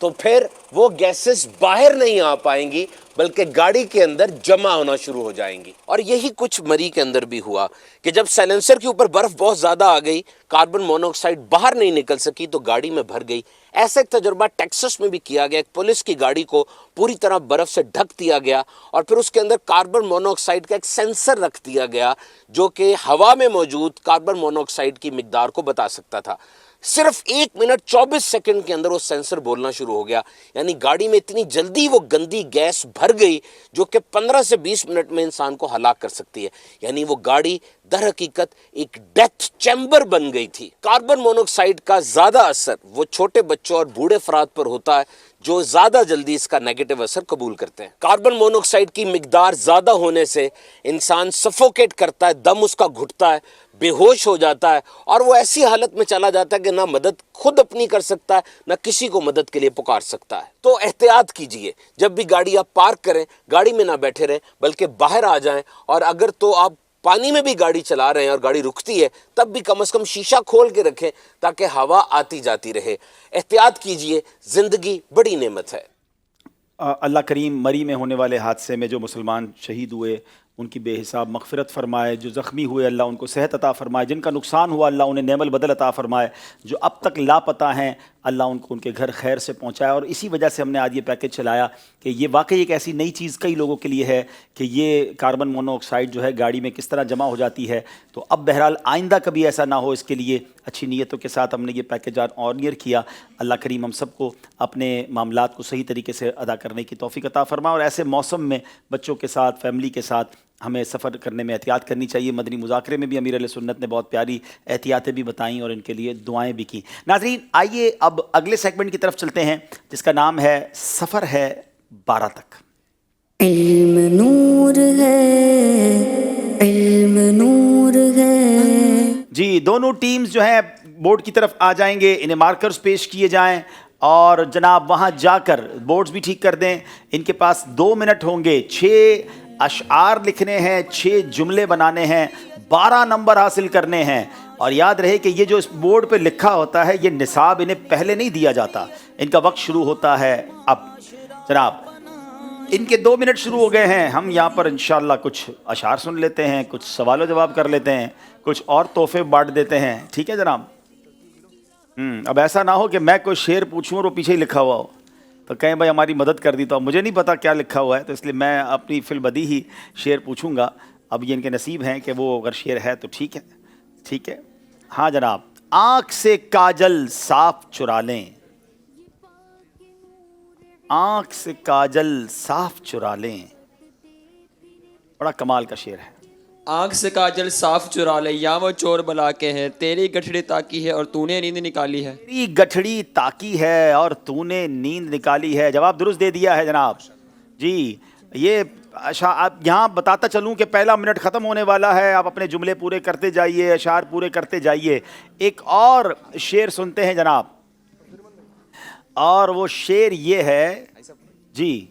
تو پھر وہ گیسز باہر نہیں آ پائیں گی، بلکہ گاڑی کے اندر جمع ہونا شروع ہو جائیں گی. اور یہی کچھ مری کے اندر بھی ہوا کہ جب سیلنسر کے اوپر برف بہت زیادہ آ گئی، کاربن مونوآکسائڈ باہر نہیں نکل سکی تو گاڑی میں بھر گئی. ایسا ایک تجربہ ٹیکسس میں بھی کیا گیا. ایک پولیس کی گاڑی کو پوری طرح برف سے ڈھک دیا گیا، اور پھر اس کے اندر کاربن مونوآکسائڈ کا ایک سینسر رکھ دیا گیا جو کہ ہوا میں موجود کاربن مونوآکسائڈ کی مقدار کو بتا سکتا تھا. صرف 1 منٹ 24 سیکنڈ کے اندر وہ سینسر بولنا شروع ہو گیا. یعنی گاڑی میں اتنی جلدی وہ گندی گیس بھر گئی جو کہ 15 سے 20 منٹ میں انسان کو ہلاک کر سکتی ہے. یعنی وہ گاڑی در حقیقت ایک ڈیتھ چیمبر بن گئی تھی. کاربن مونوآکسائڈ کا زیادہ اثر وہ چھوٹے بچوں اور بوڑھے افراد پر ہوتا ہے جو زیادہ جلدی اس کا نیگیٹو اثر قبول کرتے ہیں. کاربن مونوآکسائڈ کی مقدار زیادہ ہونے سے انسان سفوکیٹ کرتا ہے، دم اس کا گھٹتا ہے، بے ہوش ہو جاتا ہے، اور وہ ایسی حالت میں چلا جاتا ہے کہ نہ مدد خود اپنی کر سکتا ہے، نہ کسی کو مدد کے لیے پکار سکتا ہے. تو احتیاط کیجئے، جب بھی گاڑی آپ پارک کریں گاڑی میں نہ بیٹھے رہیں بلکہ باہر آ جائیں. اور اگر تو آپ پانی میں بھی گاڑی چلا رہے ہیں اور گاڑی رکتی ہے تب بھی کم از کم شیشہ کھول کے رکھیں تاکہ ہوا آتی جاتی رہے. احتیاط کیجئے، زندگی بڑی نعمت ہے. اللہ کریم مری میں ہونے والے حادثے میں جو مسلمان شہید ہوئے ان کی بے حساب مغفرت فرمائے، جو زخمی ہوئے اللہ ان کو صحت عطا فرمائے، جن کا نقصان ہوا اللہ انہیں نعم البدل عطا فرمائے، جو اب تک لاپتہ ہیں اللہ ان کو ان کے گھر خیر سے پہنچائے. اور اسی وجہ سے ہم نے آج یہ پیکج چلایا کہ یہ واقعی ایک ایسی نئی چیز کئی لوگوں کے لیے ہے کہ یہ کاربن مونوآکسائڈ جو ہے گاڑی میں کس طرح جمع ہو جاتی ہے. تو اب بہرحال آئندہ کبھی ایسا نہ ہو، اس کے لیے اچھی نیتوں کے ساتھ ہم نے یہ پیکج آنیئر کیا. اللہ کریم ہم سب کو اپنے معاملات کو صحیح طریقے سے ادا کرنے کی توفیق عطا فرمائے، اور ایسے موسم میں بچوں کے ساتھ، فیملی کے ساتھ ہمیں سفر کرنے میں احتیاط کرنی چاہیے. مدنی مذاکرے میں بھی امیر علیہ سنت نے بہت پیاری احتیاطیں بھی بتائیں اور ان کے لیے دعائیں بھی کی. ناظرین آئیے اب اگلے سیگمنٹ کی طرف چلتے ہیں جس کا نام ہے سفر ہے 12 تک. علم نور ہے، علم نور ہے. جی دونوں ٹیمز جو ہیں بورڈ کی طرف آ جائیں گے، انہیں مارکرز پیش کیے جائیں اور جناب وہاں جا کر بورڈز بھی ٹھیک کر دیں. ان کے پاس 2 منٹ ہوں گے، 6 اشعار لکھنے ہیں، 6 جملے بنانے ہیں. 12 نمبر حاصل کرنے ہیں. اور یاد رہے کہ یہ جو اس بورڈ پہ لکھا ہوتا ہے یہ نصاب انہیں پہلے نہیں دیا جاتا, ان کا وقت شروع ہوتا ہے اب. جناب ان کے 2 منٹ شروع ہو گئے ہیں, ہم یہاں پر انشاءاللہ کچھ اشعار سن لیتے ہیں, کچھ سوال و جواب کر لیتے ہیں, کچھ اور تحفے بانٹ دیتے ہیں. ٹھیک ہے جناب؟ اب ایسا نہ ہو کہ میں کوئی شعر پوچھوں اور وہ پیچھے ہی لکھا ہوا ہو تو کہیں بھائی ہماری مدد کر دی, تو مجھے نہیں پتا کیا لکھا ہوا ہے, تو اس لیے میں اپنی فی البدی ہی شعر پوچھوں گا. اب یہ ان کے نصیب ہیں کہ وہ اگر شعر ہے تو ٹھیک ہے. ٹھیک ہے ہاں جناب. آنکھ سے کاجل صاف چرا لیں, آنکھ سے کاجل صاف چرا لیں. بڑا کمال کا شعر ہے. آنکھ سے کاجل صاف چرا لے, یا وہ چور بلا کے ہیں, تیری گٹھڑی تاکی ہے اور تو نے نیند نکالی ہے. تیری گٹھڑی تاکی ہے اور تو نے نیند نکالی ہے. جواب درست دے دیا ہے جناب. جی یہ یہاں بتاتا چلوں کہ پہلا منٹ ختم ہونے والا ہے, آپ اپنے جملے پورے کرتے جائیے, اشعار پورے کرتے جائیے. ایک اور شعر سنتے ہیں جناب, اور وہ شعر یہ ہے جی.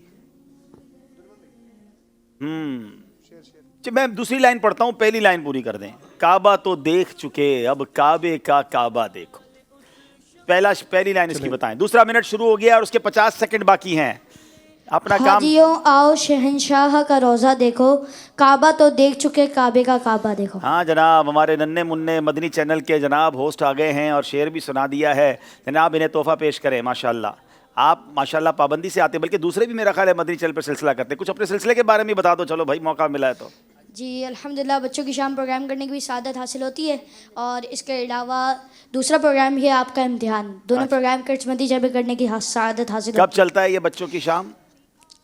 میں دوسری لائن پڑھتا ہوں, پہلی لائن پوری کر دیں. کعبہ تو دیکھ چکے اب کعبے کا کعبہ دیکھو. پہلی لائن اس کی بتائیں. دوسرا منٹ شروع ہو گیا اور اس کے 50 سیکنڈ باقی ہیں. اپنا کام. حاجیوں آؤ شہنشاہ کا روزہ دیکھو, کعبہ تو دیکھ چکے کعبے کا کعبہ دیکھو. ہاں جناب, ہمارے ننے مننے مدنی چینل کے جناب ہوسٹ آ گئے ہیں اور شعر بھی سنا دیا ہے. جناب انہیں تحفہ پیش کریں. ماشاءاللہ آپ ماشاءاللہ پابندی سے آتے, بلکہ دوسرے بھی میرا خیال ہے مدنی چینل پر سلسلہ کرتے ہیں. کچھ اپنے سلسلے کے بارے میں بتا دو, چلو بھائی موقع ملا ہے تو. جی الحمدللہ بچوں کی شام پروگرام کرنے کی بھی سعادت حاصل ہوتی ہے, اور اس کے علاوہ دوسرا پروگرام یہ آپ کا امتحان, دونوں پروگرام کرچ مدی جب کرنے کی سعادت حاصل ہوتی ہے. کب چلتا ہے یہ بچوں کی شام؟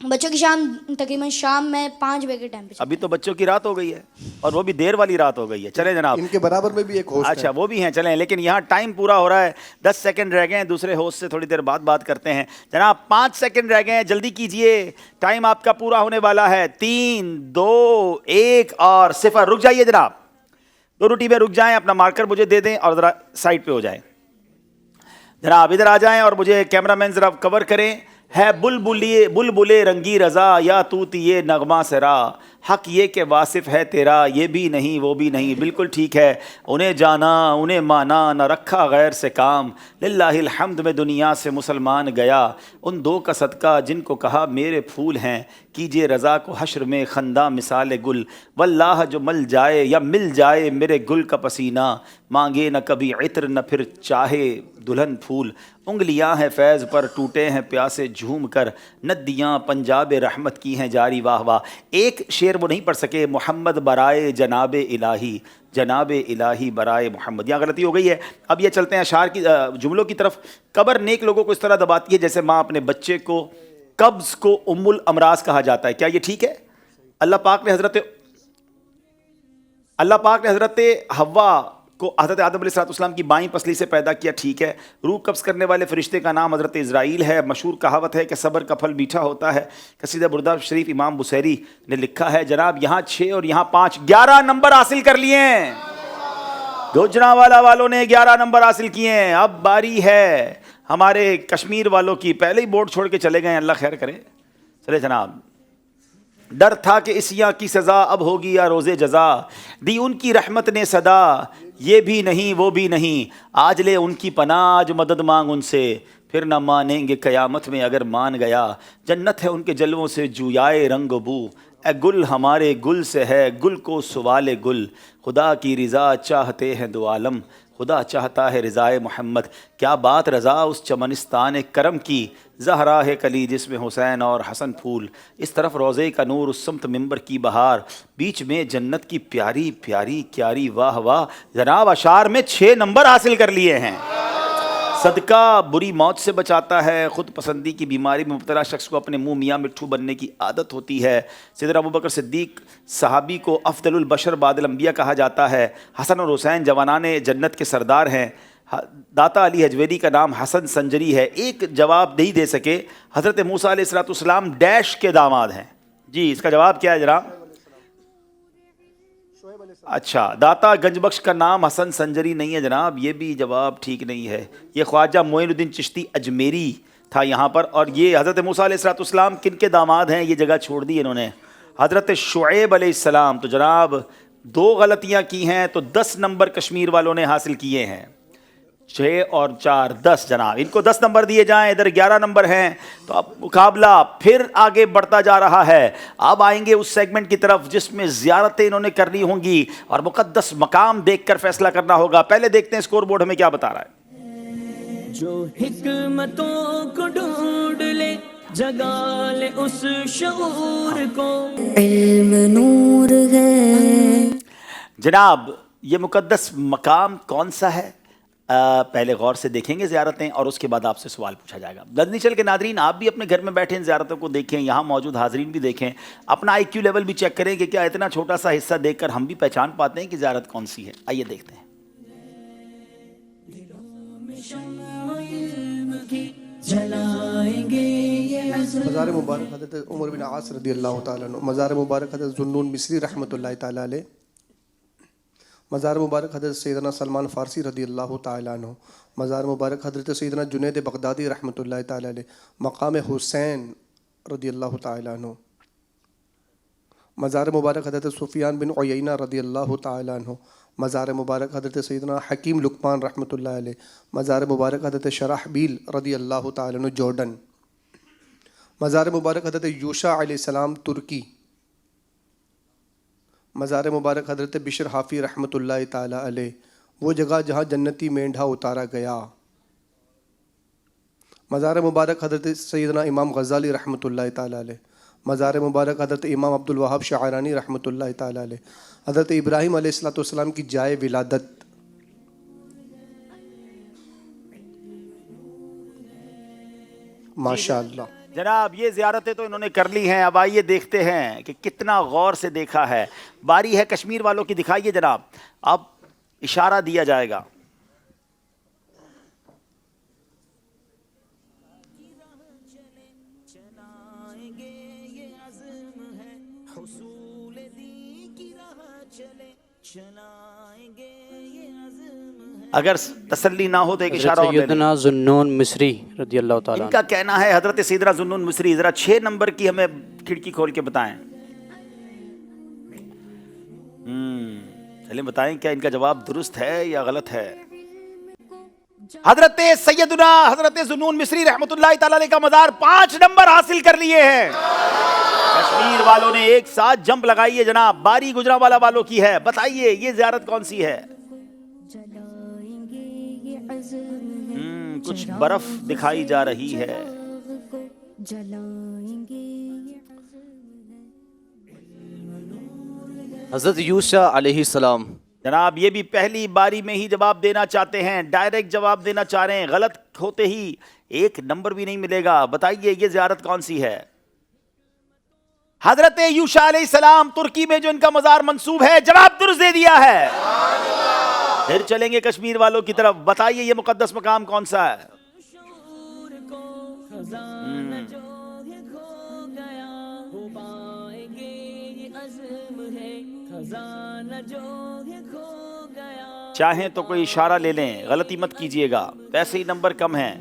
بچوں کی شام تقریباً شام میں 5 بجے کے ٹائم پہ. ابھی تو بچوں کی رات ہو گئی ہے, اور وہ بھی دیر والی رات ہو گئی ہے. چلیں جناب, ان کے برابر میں بھی ایک ہوسٹ ہے. اچھا وہ بھی ہیں, چلیں. لیکن یہاں ٹائم پورا ہو رہا ہے, 10 سیکنڈ رہ گئے ہیں. دوسرے ہوسٹ سے تھوڑی دیر بعد بات کرتے ہیں. جناب 5 سیکنڈ رہ گئے ہیں, جلدی کیجئے, ٹائم آپ کا پورا ہونے والا ہے. 3 2 1 اور 0. رک جائیے جناب, دونوں ٹیمیں رک جائیں, اپنا مارکر مجھے دے دیں اور ذرا سائڈ پہ ہو جائیں. جناب ادھر آ جائیں اور مجھے کیمرہ مین ذرا کور کریں. ہے بلبلے رنگی رضا یا توتیے نغمہ سرا, حق یہ کہ واصف ہے تیرا, یہ بھی نہیں وہ بھی نہیں. بالکل ٹھیک ہے. انہیں جانا انہیں مانا, نہ رکھا غیر سے کام, للہ الحمد میں دنیا سے مسلمان گیا. ان 2 کا صدقہ جن کو کہا میرے پھول ہیں, کیجئے رضا کو حشر میں خندہ مثال گل. واللہ جو مل جائے یا مل جائے میرے گل کا پسینہ, مانگے نہ کبھی عطر نہ پھر چاہے دلہن پھول. انگلیاں ہیں فیض پر ٹوٹے ہیں پیاسے جھوم کر, ندیاں پنجاب رحمت کی ہیں جاری واہ واہ. ایک شعر وہ نہیں پڑھ سکے, محمد برائے جناب الہی, جناب الہی برائے محمد. یہاں غلطی ہو گئی ہے. اب یہ چلتے ہیں اشعار کی جملوں کی طرف. قبر نیک لوگوں کو اس طرح دباتی ہے جیسے ماں اپنے بچے کو. قبض کو ام الامراض کہا جاتا ہے. کیا یہ ٹھیک ہے؟ اللہ پاک نے حضرت حوا کو حضرت آدم علیہ السلام کی بائیں پسلی سے پیدا کیا. ٹھیک ہے. روح قبض کرنے والے فرشتے کا نام حضرت اسرائیل ہے. مشہور کہاوت ہے کہ صبر کا پھل میٹھا ہوتا ہے. قصیدہ بردہ شریف امام بصیری نے لکھا ہے. جناب یہاں 6 اور یہاں 5, 11 نمبر حاصل کر لیے ہیں. گوجرانوالہ والوں نے 11 نمبر حاصل کیے ہیں. اب باری ہے ہمارے کشمیر والوں کی. پہلے ہی بورڈ چھوڑ کے چلے گئے, اللہ خیر کرے. چلے جناب. ڈر تھا کہ اسیاں کی سزا اب ہوگی یا روزے جزا, دی ان کی رحمت نے صدا, یہ بھی نہیں وہ بھی نہیں. آج لے ان کی پناہ, آج مدد مانگ ان سے, پھر نہ مانیں گے قیامت میں اگر مان گیا. جنت ہے ان کے جلووں سے جویائے رنگ و بو, اے گل ہمارے گل سے ہے گل کو سوال گل. خدا کی رضا چاہتے ہیں دو عالم, خدا چاہتا ہے رضائے محمد. کیا بات رضا اس چمنستان کرم کی, زہرا ہے کلی جس میں حسین اور حسن پھول. اس طرف روضے کا نور, اس سمت منبر کی بہار, بیچ میں جنت کی پیاری پیاری کیاری واہ واہ. جناب اشعار میں 6 نمبر حاصل کر لیے ہیں. صدقہ بری موت سے بچاتا ہے. خود پسندی کی بیماری میں مبتلا شخص کو اپنے منہ میاں مٹھو بننے کی عادت ہوتی ہے. سیدنا ابوبکر صدیق صحابی کو افضل البشر بعد الانبیاء کہا جاتا ہے. حسن اور حسین جوانان جنت کے سردار ہیں. داتا علی حجویری کا نام حسن سنجری ہے. ایک جواب نہیں دے سکے. حضرت موسیٰ علیہ السلام ڈیش کے داماد ہیں. جی اس کا جواب کیا ہے جناب؟ اچھا, داتا گنج بخش کا نام حسن سنجری نہیں ہے جناب, یہ بھی جواب ٹھیک نہیں ہے. یہ خواجہ معین الدین چشتی اجمیری تھا یہاں پر. اور یہ حضرت موسیٰ علیہ السلام کن کے داماد ہیں, یہ جگہ چھوڑ دی انہوں نے, حضرت شعیب علیہ السلام. تو جناب 2 غلطیاں کی ہیں تو 10 نمبر کشمیر والوں نے حاصل کیے ہیں. 6 اور 4 10 جناب. ان کو 10 نمبر دیے جائیں. ادھر 11 نمبر ہیں. تو اب مقابلہ پھر آگے بڑھتا جا رہا ہے. اب آئیں گے اس سیگمنٹ کی طرف جس میں زیارتیں انہوں نے کرنی ہوں گی اور مقدس مقام دیکھ کر فیصلہ کرنا ہوگا. پہلے دیکھتے ہیں اسکور بورڈ ہمیں کیا بتا رہا ہے. جو حکمتوں کو ڈھونڈ لے جگا لے اس شعور کو. علم نور ہے. جناب یہ مقدس مقام کون سا ہے؟ پہلے غور سے دیکھیں گے زیارتیں اور اس کے بعد آپ سے سوال پوچھا جائے گا. مدنی چینل کے ناظرین آپ بھی اپنے گھر میں بیٹھے ان زیارتوں کو دیکھیں, یہاں موجود حاضرین بھی دیکھیں, اپنا آئی کیو لیول بھی چیک کریں کہ کیا اتنا چھوٹا سا حصہ دیکھ کر ہم بھی پہچان پاتے ہیں کہ زیارت کون سی ہے. آئیے دیکھتے ہیں. مزار مبارک حضرت عمر بن عاص رضی اللہ تعالیٰ عنہ. مزار مبارک حضرت ذوالنون مصری رحمۃ اللہ تعالیٰ علیہ. مزار مبارک حضرت سیدنا سلمان فارسی رضی اللہ تعالیٰ عنہ. مزار مبارک حضرت سیدنا جنید بغدادی رحمۃ اللہ تعالیٰ علیہ. مقام حسین رضی اللہ تعالیٰ عنہ. مزار مبارک حضرت سفیان بن عیینہ رضی اللہ تعالیٰ عنہ. مزار مبارک حضرت سیدنا حکیم لقمان رحمۃ اللہ علیہ. مزار مبارک حضرت شرحبیل رضی اللہ تعالیٰ عنہ جارڈن. مزار مبارک حضرت یوشع علیہ السلام ترکی. مزار مبارک حضرت بشر حافی رحمۃ اللہ تعالیٰ علیہ, وہ جگہ جہاں جنتی مینڈھا اتارا گیا. مزار مبارک حضرت سیدنا امام غزالی رحمۃ اللہ تعالیٰ علیہ. مزار مبارک حضرت امام عبد الوہاب شعرانی رحمۃ اللہ تعالیٰ علیہ. حضرت ابراہیم علیہ الصلوۃ والسلام کی جائے ولادت. ماشاء اللہ. جناب یہ زیارتیں تو انہوں نے کر لی ہیں. اب آئیے دیکھتے ہیں کہ کتنا غور سے دیکھا ہے. باری ہے کشمیر والوں کی, دکھائیے جناب. اب اشارہ دیا جائے گا. اگر تسلی نہ ہو تو ایک اشارہ اور سیدنا ذوالنون مصری رضی اللہ تعالیٰ ان کا کہنا ہے. حضرت سیدنا ذوالنون مصری, ذرا 6 نمبر کی ہمیں کھڑکی کھول کے بتائیں. چلیں بتائیں کیا ان کا جواب درست ہے یا غلط ہے. حضرت سیدنا حضرت ذوالنون مصری رحمۃ اللہ تعالیٰ علیہ کا مزار 5 نمبر حاصل کر لیے ہیں. کشمیر والوں نے ایک ساتھ جمپ لگائی ہے جناب. باری گجرانوالہ والوں کی ہے. بتائیے یہ زیارت کون سی ہے؟ کچھ برف دکھائی جا رہی ہے. حضرت یوشع علیہ السلام. جناب یہ بھی پہلی باری میں ہی جواب دینا چاہتے ہیں, ڈائریکٹ جواب دینا چاہ رہے ہیں. غلط ہوتے ہی 1 نمبر بھی نہیں ملے گا. بتائیے یہ زیارت کون سی ہے؟ حضرت یوشع علیہ السلام ترکی میں جو ان کا مزار منسوب ہے. جواب درست دے دیا ہے. پھر چلیں گے کشمیر والوں کی طرف. بتائیے یہ مقدس مقام کون سا ہے؟ چاہیں تو کوئی اشارہ لے لیں, غلطی مت کیجئے گا, ویسے ہی نمبر کم ہیں.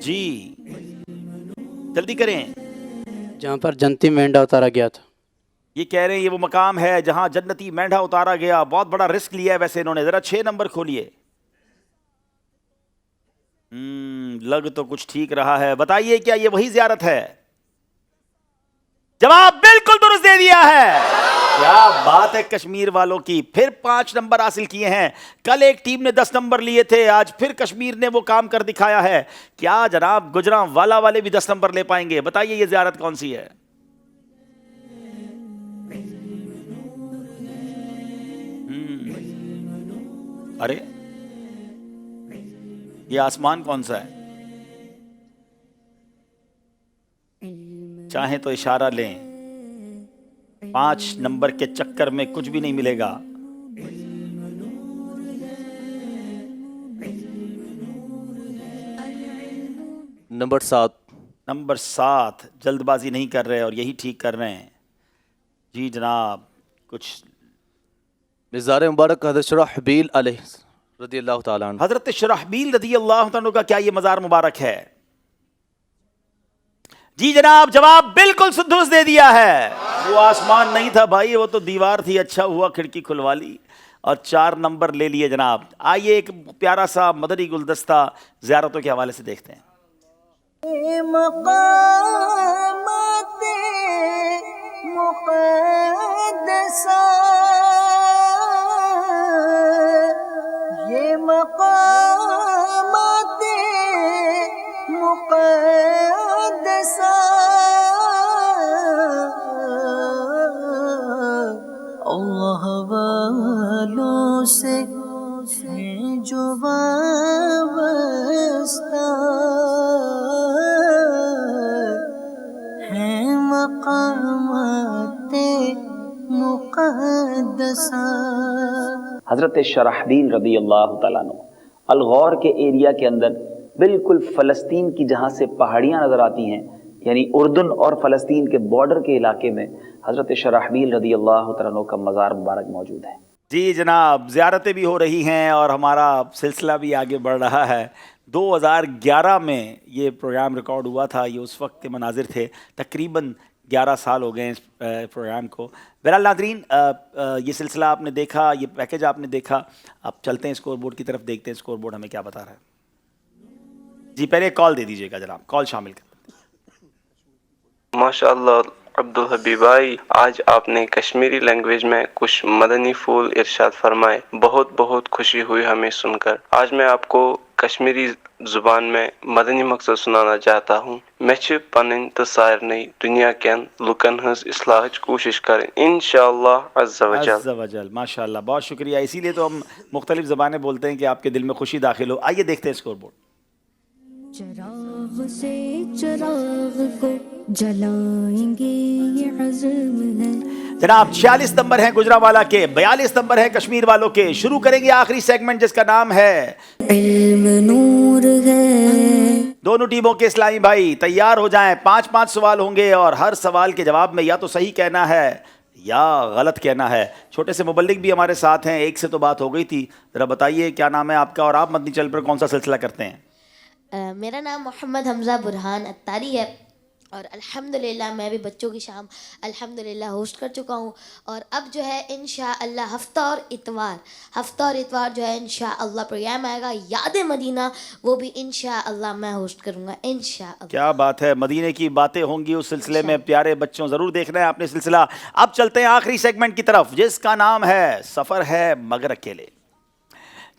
جی جلدی کریں. جہاں پر جنتی مینڈھا اتارا گیا تھا. یہ کہہ رہے ہیں یہ وہ مقام ہے جہاں جنتی مینڈھا اتارا گیا. بہت بڑا رسک لیا ہے ویسے انہوں نے. ذرا 6 نمبر کھولیے. لگ تو کچھ ٹھیک رہا ہے. بتائیے کیا یہ وہی زیارت ہے؟ جواب بالکل درست دے دیا ہے. کیا بات ہے کشمیر والوں کی. پھر 5 نمبر حاصل کیے ہیں. کل ایک ٹیم نے 10 نمبر لیے تھے, آج پھر کشمیر نے وہ کام کر دکھایا ہے. کیا جناب گجرانوالہ والے بھی 10 نمبر لے پائیں گے؟ بتائیے یہ زیارت کون سی ہے؟ ارے یہ آسمان کون سا ہے؟ چاہیں تو اشارہ لیں. 5 نمبر کے چکر میں کچھ بھی نہیں ملے گا. نمبر 7. نمبر 7. جلد بازی نہیں کر رہے اور یہی ٹھیک کر رہے ہیں. جی جناب کچھ مزار مبارک حضرت شرحبیل علیہ رضی اللہ تعالیٰ عنہ. حضرت شرحبیل رضی اللہ عنہ کا کیا یہ مزار مبارک ہے؟ جی جناب جواب بالکل سدھوس دے دیا ہے. وہ آسمان نہیں تھا بھائی، وہ تو دیوار تھی. اچھا ہوا کھڑکی کھلوا لی اور 4 نمبر لے لیے جناب. آئیے ایک پیارا سا مدنی گلدستہ زیارتوں کے حوالے سے دیکھتے ہیں. مقامات مقدسہ، یہ مقامات مقدسہ اللہ والوں سے ہیں جو وابستہ، ہیں مقامات مقدسہ. حضرت شرحبیل رضی اللہ تعالیٰ عنہ الغور کے ایریا کے اندر بالکل فلسطین کی جہاں سے پہاڑیاں نظر آتی ہیں، یعنی اردن اور فلسطین کے بارڈر کے علاقے میں حضرت شرحبیل رضی اللہ تعالیٰ عنہ کا مزار مبارک موجود ہے. جی جناب زیارتیں بھی ہو رہی ہیں اور ہمارا سلسلہ بھی آگے بڑھ رہا ہے. 2011 میں یہ پروگرام ریکارڈ ہوا تھا. یہ اس وقت کے مناظر تھے. تقریباً 11 سال ہو گئے ہیں اس پروگرام کو. بہرحال ناظرین یہ سلسلہ آپ نے دیکھا، یہ پیکیج آپ نے دیکھا. اب چلتے ہیں اسکور بورڈ کی طرف، دیکھتے ہیں اسکور بورڈ ہمیں کیا بتا رہا ہے. جی پہلے کال دے دیجیے گا جناب، کال شامل کر. ماشاء اللہ عبدالحبیب بھائی، آج آپ نے کشمیری لینگویج میں کچھ مدنی پھول ارشاد فرمائے. بہت بہت خوشی ہوئی ہمیں سن کر. آج میں آپ کو کشمیری زبان میں مدنی مقصد سنانا چاہتا ہوں. میں چھ پنن تو سارنی دنیا کین لکن ہز اصلاحچ کوشش کریں انشاءاللہ عز وجل. ماشاء اللہ بہت شکریہ. اسی لیے تو ہم مختلف زبانیں بولتے ہیں کہ آپ کے دل میں خوشی داخل ہو. آئیے دیکھتے ہیں اسکور بورڈ. چراغ سے چراغ کو جلائیں گے یہ عزم ہے. جناب 46 نمبر ہیں گجرانوالہ کے، 42 نمبر ہیں کشمیر والوں کے. شروع کریں گے آخری سیگمنٹ جس کا نام ہے علم نور ہے. دونوں ٹیموں کے اسلامی بھائی تیار ہو جائیں. 5 سوال ہوں گے اور ہر سوال کے جواب میں یا تو صحیح کہنا ہے یا غلط کہنا ہے. چھوٹے سے مبلغ بھی ہمارے ساتھ ہیں. ایک سے تو بات ہو گئی تھی. ذرا بتائیے کیا نام ہے آپ کا اور آپ مدنی چینل پر کون سا سلسلہ کرتے ہیں؟ میرا نام محمد حمزہ برہان اتاری ہے اور الحمدللہ میں بھی بچوں کی شام الحمدللہ ہوسٹ کر چکا ہوں. اور اب جو ہے انشاءاللہ ہفتہ اور اتوار جو ہے انشاءاللہ پروگرام آئے گا یاد مدینہ، وہ بھی انشاءاللہ میں ہوسٹ کروں گا انشاءاللہ. کیا بات ہے، مدینے کی باتیں ہوں گی اس سلسلے میں. پیارے بچوں ضرور دیکھنا ہے آپ نے سلسلہ. اب چلتے ہیں آخری سیگمنٹ کی طرف جس کا نام ہے سفر ہے مگر اکیلے.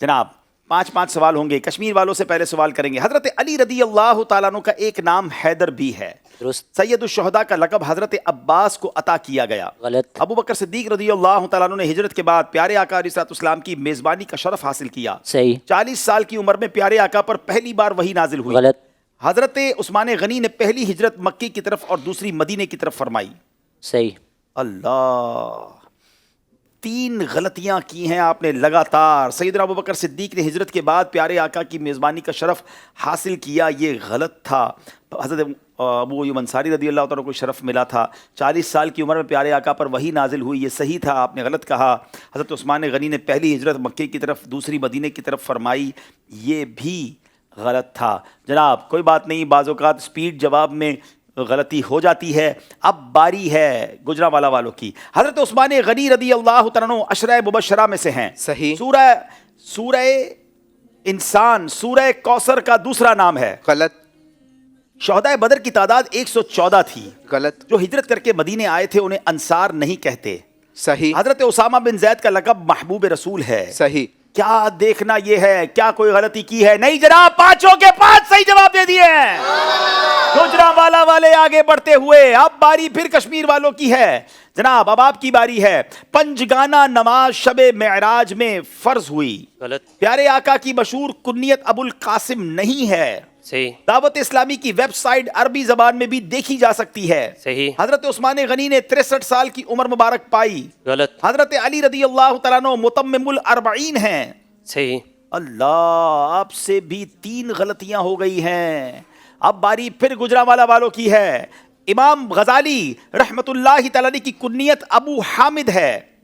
جناب 5 سوال ہوں گے. کشمیر والوں سے پہلے سوال کریں گے. حضرت علی رضی اللہ تعالیٰ عنہ کا ایک نام حیدر بھی ہے. سید الشہداء کا لقب حضرت عباس کو عطا کیا گیا. غلط. ابو بکر صدیق رضی اللہ تعالیٰ عنہ نے ہجرت کے بعد پیارے آقا علیہ الصلوۃ والسلام کی میزبانی کا شرف حاصل کیا. صحیح. 40 سال کی عمر میں پیارے آقا پر پہلی بار وحی نازل ہوئی. غلط. حضرت عثمان غنی نے پہلی ہجرت مکی کی طرف اور دوسری مدینے کی طرف فرمائی. صحیح. اللہ 3 غلطیاں کی ہیں آپ نے لگاتار. سیدنا ابو بکر صدیق نے ہجرت کے بعد پیارے آقا کی میزبانی کا شرف حاصل کیا، یہ غلط تھا. حضرت ابو ایوب انصاری رضی اللہ تعالیٰ کو شرف ملا تھا. 40 سال کی عمر میں پیارے آقا پر وحی نازل ہوئی، یہ صحیح تھا، آپ نے غلط کہا. حضرت عثمان غنی نے پہلی ہجرت مکے کی طرف دوسری مدینے کی طرف فرمائی، یہ بھی غلط تھا. جناب کوئی بات نہیں، بعض اوقات اسپیڈ جواب میں غلطی ہو جاتی ہے. اب باری ہے گجرانوالہ والوں کی. حضرت عثمان غنی رضی اللہ تعالیٰ عنہ عشرہ مبشرہ میں سے ہیں. صحیح. سورہ انسان سورہ کوثر کا دوسرا نام ہے. غلط. شہداء بدر کی تعداد 114 تھی. غلط. جو ہجرت کر کے مدینے آئے تھے انہیں انصار نہیں کہتے. صحیح. حضرت اسامہ بن زید کا لقب محبوب رسول ہے. صحیح. کیا دیکھنا یہ ہے، کیا کوئی غلطی کی ہے؟ نہیں جناب، 5 کے 5 صحیح جواب دے دیے ہیں. گجرانوالہ والے آگے بڑھتے ہوئے. اب باری پھر کشمیر والوں کی ہے. جناب اب آپ کی باری ہے. پنجگانہ نماز شب معراج میں فرض ہوئی. غلط. پیارے آقا کی مشہور کنیت ابو القاسم نہیں ہے. صحیح. دعوت اسلامی کی ویب سائٹ عربی زبان میں بھی دیکھی جا سکتی ہے. صحیح. حضرت عثمان غنی نے 63 سال کی عمر مبارک پائی. غلط. حضرت علی رضی اللہ تعالیٰ عنہ متمم الاربعین ہیں. صحیح. اللہ آپ سے بھی 3 غلطیاں ہو گئی ہیں. اب باری پھر گجرانوالہ والوں کی ہے. امام غزالی رحمت اللہ تعالی کی کنیت ابو حامد ہے.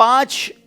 5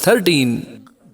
13।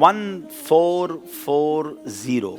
1440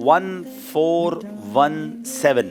1417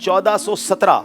1417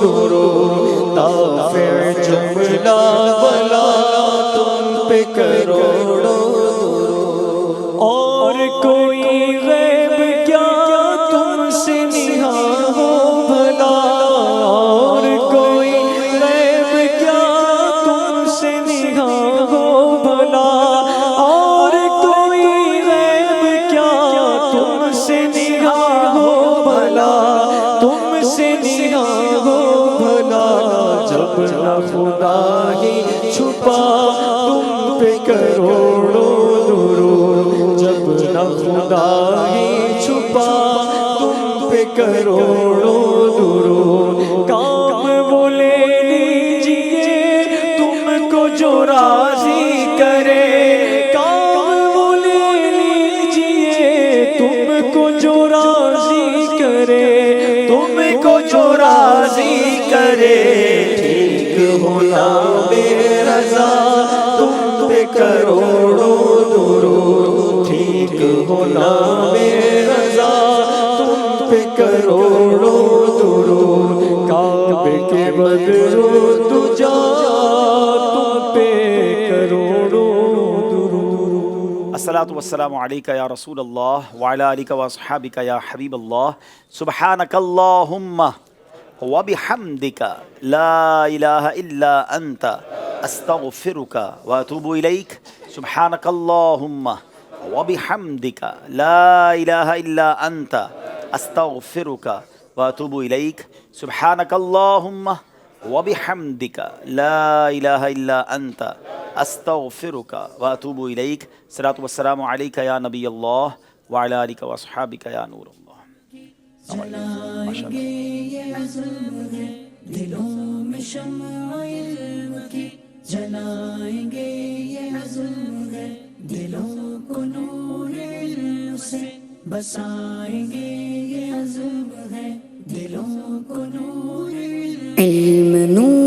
درود نافع جملہ بلا تم پہ کروڑوں درود اور کوئی غیب کیا تم سے نہاں ہو بھلا اور کوئی غیب کیا تم سے نہاں ہو بھلا اور کوئی غیب کیا تم سے نہاں ہو بھلا تم سے نہاں ہو بھلا جب نہ خدا ہی چھپا تم پہ کروڑوں درود جب نہ خدا ہی چھپا تم پہ کروڑوں درود کام وہ لے لیجئے تم کو جو راضی کرے کام وہ لے لیجئے تم کو جو راضی کرے تم کو جو راضی کرے ٹھیک ہونا بے رضا تم پہ کروڑوں درود ٹھیک ہونا بے رضا تم پہ کروڑوں درود کعبے کے بدرو تجا تم پہ کروڑوں درود الصلاۃ والسلام علیک یا رسول اللہ وعلی آلک واصحابک یا حبیب اللہ سبحانک اللہم وبحمدک لا الہ الا انت استغفرک واتوب الیک سبحانک اللہم وبحمدک لا الہ الا انت استغفرک واتوب الیک سبحانک اللہم وبحمدک لا الہ الا انت استغفرک واتوب الیک صلاۃ والسلام علیک یا نبی اللہ وعلی آلک واصحابک یا نور اللہ جلائیں گے یہ عزم ہے دلوں میں شمع علم کی جلائیں گے یہ عزم ہے دلوں کو نور علم سے بسائیں گے یہ عزم ہے دلوں کو نور علم علم نور